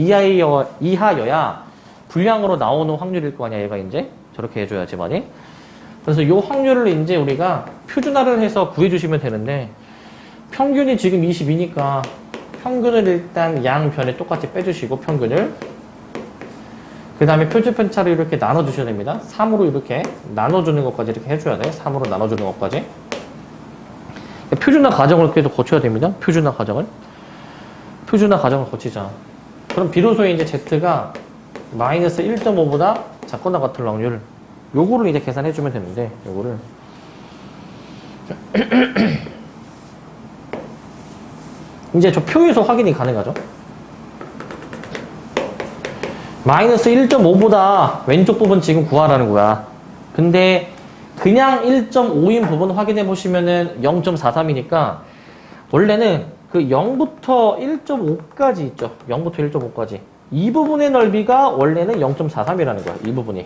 이하여야 불량으로 나오는 확률일 거 아니야. 얘가 이제 저렇게 해줘야지만이. 그래서 이 확률을 이제 우리가 표준화를 해서 구해주시면 되는데, 평균이 지금 22니까 평균을 일단 양변에 똑같이 빼주시고, 평균을. 그 다음에 표준편차를 이렇게 나눠주셔야 됩니다. 3으로 이렇게 나눠주는 것까지 이렇게 해줘야 돼. 3으로 나눠주는 것까지. 표준화 과정을 계속 거쳐야 됩니다. 표준화 과정을 거치자. 그럼 비로소 이제 Z가 마이너스 1.5보다 작거나 같을 확률. 요거를 이제 계산해주면 되는데, 요거를. 이제 저 표에서 확인이 가능하죠. 마이너스 1.5보다 왼쪽 부분 지금 구하라는 거야. 근데 그냥 1.5인 부분 확인해 보시면은 0.43이니까 원래는 그 0부터 1.5까지 있죠. 0부터 1.5까지. 이 부분의 넓이가 원래는 0.43이라는 거야. 이 부분이.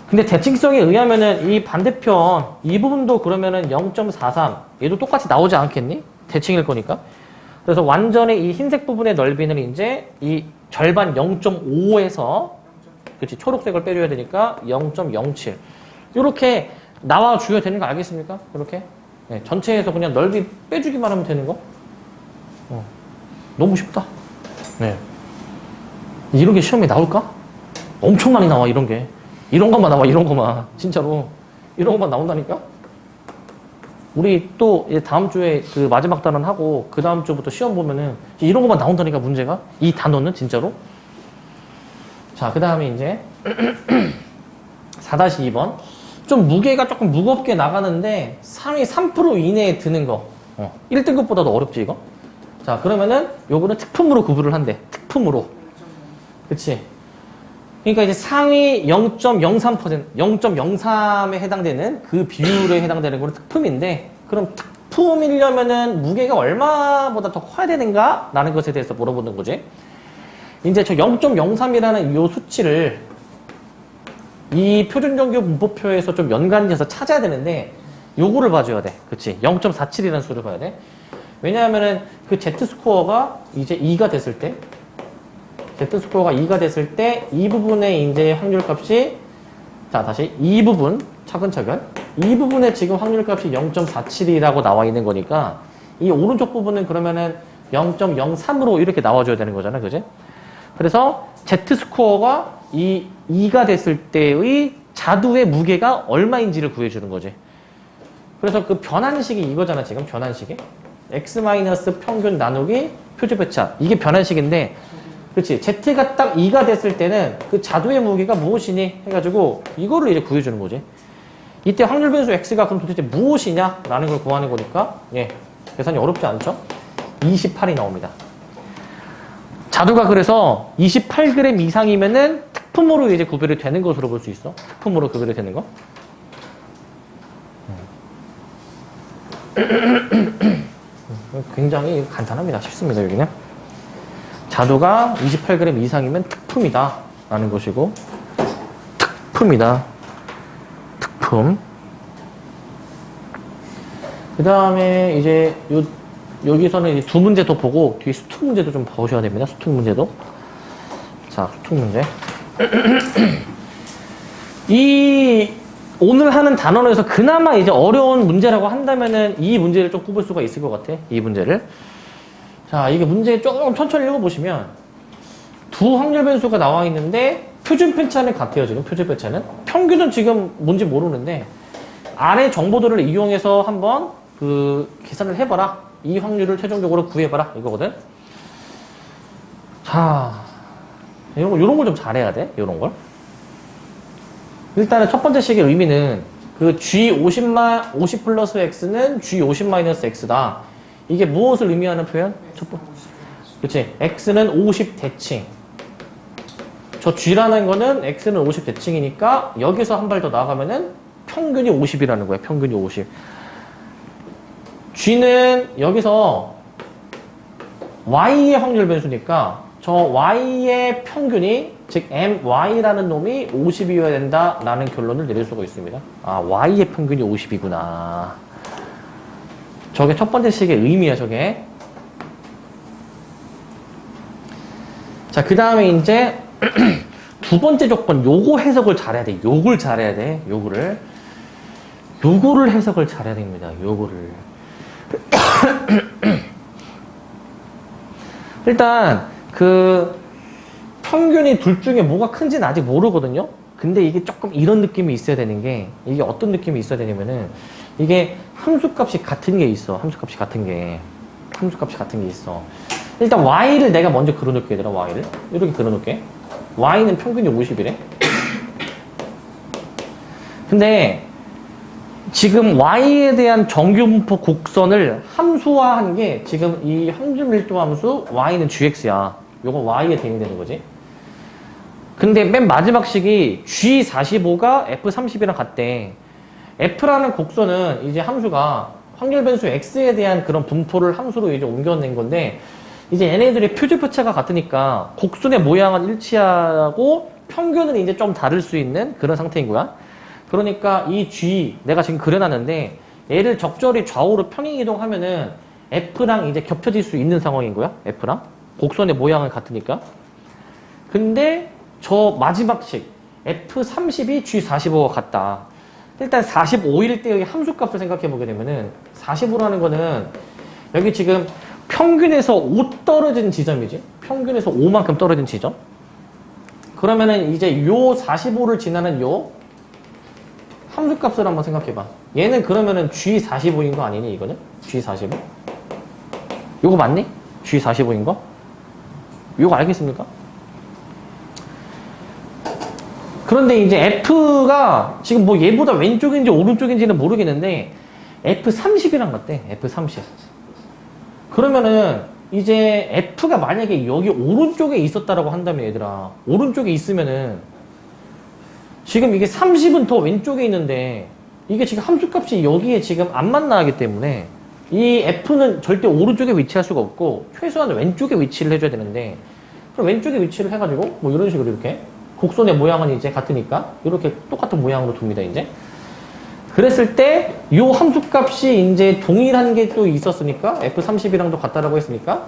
근데 대칭성에 의하면은 이 반대편 이 부분도 그러면은 0.43 얘도 똑같이 나오지 않겠니? 대칭일 거니까. 그래서 완전히 이 흰색 부분의 넓이는 이제 이 절반 0.5에서 그치 초록색을 빼줘야 되니까 0.07 이렇게 나와줘야 되는 거 알겠습니까? 이렇게 네, 전체에서 그냥 넓이 빼주기만 하면 되는 거. 너무 쉽다. 네. 이런 게 시험에 나올까? 엄청 많이 나와 이런 게. 이런 것만 나와 이런 것만 진짜로 이런 것만 나온다니까. 우리 또 다음 주에 그 마지막 단원 하고 그 다음 주부터 시험 보면은 이런 것만 나온다니까 문제가. 이 단원은 진짜로. 자, 그 다음에 이제 4-2번 좀 무게가 조금 무겁게 나가는데 상위 3% 이내에 드는 거. 1등급보다도 어렵지 이거. 자, 그러면은 요거는 특품으로 구분을 한대. 특품으로. 그치. 그러니까 이제 상위 0.03%, 0.03에 해당되는 그 비율에 해당되는 거는 특품인데, 그럼 특품이려면은 무게가 얼마보다 더 커야 되는가? 라는 것에 대해서 물어보는 거지. 이제 저 0.03이라는 이 수치를 이 표준정규 분포표에서 좀 연관지어서 찾아야 되는데, 요거를 봐줘야 돼. 그치? 0.47이라는 수를 봐야 돼. 왜냐하면은 그 Z스코어가 이제 2가 됐을 때, Z스코어가 2가 됐을 때 이 부분의 이제 확률 값이 자, 다시 이 부분 차근차근. 이 부분에 지금 확률값이 0.47이라고 나와 있는 거니까 이 오른쪽 부분은 그러면은 0.03으로 이렇게 나와줘야 되는 거잖아, 그지? 그래서 Z-스코어가 이 2가 됐을 때의 자두의 무게가 얼마인지를 구해주는 거지. 그래서 그 변환식이 이거잖아, 지금 변환식이. X- 평균 나누기 표준배차. 이게 변환식인데, 그렇지. Z가 딱 2가 됐을 때는 그 자두의 무게가 무엇이니? 해가지고 이거를 이제 구해주는 거지. 이때 확률 변수 X가 그럼 도대체 무엇이냐? 라는 걸 구하는 거니까, 예. 계산이 어렵지 않죠? 28이 나옵니다. 자두가 그래서 28g 이상이면은 특품으로 이제 구별이 되는 것으로 볼 수 있어. 특품으로 구별이 되는 거. 굉장히 간단합니다. 쉽습니다, 여기는. 자두가 28g 이상이면 특품이다. 라는 것이고, 특품이다. 특품. 그 다음에 이제 여기서는 이제 두 문제 더 보고, 뒤에 수특 문제도 좀 보셔야 됩니다. 수특 문제도. 자, 수특 문제. 오늘 하는 단원에서 그나마 이제 어려운 문제라고 한다면은 이 문제를 좀 꼽을 수가 있을 것 같아. 이 문제를. 자, 이게 문제 조금 천천히 읽어보시면 두 확률 변수가 나와 있는데 표준 편차는 같아요, 지금 표준 편차는. 평균은 지금 뭔지 모르는데 아래 정보들을 이용해서 한번 그 계산을 해봐라. 이 확률을 최종적으로 구해봐라. 이거거든. 자, 요런 걸 좀 잘해야 돼. 요런 걸. 일단은 첫 번째 식의 의미는 그 G50 플러스 X는 G50 마이너스 X다. 이게 무엇을 의미하는 표현? 그렇지. X는 50 대칭. 저 G라는 거는 X는 50 대칭이니까 여기서 한 발 더 나아가면은 평균이 50이라는 거야. 평균이 50. G는 여기서 Y의 확률 변수니까 저 Y의 평균이 즉 MY라는 놈이 50이어야 된다라는 결론을 내릴 수가 있습니다. 아, Y의 평균이 50이구나. 저게 첫 번째 식의 의미야, 저게. 자, 그 다음에 이제 두 번째 조건, 요거 해석을 잘해야 돼. 요걸 잘해야 돼. 요거를 해석을 잘해야 됩니다. 요거를. 일단 그 평균이 둘 중에 뭐가 큰지는 아직 모르거든요. 근데 이게 조금 이런 느낌이 있어야 되는 게, 이게 어떤 느낌이 있어야 되냐면은 이게 함수값이 같은 게 있어. 함수값이 같은 게 있어. 일단 y를 내가 먼저 그려놓을게. 얘들아, y를 이렇게 그려놓을게. y는 평균이 50이래. 근데 지금 y에 대한 정규분포 곡선을 함수화한 게 지금 이 함수밀도 함수 y는 gx야. 요건 y에 대응되는 거지. 근데 맨 마지막 식이 G45가 F30이랑 같대. F라는 곡선은 이제 함수가 확률 변수 X에 대한 그런 분포를 함수로 이제 옮겨낸 건데, 이제 얘네들의 표준표차가 같으니까 곡선의 모양은 일치하고 평균은 이제 좀 다를 수 있는 그런 상태인 거야. 그러니까 이 G, 내가 지금 그려놨는데, 얘를 적절히 좌우로 평행이동하면은 F랑 이제 겹쳐질 수 있는 상황인 거야. F랑. 곡선의 모양은 같으니까. 근데 저 마지막 식 F30이 G45가 같다. 일단 45일 때의 함수값을 생각해 보게 되면은 45라는 거는 여기 지금 평균에서 5 떨어진 지점이지. 평균에서 5만큼 떨어진 지점. 그러면은 이제 요 45를 지나는 요 함수값을 한번 생각해 봐. 얘는 그러면은 G45인 거 아니니, 이거는? G45? 요거 맞니? G45인 거? 요거 알겠습니까? 그런데 이제 F가 지금 뭐 얘보다 왼쪽인지 오른쪽인지는 모르겠는데 F30이란 같대. F30. 그러면은 이제 F가 만약에 여기 오른쪽에 있었다라고 한다면, 얘들아, 오른쪽에 있으면은 지금 이게 30은 더 왼쪽에 있는데 이게 지금 함수값이 여기에 지금 안 만나기 때문에 이 F는 절대 오른쪽에 위치할 수가 없고 최소한 왼쪽에 위치를 해줘야 되는데, 그럼 왼쪽에 위치를 해가지고 뭐 이런 식으로 이렇게 곡선의 모양은 이제 같으니까 이렇게 똑같은 모양으로 둡니다, 이제. 그랬을 때 이 함수값이 이제 동일한 게 또 있었으니까 F30이랑도 같다라고 했으니까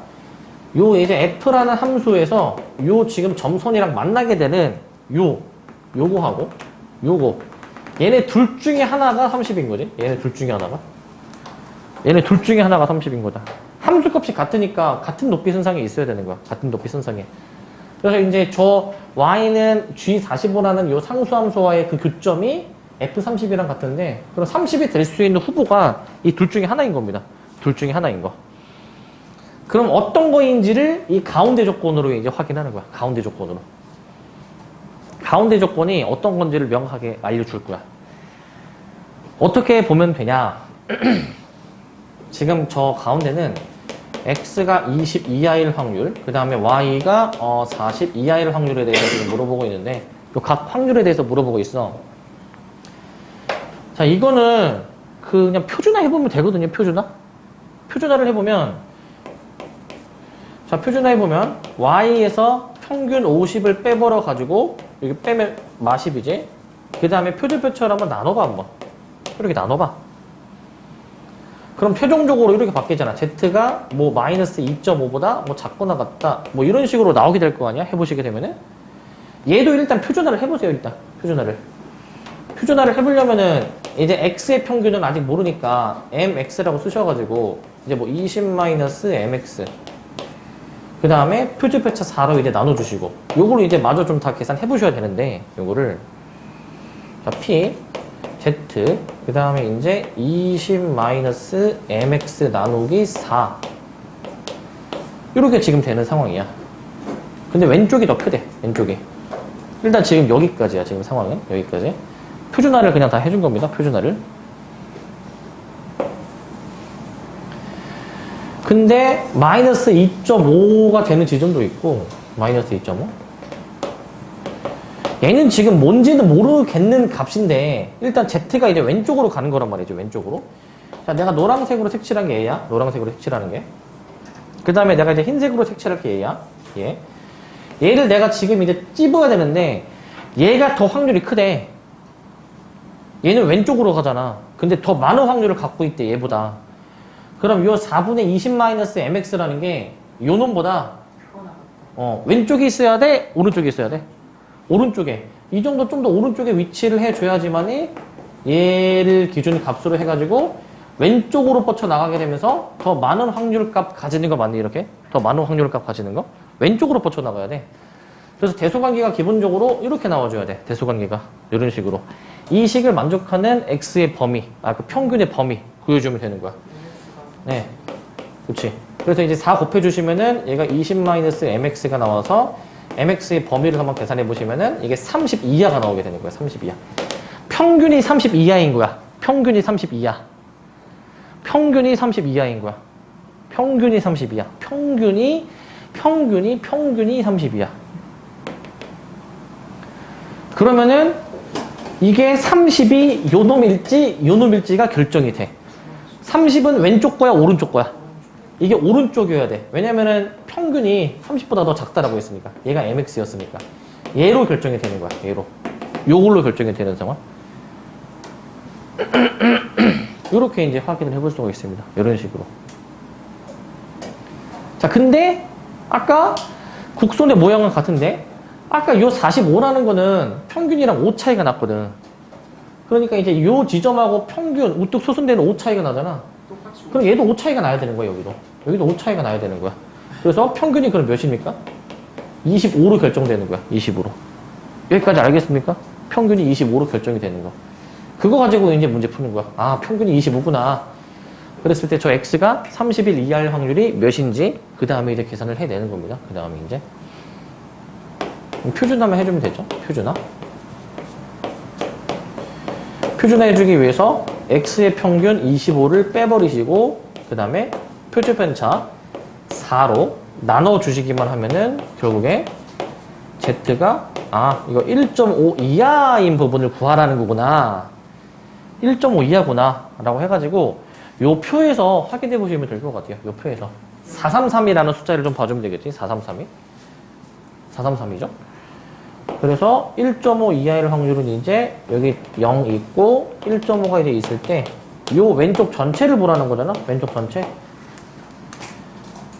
요 이제 F라는 함수에서 요 지금 점선이랑 만나게 되는 요거하고 요거. 얘네 둘 중에 하나가 30인 거지. 얘네 둘 중에 하나가. 얘네 둘 중에 하나가 30인 거다. 함수값이 같으니까 같은 높이 선상에 있어야 되는 거야. 같은 높이 선상에. 그래서 이제 저 y는 g45라는 요 상수함수와의 그 교점이 f30이랑 같은데, 그럼 30이 될 수 있는 후보가 이 둘 중에 하나인 겁니다. 둘 중에 하나인 거. 그럼 어떤 거인지를 이 가운데 조건으로 이제 확인하는 거야. 가운데 조건으로. 가운데 조건이 어떤 건지를 명확하게 알려줄 거야. 어떻게 보면 되냐. 지금 저 가운데는 x가 20 이하일 확률, 그 다음에 y가 40 이하일 확률에 대해서 지금 물어보고 있는데, 각 확률에 대해서 물어보고 있어. 자, 이거는 그냥 표준화 해보면 되거든요. 표준화를 해보면, 자, 표준화 해보면 y에서 평균 50을 빼버려 가지고 여기 빼면 마십이지. 그 다음에 표준표처럼 한번 나눠봐. 한번 이렇게 나눠봐. 그럼 최종적으로 이렇게 바뀌잖아. z가 뭐 마이너스 2.5보다 뭐 작거나 같다, 뭐 이런 식으로 나오게 될 거 아니야. 해보시게 되면은. 얘도 일단 표준화를 해보세요. 일단 표준화를 해보려면은 이제 x의 평균은 아직 모르니까 mx라고 쓰셔가지고 이제 뭐 20 마이너스 mx, 그 다음에 표준표차 4로 이제 나눠주시고, 요거를 이제 마저 좀 다 계산해 보셔야 되는데, 요거를 자 p z, 그 다음에 이제 20 마이너스 mx 나누기 4, 이렇게 지금 되는 상황이야. 근데 왼쪽이 더 크대. 왼쪽이 일단 지금 여기까지야. 지금 상황은 여기까지. 표준화를 그냥 다 해준 겁니다. 표준화를. 근데 마이너스 2.5가 되는 지점도 있고, 마이너스 2.5. 얘는 지금 뭔지는 모르겠는 값인데 일단 z가 이제 왼쪽으로 가는 거란 말이죠. 왼쪽으로. 자, 내가 노란색으로 색칠한 게 얘야. 노란색으로 색칠하는 게. 그 다음에 내가 이제 흰색으로 색칠할 게 얘야. 얘를 내가 지금 이제 찝어야 되는데 얘가 더 확률이 크대. 얘는 왼쪽으로 가잖아. 근데 더 많은 확률을 갖고 있대, 얘보다. 그럼 요 4분의 20-mx라는 게 요 놈보다 왼쪽에 있어야 돼? 오른쪽에 있어야 돼? 오른쪽에. 이 정도 좀 더 오른쪽에 위치를 해줘야지만이 얘를 기준 값으로 해가지고 왼쪽으로 뻗쳐나가게 되면서 더 많은 확률값 가지는 거 맞니? 이렇게? 더 많은 확률값 가지는 거? 왼쪽으로 뻗쳐나가야 돼. 그래서 대소관계가 기본적으로 이렇게 나와줘야 돼. 대소관계가. 이런 식으로. 이 식을 만족하는 x의 범위, 그 평균의 범위 구해주면 되는 거야. 네. 그렇지. 그래서 이제 4 곱해주시면은 얘가 20-mx가 나와서 mx의 범위를 한번 계산해 보시면은 이게 30 이하가 나오게 되는 거야. 30 이하. 평균이 30 이하인 거야. 평균이 30 이하. 평균이 30 이하인 거야. 평균이 30 이하. 평균이 30 이하. 그러면은 이게 30이 요 놈일지가 결정이 돼. 30은 왼쪽 거야, 오른쪽 거야? 이게 오른쪽이어야 돼. 왜냐면은 평균이 30보다 더 작다라고 했으니까. 얘가 mx였으니까. 얘로 결정이 되는 거야. 얘로. 요걸로 결정이 되는 상황. 요렇게 이제 확인을 해볼 수가 있습니다. 이런 식으로. 자, 근데 아까 곡선의 모양은 같은데 아까 요 45라는 거는 평균이랑 5 차이가 났거든. 그러니까 이제 요 지점하고 평균 우뚝 소순되는 5 차이가 나잖아. 그럼 얘도 5 차이가 나야 되는 거야. 여기도 5 차이가 나야 되는 거야. 그래서 평균이 그럼 몇입니까? 25로 결정되는 거야. 25로. 여기까지 알겠습니까? 평균이 25로 결정이 되는 거. 그거 가지고 이제 문제 푸는 거야. 아, 평균이 25구나. 그랬을 때 저 x가 30일 이하일 확률이 몇인지 그 다음에 이제 계산을 해내는 겁니다. 그 다음에 이제 표준화만 해주면 되죠. 표준화 해주기 위해서 x의 평균 25를 빼버리시고 그 다음에 표준편차 4로 나눠주시기만 하면은 결국에 z가 이거 1.5 이하인 부분을 구하라는 거구나. 1.5 이하구나 라고 해가지고 요 표에서 확인해 보시면 될 것 같아요. 요 표에서 433이라는 숫자를 좀 봐주면 되겠지. 433이죠. 그래서 1.5 이하일 확률은 이제 여기 0 있고 1.5가 이제 있을 때 요 왼쪽 전체를 보라는 거잖아. 왼쪽 전체.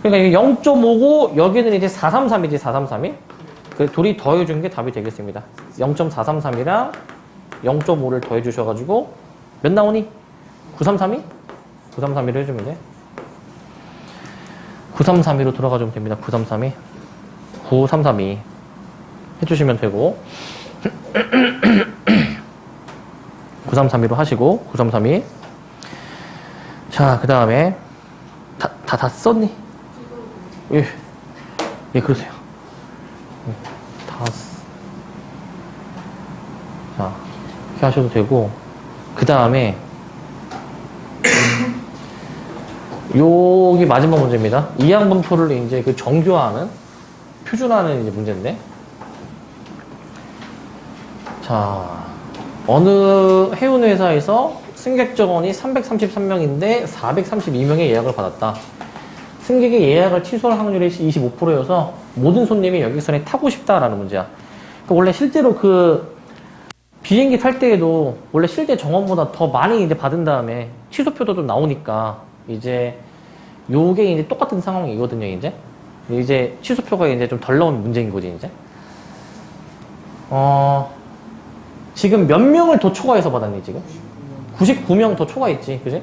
그러니까 이게 0.5고 여기는 이제 433이지. 433이. 그 둘이 더해준 게 답이 되겠습니다. 0.433이랑 0.5를 더해 주셔가지고 몇 나오니? 9332? 9332로 해주면 돼. 9332로 들어가주면 됩니다. 9332. 9332 해주시면 되고 9332로 하시고 9332. 자, 그 다음에 다 썼니? 예, 예, 그러세요. 다 자, 이렇게 하셔도 되고 그 다음에 여기 마지막 문제입니다. 이항분포를 이제 그 정교화하는 표준화하는 이제 문제인데, 자, 어느 해운 회사에서 승객 정원이 333명인데 432명의 예약을 받았다. 승객의 예약을 취소할 확률이 25%여서 모든 손님이 여객선에 타고 싶다라는 문제야. 그러니까 원래 실제로 그 비행기 탈 때에도 원래 실제 정원보다 더 많이 이제 받은 다음에 취소표도 좀 나오니까 이제 요게 이제 똑같은 상황이거든요, 이제 취소표가 이제 좀 덜 나온 문제인 거지, 이제. 지금 몇 명을 더 초과해서 받았니, 지금? 99명 더 초과했지, 그지?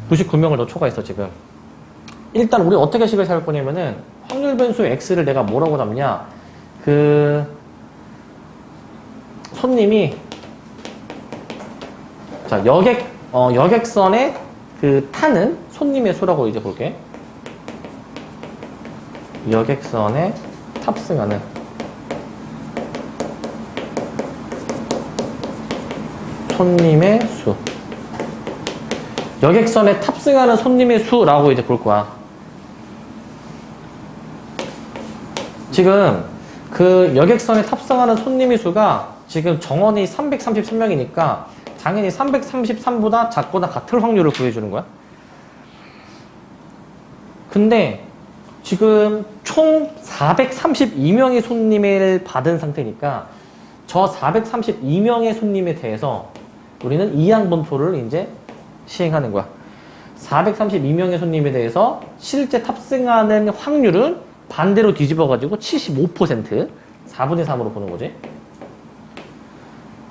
99명을 더 초과했어, 지금. 일단 우리 어떻게 식을 살 거냐면은 확률 변수 x를 내가 뭐라고 잡냐? 그 손님이 자, 여객선에 그 타는 손님의 수라고 이제 볼게. 여객선에 탑승하는 손님의 수. 여객선에 탑승하는 손님의 수라고 이제 볼 거야. 지금 그 여객선에 탑승하는 손님의 수가 지금 정원이 333명이니까 당연히 333보다 작거나 같을 확률을 구해주는 거야. 근데 지금 총 432명의 손님을 받은 상태니까 저 432명의 손님에 대해서 우리는 이항분포를 이제 시행하는 거야. 432명의 손님에 대해서 실제 탑승하는 확률은 반대로 뒤집어가지고 75%, 4분의 3으로 보는 거지.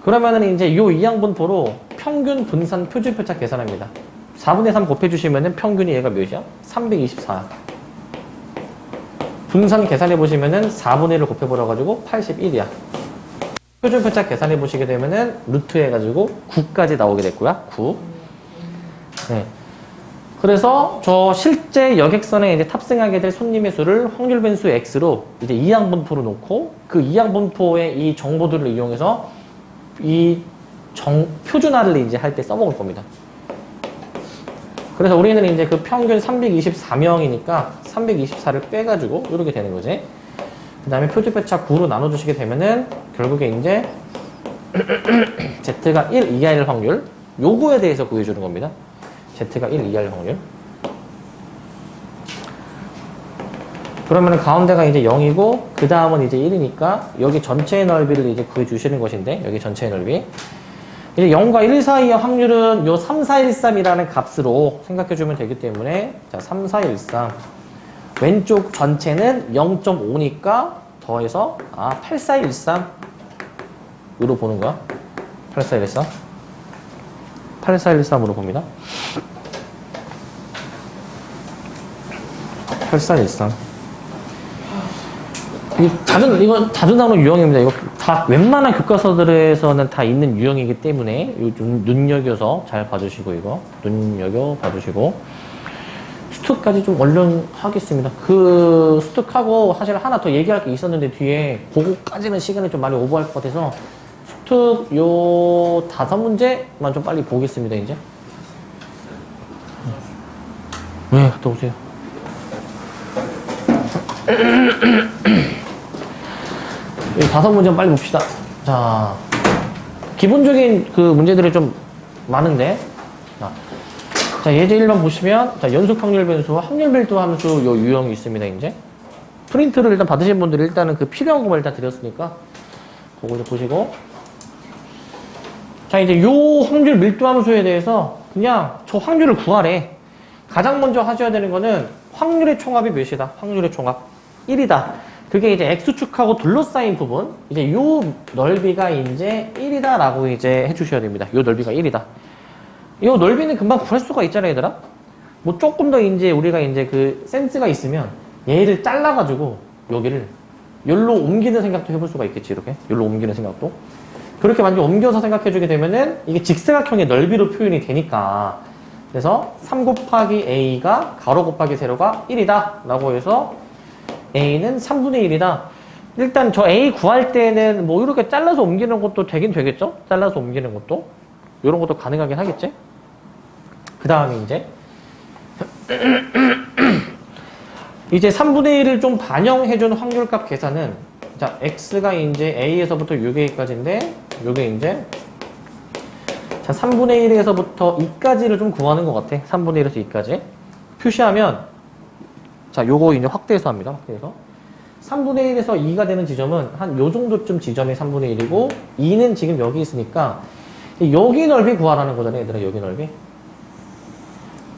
그러면은 이제 요 이항분포로 평균 분산 표준표차 계산합니다. 4분의 3 곱해주시면은 평균이 얘가 몇이야? 324. 분산 계산해보시면은 4분의 1을 곱해버려가지고 81이야. 표준표차 계산해보시게 되면은 루트 해가지고 9까지 나오게 됐고요. 9. 네. 그래서 저 실제 여객선에 이제 탑승하게 될 손님의 수를 확률 변수 x로 이제 이항분포로 놓고 그 이항분포의 이 정보들을 이용해서 이 표준화를 이제 할 때 써먹을 겁니다. 그래서 우리는 이제 그 평균 324명이니까 324를 빼가지고 이렇게 되는 거지. 그 다음에 표준표차 9로 나눠주시게 되면은 결국에 이제 Z가 1 이하일 확률, 요거에 대해서 구해주는 겁니다. Z가 1 이하일 확률. 그러면은 가운데가 이제 0이고 그 다음은 이제 1이니까 여기 전체의 넓이를 이제 구해주시는 것인데, 여기 전체의 넓이 이제 0과 1 사이의 확률은 요 3413이라는 값으로 생각해주면 되기 때문에, 자, 3413 왼쪽 전체는 0.5니까 더해서 8413 으로 보는 거야. 8413 8413으로 봅니다. 8413 이거 자주 나오는 유형입니다. 이거 다 웬만한 교과서들에서는 다 있는 유형이기 때문에 눈여겨서 잘 봐주시고, 이거 눈여겨 봐주시고, 스툭까지 좀 얼른 하겠습니다. 그 스툭하고 사실 하나 더 얘기할 게 있었는데 뒤에 그거까지는 시간이 좀 많이 오버할 것 같아서 스툭 요 5문제만 좀 빨리 보겠습니다. 이제 네, 갔다 오세요. 이 5문제 빨리 봅시다. 자, 기본적인 그 문제들이 좀 많은데, 자, 예제 1번 보시면, 자, 연속 확률 변수와 확률 밀도 함수 요 유형이 있습니다, 이제. 프린트를 일단 받으신 분들이 일단은 그 필요한 것만 일단 드렸으니까, 그거 좀 보시고. 자, 이제 요 확률 밀도 함수에 대해서 그냥 저 확률을 구하래. 가장 먼저 하셔야 되는 거는 확률의 총합이 몇이다? 확률의 총합 1이다. 그게 이제 X축하고 둘러싸인 부분, 이제 요 넓이가 이제 1이다라고 이제 해주셔야 됩니다. 요 넓이가 1이다. 요 넓이는 금방 구할 수가 있잖아요, 얘들아. 뭐 조금 더 이제 우리가 이제 그 센스가 있으면 얘를 잘라가지고 여기를 여기로 옮기는 생각도 해볼 수가 있겠지, 이렇게. 여기로 옮기는 생각도. 그렇게 만약에 옮겨서 생각해주게 되면은 이게 직사각형의 넓이로 표현이 되니까. 그래서 3 곱하기 A가 가로 곱하기 세로가 1이다. 라고 해서 A는 3분의 1이다. 일단 저 A 구할 때는 뭐 이렇게 잘라서 옮기는 것도 되긴 되겠죠? 잘라서 옮기는 것도. 이런 것도 가능하긴 하겠지? 그 다음에 이제 3분의 1을 좀 반영해준 확률값 계산은, 자, X가 이제 A에서부터 6A까지인데, 요게 이제, 자, 3분의 1에서부터 2까지를 좀 구하는 것 같아. 3분의 1에서 2까지. 표시하면, 자, 요거 이제 확대해서 합니다. 확대해서. 3분의 1에서 2가 되는 지점은 한 요 정도쯤 지점이 3분의 1이고, 2는 지금 여기 있으니까, 여기 넓이 구하라는 거잖아요, 얘들아, 여기 넓이.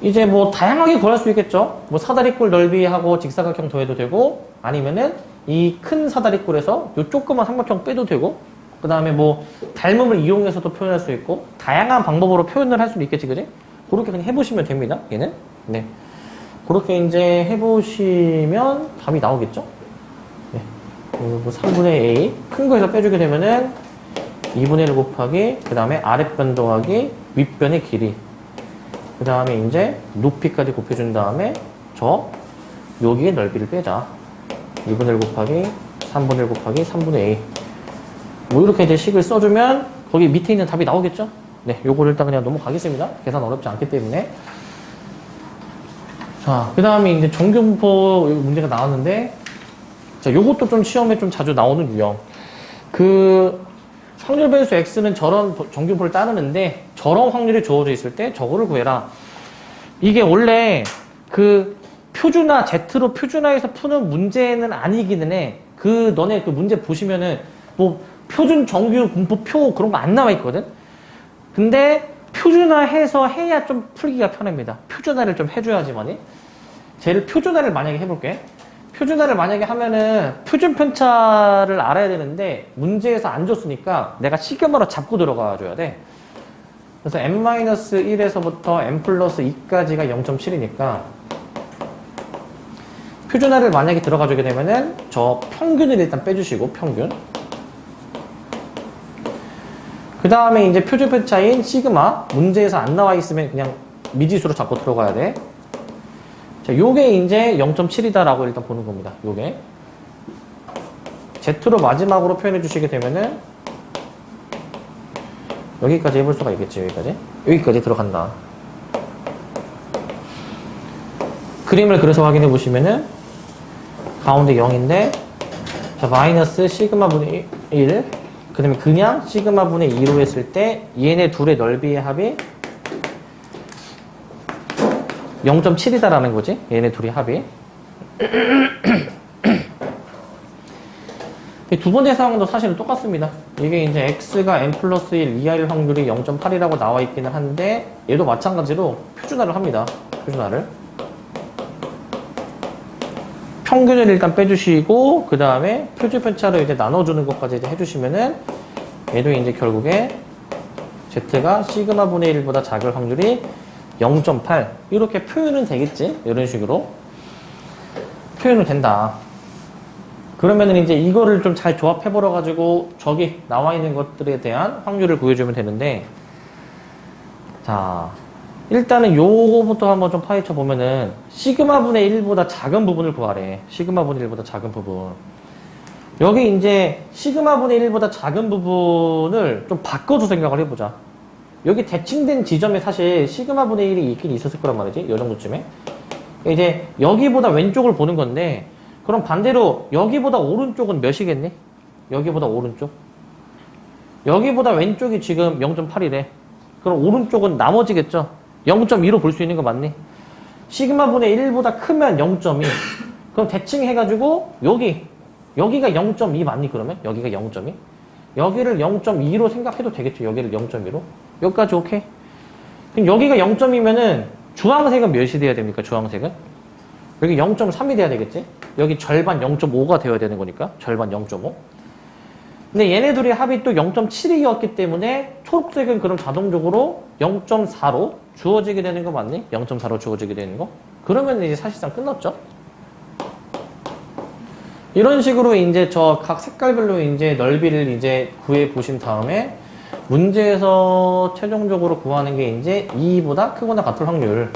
이제 뭐 다양하게 구할 수 있겠죠. 뭐 사다리꼴 넓이하고 직사각형 더해도 되고, 아니면은 이 큰 사다리꼴에서 요 조그만 삼각형 빼도 되고, 그 다음에 뭐 닮음을 이용해서도 표현할 수 있고, 다양한 방법으로 표현을 할 수도 있겠지, 그지? 그렇게 그냥 해보시면 됩니다, 얘는. 네. 그렇게 이제 해보시면 답이 나오겠죠? 네. 뭐 3분의 A, 큰 거에서 빼주게 되면은 2분의 1 곱하기, 그 다음에 아랫변 더하기 윗변의 길이. 그 다음에 이제 높이까지 곱해준 다음에 여기에 넓이를 빼자. 2분의 1 곱하기 3분의 1 곱하기 3분의 A. 뭐 이렇게 이제 식을 써주면 거기 밑에 있는 답이 나오겠죠? 네, 요거를 일단 그냥 넘어가겠습니다. 계산 어렵지 않기 때문에. 자, 그 다음에 이제 정규분포 문제가 나왔는데, 자, 요것도 좀 시험에 좀 자주 나오는 유형. 확률 변수 X는 저런 정규분포를 따르는데, 저런 확률이 주어져 있을 때 저거를 구해라. 이게 원래 표준화, Z로 표준화해서 푸는 문제는 아니기는 해. 너네 문제 보시면은, 뭐, 표준 정규 분포표 그런 거 안 나와 있거든? 근데, 표준화해서 해야 좀 풀기가 편합니다. 표준화를 좀 해줘야지만이. 쟤를 표준화를 만약에 해볼게. 표준화를 만약에 하면은 표준 편차를 알아야 되는데 문제에서 안 줬으니까 내가 시그마로 잡고 들어가 줘야 돼. 그래서 n-1에서부터 n 플러스 2까지가 0.7이니까 표준화를 만약에 들어가 주게 되면은 저 평균을 일단 빼주시고, 평균. 그 다음에 이제 표준 편차인 시그마, 문제에서 안 나와 있으면 그냥 미지수로 잡고 들어가야 돼. 자, 요게 이제 0.7이다라고 일단 보는 겁니다. 요게. Z로 마지막으로 표현해 주시게 되면은 여기까지 해볼 수가 있겠지, 여기까지. 여기까지 들어간다. 그림을 그래서 확인해 보시면은 가운데 0인데, 자, 마이너스 시그마 분의 1, 그 다음에 그냥 시그마 분의 2로 했을 때 얘네 둘의 넓이의 합이 0.7이다라는 거지. 얘네 둘이 합이. 두 번째 상황도 사실은 똑같습니다. 이게 이제 X가 n 플러스 1 이하일 확률이 0.8이라고 나와 있기는 한데, 얘도 마찬가지로 표준화를 합니다. 표준화를. 평균을 일단 빼주시고, 그 다음에 표준 편차를 이제 나눠주는 것까지 이제 해주시면은, 얘도 이제 결국에 Z가 시그마 분의 1보다 작을 확률이 0.8 이렇게 표현은 되겠지? 이런 식으로 표현은 된다. 그러면은 이제 이거를 좀 잘 조합해 보러 가지고 저기 나와 있는 것들에 대한 확률을 구해주면 되는데, 자, 일단은 요거부터 한번 좀 파헤쳐 보면은 시그마 분의 1보다 작은 부분을 구하래. 시그마 분의 1보다 작은 부분. 여기 이제 시그마 분의 1보다 작은 부분을 좀 바꿔서 생각을 해보자. 여기 대칭된 지점에 사실 시그마 분의 1이 있긴 있었을 거란 말이지. 이 정도쯤에. 이제 여기보다 왼쪽을 보는 건데, 그럼 반대로 여기보다 오른쪽은 몇이겠니? 여기보다 오른쪽. 여기보다 왼쪽이 지금 0.8이래. 그럼 오른쪽은 나머지겠죠? 0.2로 볼 수 있는 거 맞니? 시그마 분의 1보다 크면 0.2. 그럼 대칭해가지고 여기가 0.2 맞니 그러면? 여기가 0.2? 여기를 0.2로 생각해도 되겠죠? 여기를 0.2로? 여기까지 오케이? 그럼 여기가 0.2면은 주황색은 몇이 돼야 됩니까? 주황색은? 여기 0.3이 돼야 되겠지? 여기 절반 0.5가 되어야 되는 거니까 절반 0.5. 근데 얘네들이 합이 또 0.72였기 때문에 초록색은 그럼 자동적으로 0.4로 주어지게 되는 거 맞니? 0.4로 주어지게 되는 거? 그러면 이제 사실상 끝났죠? 이런 식으로 이제 저 각 색깔별로 이제 넓이를 이제 구해 보신 다음에 문제에서 최종적으로 구하는 게 이제 2보다 크거나 같을 확률.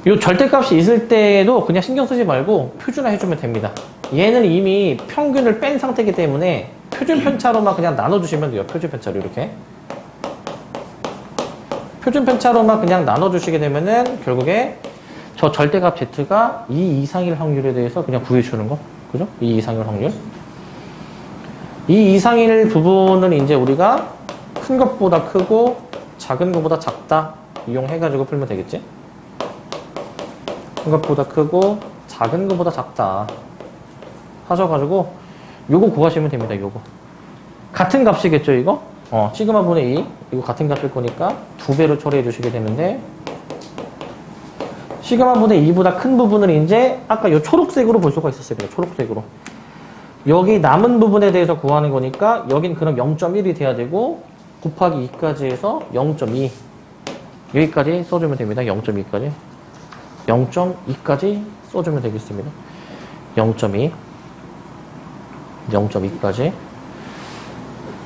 이 절대값이 있을 때도 그냥 신경 쓰지 말고 표준화 해주면 됩니다. 얘는 이미 평균을 뺀 상태이기 때문에 표준 편차로만 그냥 나눠주시면 돼요. 표준 편차로 이렇게. 표준 편차로만 그냥 나눠주시게 되면은 결국에 저 절대값 Z가 2 이상일 확률에 대해서 그냥 구해주는 거. 그죠? 2 이상일 확률. 2 이상일 부분은 이제 우리가 큰 것보다 크고 작은 것보다 작다 이용해가지고 풀면 되겠지? 큰 것보다 크고 작은 것보다 작다 하셔가지고 요거 구하시면 됩니다. 요거 같은 값이겠죠 이거? 시그마 분의 2 이거 같은 값일 거니까 2배로 처리해 주시게 되는데 시그마 분의 2보다 큰 부분을 이제 아까 요 초록색으로 볼 수가 있었어요. 초록색으로 여기 남은 부분에 대해서 구하는 거니까 여긴 그럼 0.1이 돼야 되고 곱하기 2까지 해서 0.2 여기까지 써주면 됩니다. 0.2까지 0.2까지 써주면 되겠습니다. 0.2 0.2까지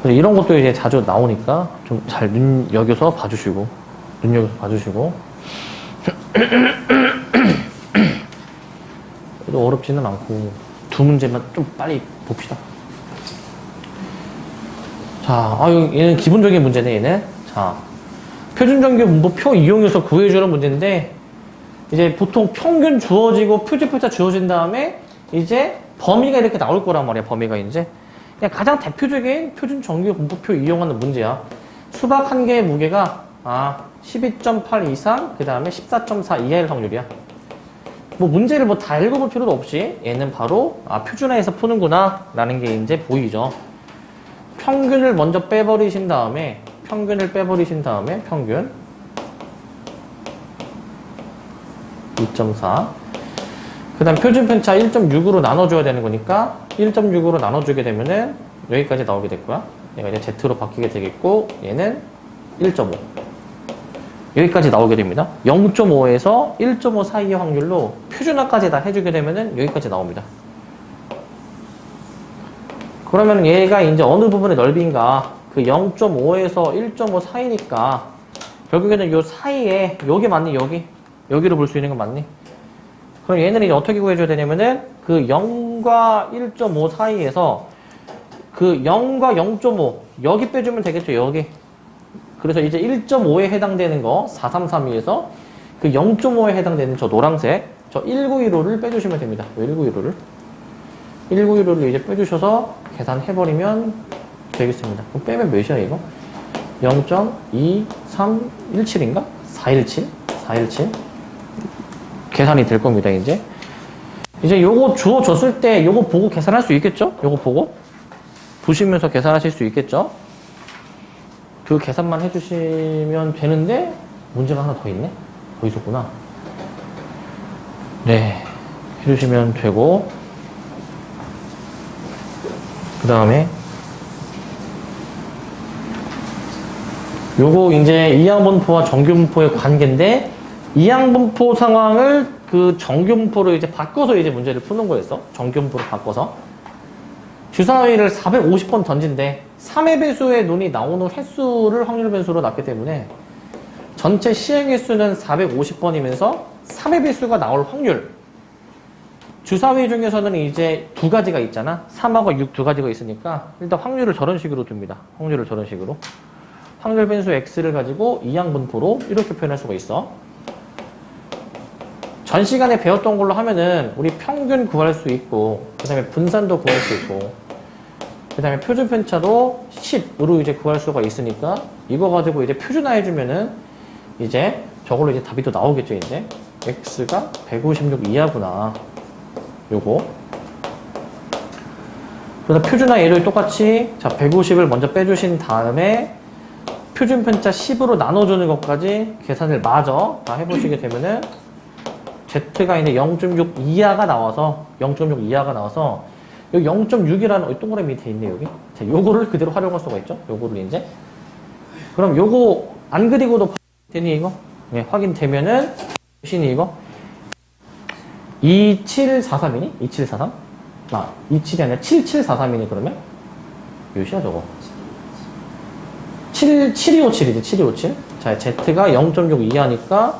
이런 것도 이제 자주 나오니까 좀 잘 눈여겨서 봐주시고 그래도 어렵지는 않고 두 문제만 좀 빨리 봅시다. 자, 얘는 기본적인 문제네, 얘는. 자, 표준정규 분포표 이용해서 구해주는 문제인데, 이제 보통 평균 주어지고 표준편차 주어진 다음에, 이제 범위가 이렇게 나올 거란 말이야, 범위가 이제. 그냥 가장 대표적인 표준정규 분포표 이용하는 문제야. 수박 한 개의 무게가, 12.8 이상, 그 다음에 14.4 이하일 확률이야. 뭐 문제를 뭐 다 읽어볼 필요도 없이 얘는 바로 표준화해서 푸는구나 라는 게 이제 보이죠. 평균을 먼저 빼버리신 다음에 평균 평균 2.4 그 다음 표준 편차 1.6으로 나눠줘야 되는 거니까 1.6으로 나눠주게 되면은 여기까지 나오게 될 거야. 얘가 이제 Z로 바뀌게 되겠고 얘는 1.5 여기까지 나오게 됩니다. 0.5에서 1.5 사이의 확률로 표준화까지 다 해주게 되면은 여기까지 나옵니다. 그러면 얘가 이제 어느 부분의 넓이인가? 그 0.5에서 1.5 사이니까 결국에는 요 사이에 여기 맞니? 여기로 볼 수 있는 건 맞니? 그럼 얘는 이제 어떻게 구해줘야 되냐면은 그 0과 1.5 사이에서 그 0과 0.5 여기 빼주면 되겠죠? 여기. 그래서 이제 1.5에 해당되는 거 4332에서 그 0.5에 해당되는 저 노란색 저 1915를 빼주시면 됩니다. 1915를 이제 빼주셔서 계산해버리면 되겠습니다. 그럼 빼면 몇이야 이거? 0.2317인가? 417 계산이 될 겁니다. 이제 요거 주어졌을 때 요거 보고 계산할 수 있겠죠? 요거 보고 보시면서 계산하실 수 있겠죠? 그 계산만 해주시면 되는데 문제가 하나 더 있네? 더 있었구나. 네, 해주시면 되고 그 다음에 요거 이제 이항분포와 정규분포의 관계인데 이항분포 상황을 그 정규분포로 이제 바꿔서 이제 문제를 푸는 거였어. 정규분포로 바꿔서 주사위를 450번 던진대 3의 배수의 눈이 나오는 횟수를 확률 변수로 놨기 때문에 전체 시행 횟수는 450번이면서 3의 배수가 나올 확률 주사위 중에서는 이제 두 가지가 있잖아. 3하고 6 두 가지가 있으니까 일단 확률을 저런 식으로 둡니다. 확률을 저런 식으로 확률 변수 x를 가지고 이항분포로 이렇게 표현할 수가 있어. 전 시간에 배웠던 걸로 하면은 우리 평균 구할 수 있고 그 다음에 분산도 구할 수 있고 그 다음에 표준 편차도 10으로 이제 구할 수가 있으니까 이거 가지고 이제 표준화해주면은 이제 저걸로 이제 답이 또 나오겠죠. 이제 x가 156 이하구나. 요거. 그래서 표준화 얘도 똑같이 자 150을 먼저 빼주신 다음에 표준 편차 10으로 나눠주는 것까지 계산을 마저 다 해보시게 되면은 Z가 이제 0.6 이하가 나와서, 0.6 이하가 나와서, 여기 0.6이라는 동그라미 밑에 있네, 여기. 자, 요거를 그대로 활용할 수가 있죠. 요거를 이제. 그럼 요거 안 그리고도 되니, 이거? 네, 확인되면은, 몇이니, 이거? 2743이니? 2743? 아, 27이 아니라 7743이니, 그러면? 몇이야, 저거? 7257이지, 7257. 자, Z가 0.6 이하니까,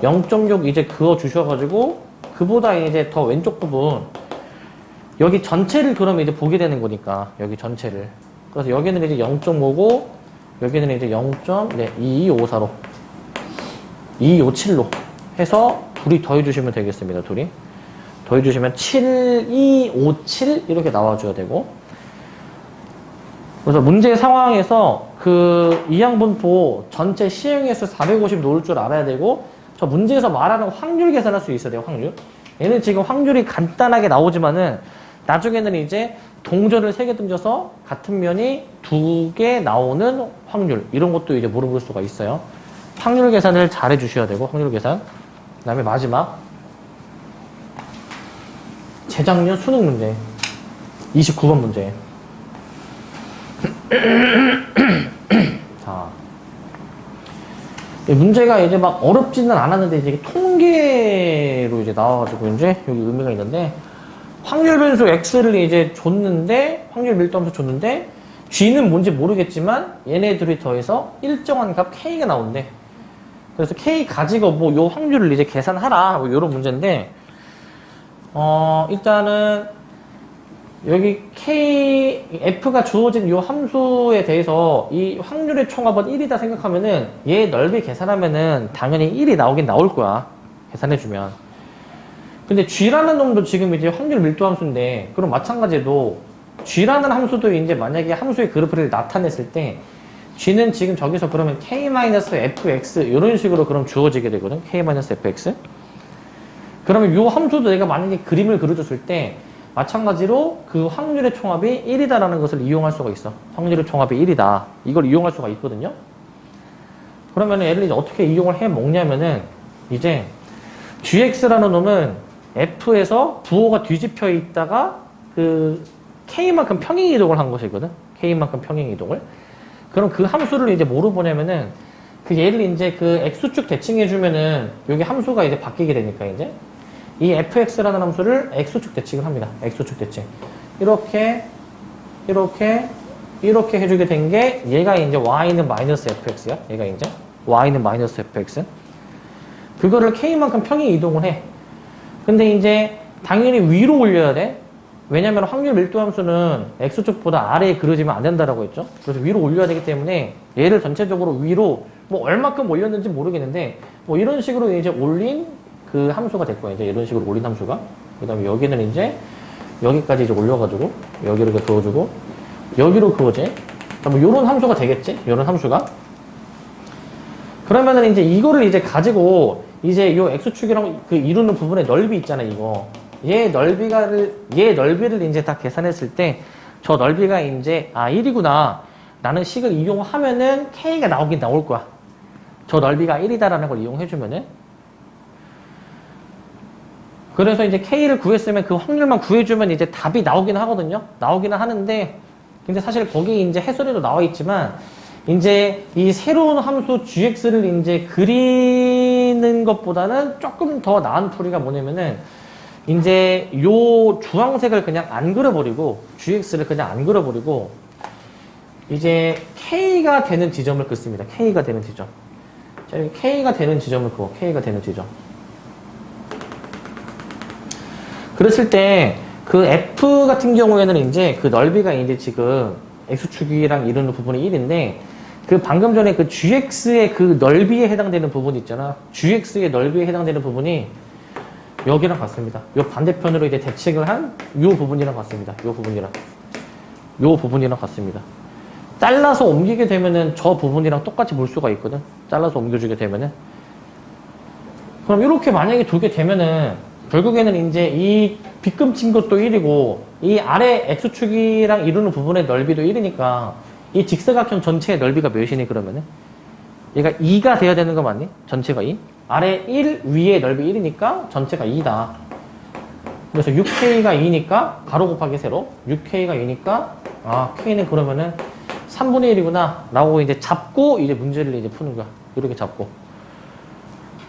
0.6 이제 그어 주셔가지고, 그보다 이제 더 왼쪽 부분, 여기 전체를 그러면 이제 보게 되는 거니까, 여기 전체를. 그래서 여기는 이제 0.5고, 여기는 이제 0.2254로, 2257로 해서 둘이 더해주시면 되겠습니다, 둘이. 더해주시면 7257 이렇게 나와줘야 되고. 그래서 문제 상황에서 그 이항분포 전체 시행횟수 450 놓을 줄 알아야 되고, 저 문제에서 말하는 확률 계산할 수 있어야 돼요, 확률. 얘는 지금 확률이 간단하게 나오지만은 나중에는 이제 동전을 3개 던져서 같은 면이 2개 나오는 확률, 이런 것도 이제 물어볼 수가 있어요. 확률 계산을 잘 해주셔야 되고, 확률 계산. 그 다음에 마지막. 재작년 수능 문제. 29번 문제. 자. 문제가 이제 막 어렵지는 않았는데, 이제 통계로 이제 나와가지고 이제 여기 의미가 있는데, 확률 변수 X를 이제 줬는데, 확률 밀도함수 줬는데, G는 뭔지 모르겠지만, 얘네들이 더해서 일정한 값 K가 나온대. 그래서 K 가지고 뭐 요 확률을 이제 계산하라. 뭐 요런 문제인데, 일단은, 여기 F가 주어진 요 함수에 대해서 이 확률의 총합은 1이다 생각하면은 얘 넓이 계산하면은 당연히 1이 나오긴 나올 거야. 계산해주면. 근데 G라는 놈도 지금 이제 확률 밀도 함수인데, 그럼 마찬가지로 G라는 함수도 이제 만약에 함수의 그래프를 나타냈을 때 G는 지금 저기서 그러면 K-fx 이런 식으로 그럼 주어지게 되거든. K-fx. 그러면 요 함수도 내가 만약에 그림을 그려줬을 때 마찬가지로 그 확률의 총합이 1이다라는 것을 이용할 수가 있어. 확률의 총합이 1이다. 이걸 이용할 수가 있거든요. 그러면 얘를 이제 어떻게 이용을 해 먹냐면은 이제 gx라는 놈은 f에서 부호가 뒤집혀 있다가 그 k만큼 평행 이동을 한 것이거든. k만큼 평행 이동을. 그럼 그 함수를 이제 뭐로 보냐면은 그 얘를 이제 그 x축 대칭해주면은 여기 함수가 이제 바뀌게 되니까 이제 이 fx라는 함수를 x축 대칭을 합니다. x축 대칭. 이렇게 해주게 된 게 얘가 이제 y는 마이너스 fx야. 얘가 이제 y는 마이너스 fx. 그거를 k만큼 평행 이동을 해. 근데 이제 당연히 위로 올려야 돼. 왜냐면 확률 밀도 함수는 x축보다 아래에 그려지면 안 된다라고 했죠. 그래서 위로 올려야 되기 때문에 얘를 전체적으로 위로 뭐 얼마큼 올렸는지 모르겠는데 뭐 이런 식으로 이제 올린 그 함수가 될 거야. 이제 이런 식으로 올린 함수가. 그 다음에 여기는 이제 여기까지 이제 올려가지고 여기로 이렇게 그어주고 여기로 그어지. 뭐 요런 함수가 되겠지? 요런 함수가. 그러면은 이제 이거를 이제 가지고 이제 요 x축이랑 그 이루는 부분의 넓이 있잖아, 이거. 얘 넓이를 이제 다 계산했을 때 저 넓이가 이제 1이구나. 라는 식을 이용하면은 k가 나오긴 나올 거야. 저 넓이가 1이다라는 걸 이용해주면은. 그래서 이제 K를 구했으면 그 확률만 구해주면 이제 답이 나오긴 하거든요. 나오기는 하는데, 근데 사실 거기 이제 해설에도 나와 있지만, 이제 이 새로운 함수 gx를 이제 그리는 것보다는 조금 더 나은 풀이가 뭐냐면은, 이제 요 주황색을 그냥 안 그려버리고, gx를 그냥 안 그려버리고, 이제 K가 되는 지점을 긋습니다. K가 되는 지점. 자, 여기 K가 되는 지점을 그어. K가 되는 지점. 그랬을 때, 그 F 같은 경우에는 이제 그 넓이가 이제 지금 X축이랑 이루는 부분이 1인데, 그 방금 전에 그 GX의 그 넓이에 해당되는 부분 있잖아. GX의 넓이에 해당되는 부분이 여기랑 같습니다. 요 반대편으로 이제 대칭을 한 요 부분이랑 같습니다. 요 부분이랑 같습니다. 잘라서 옮기게 되면은 저 부분이랑 똑같이 볼 수가 있거든. 잘라서 옮겨주게 되면은. 그럼 이렇게 만약에 두게 되면은 결국에는 이제 이 빗금친 것도 1이고 이 아래 X축이랑 이루는 부분의 넓이도 1이니까 이 직사각형 전체의 넓이가 몇이니 그러면은? 얘가 2가 돼야 되는 거 맞니? 전체가 2? 아래 1, 위에 넓이 1이니까 전체가 2다. 그래서 6K가 2니까 가로 곱하기 세로 6K가 2니까 아 K는 그러면은 3분의 1이구나 라고 이제 잡고 이제 문제를 이제 푸는 거야. 이렇게 잡고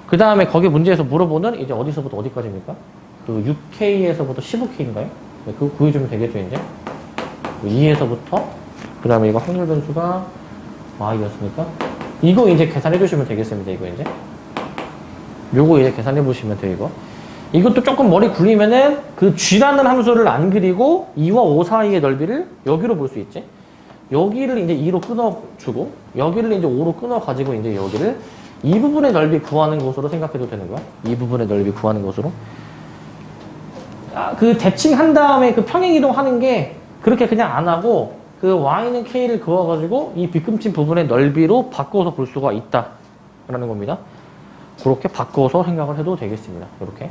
그 다음에 거기 문제에서 물어보는 이제 어디서부터 어디까지입니까? 그 6K에서부터 15K인가요? 네, 그거 구해주면 되겠죠 이제 2에서부터 그 다음에 이거 확률 변수가 Y였으니까 이거 이제 계산해 주시면 되겠습니다. 이거 이제 요거 이제 계산해 보시면 돼요. 이것도 조금 머리 굴리면은 그 G라는 함수를 안 그리고 2와 5 사이의 넓이를 여기로 볼 수 있지. 여기를 이제 2로 끊어주고 여기를 이제 5로 끊어가지고 이제 여기를 이 부분의 넓이 구하는 것으로 생각해도 되는 거야. 이 부분의 넓이 구하는 것으로. 아, 그 대칭한 다음에 그 평행 이동하는 게 그렇게 그냥 안 하고 그 Y는 K를 그어가지고 이 빗금친 부분의 넓이로 바꿔서 볼 수가 있다라는 겁니다. 그렇게 바꿔서 생각을 해도 되겠습니다. 이렇게.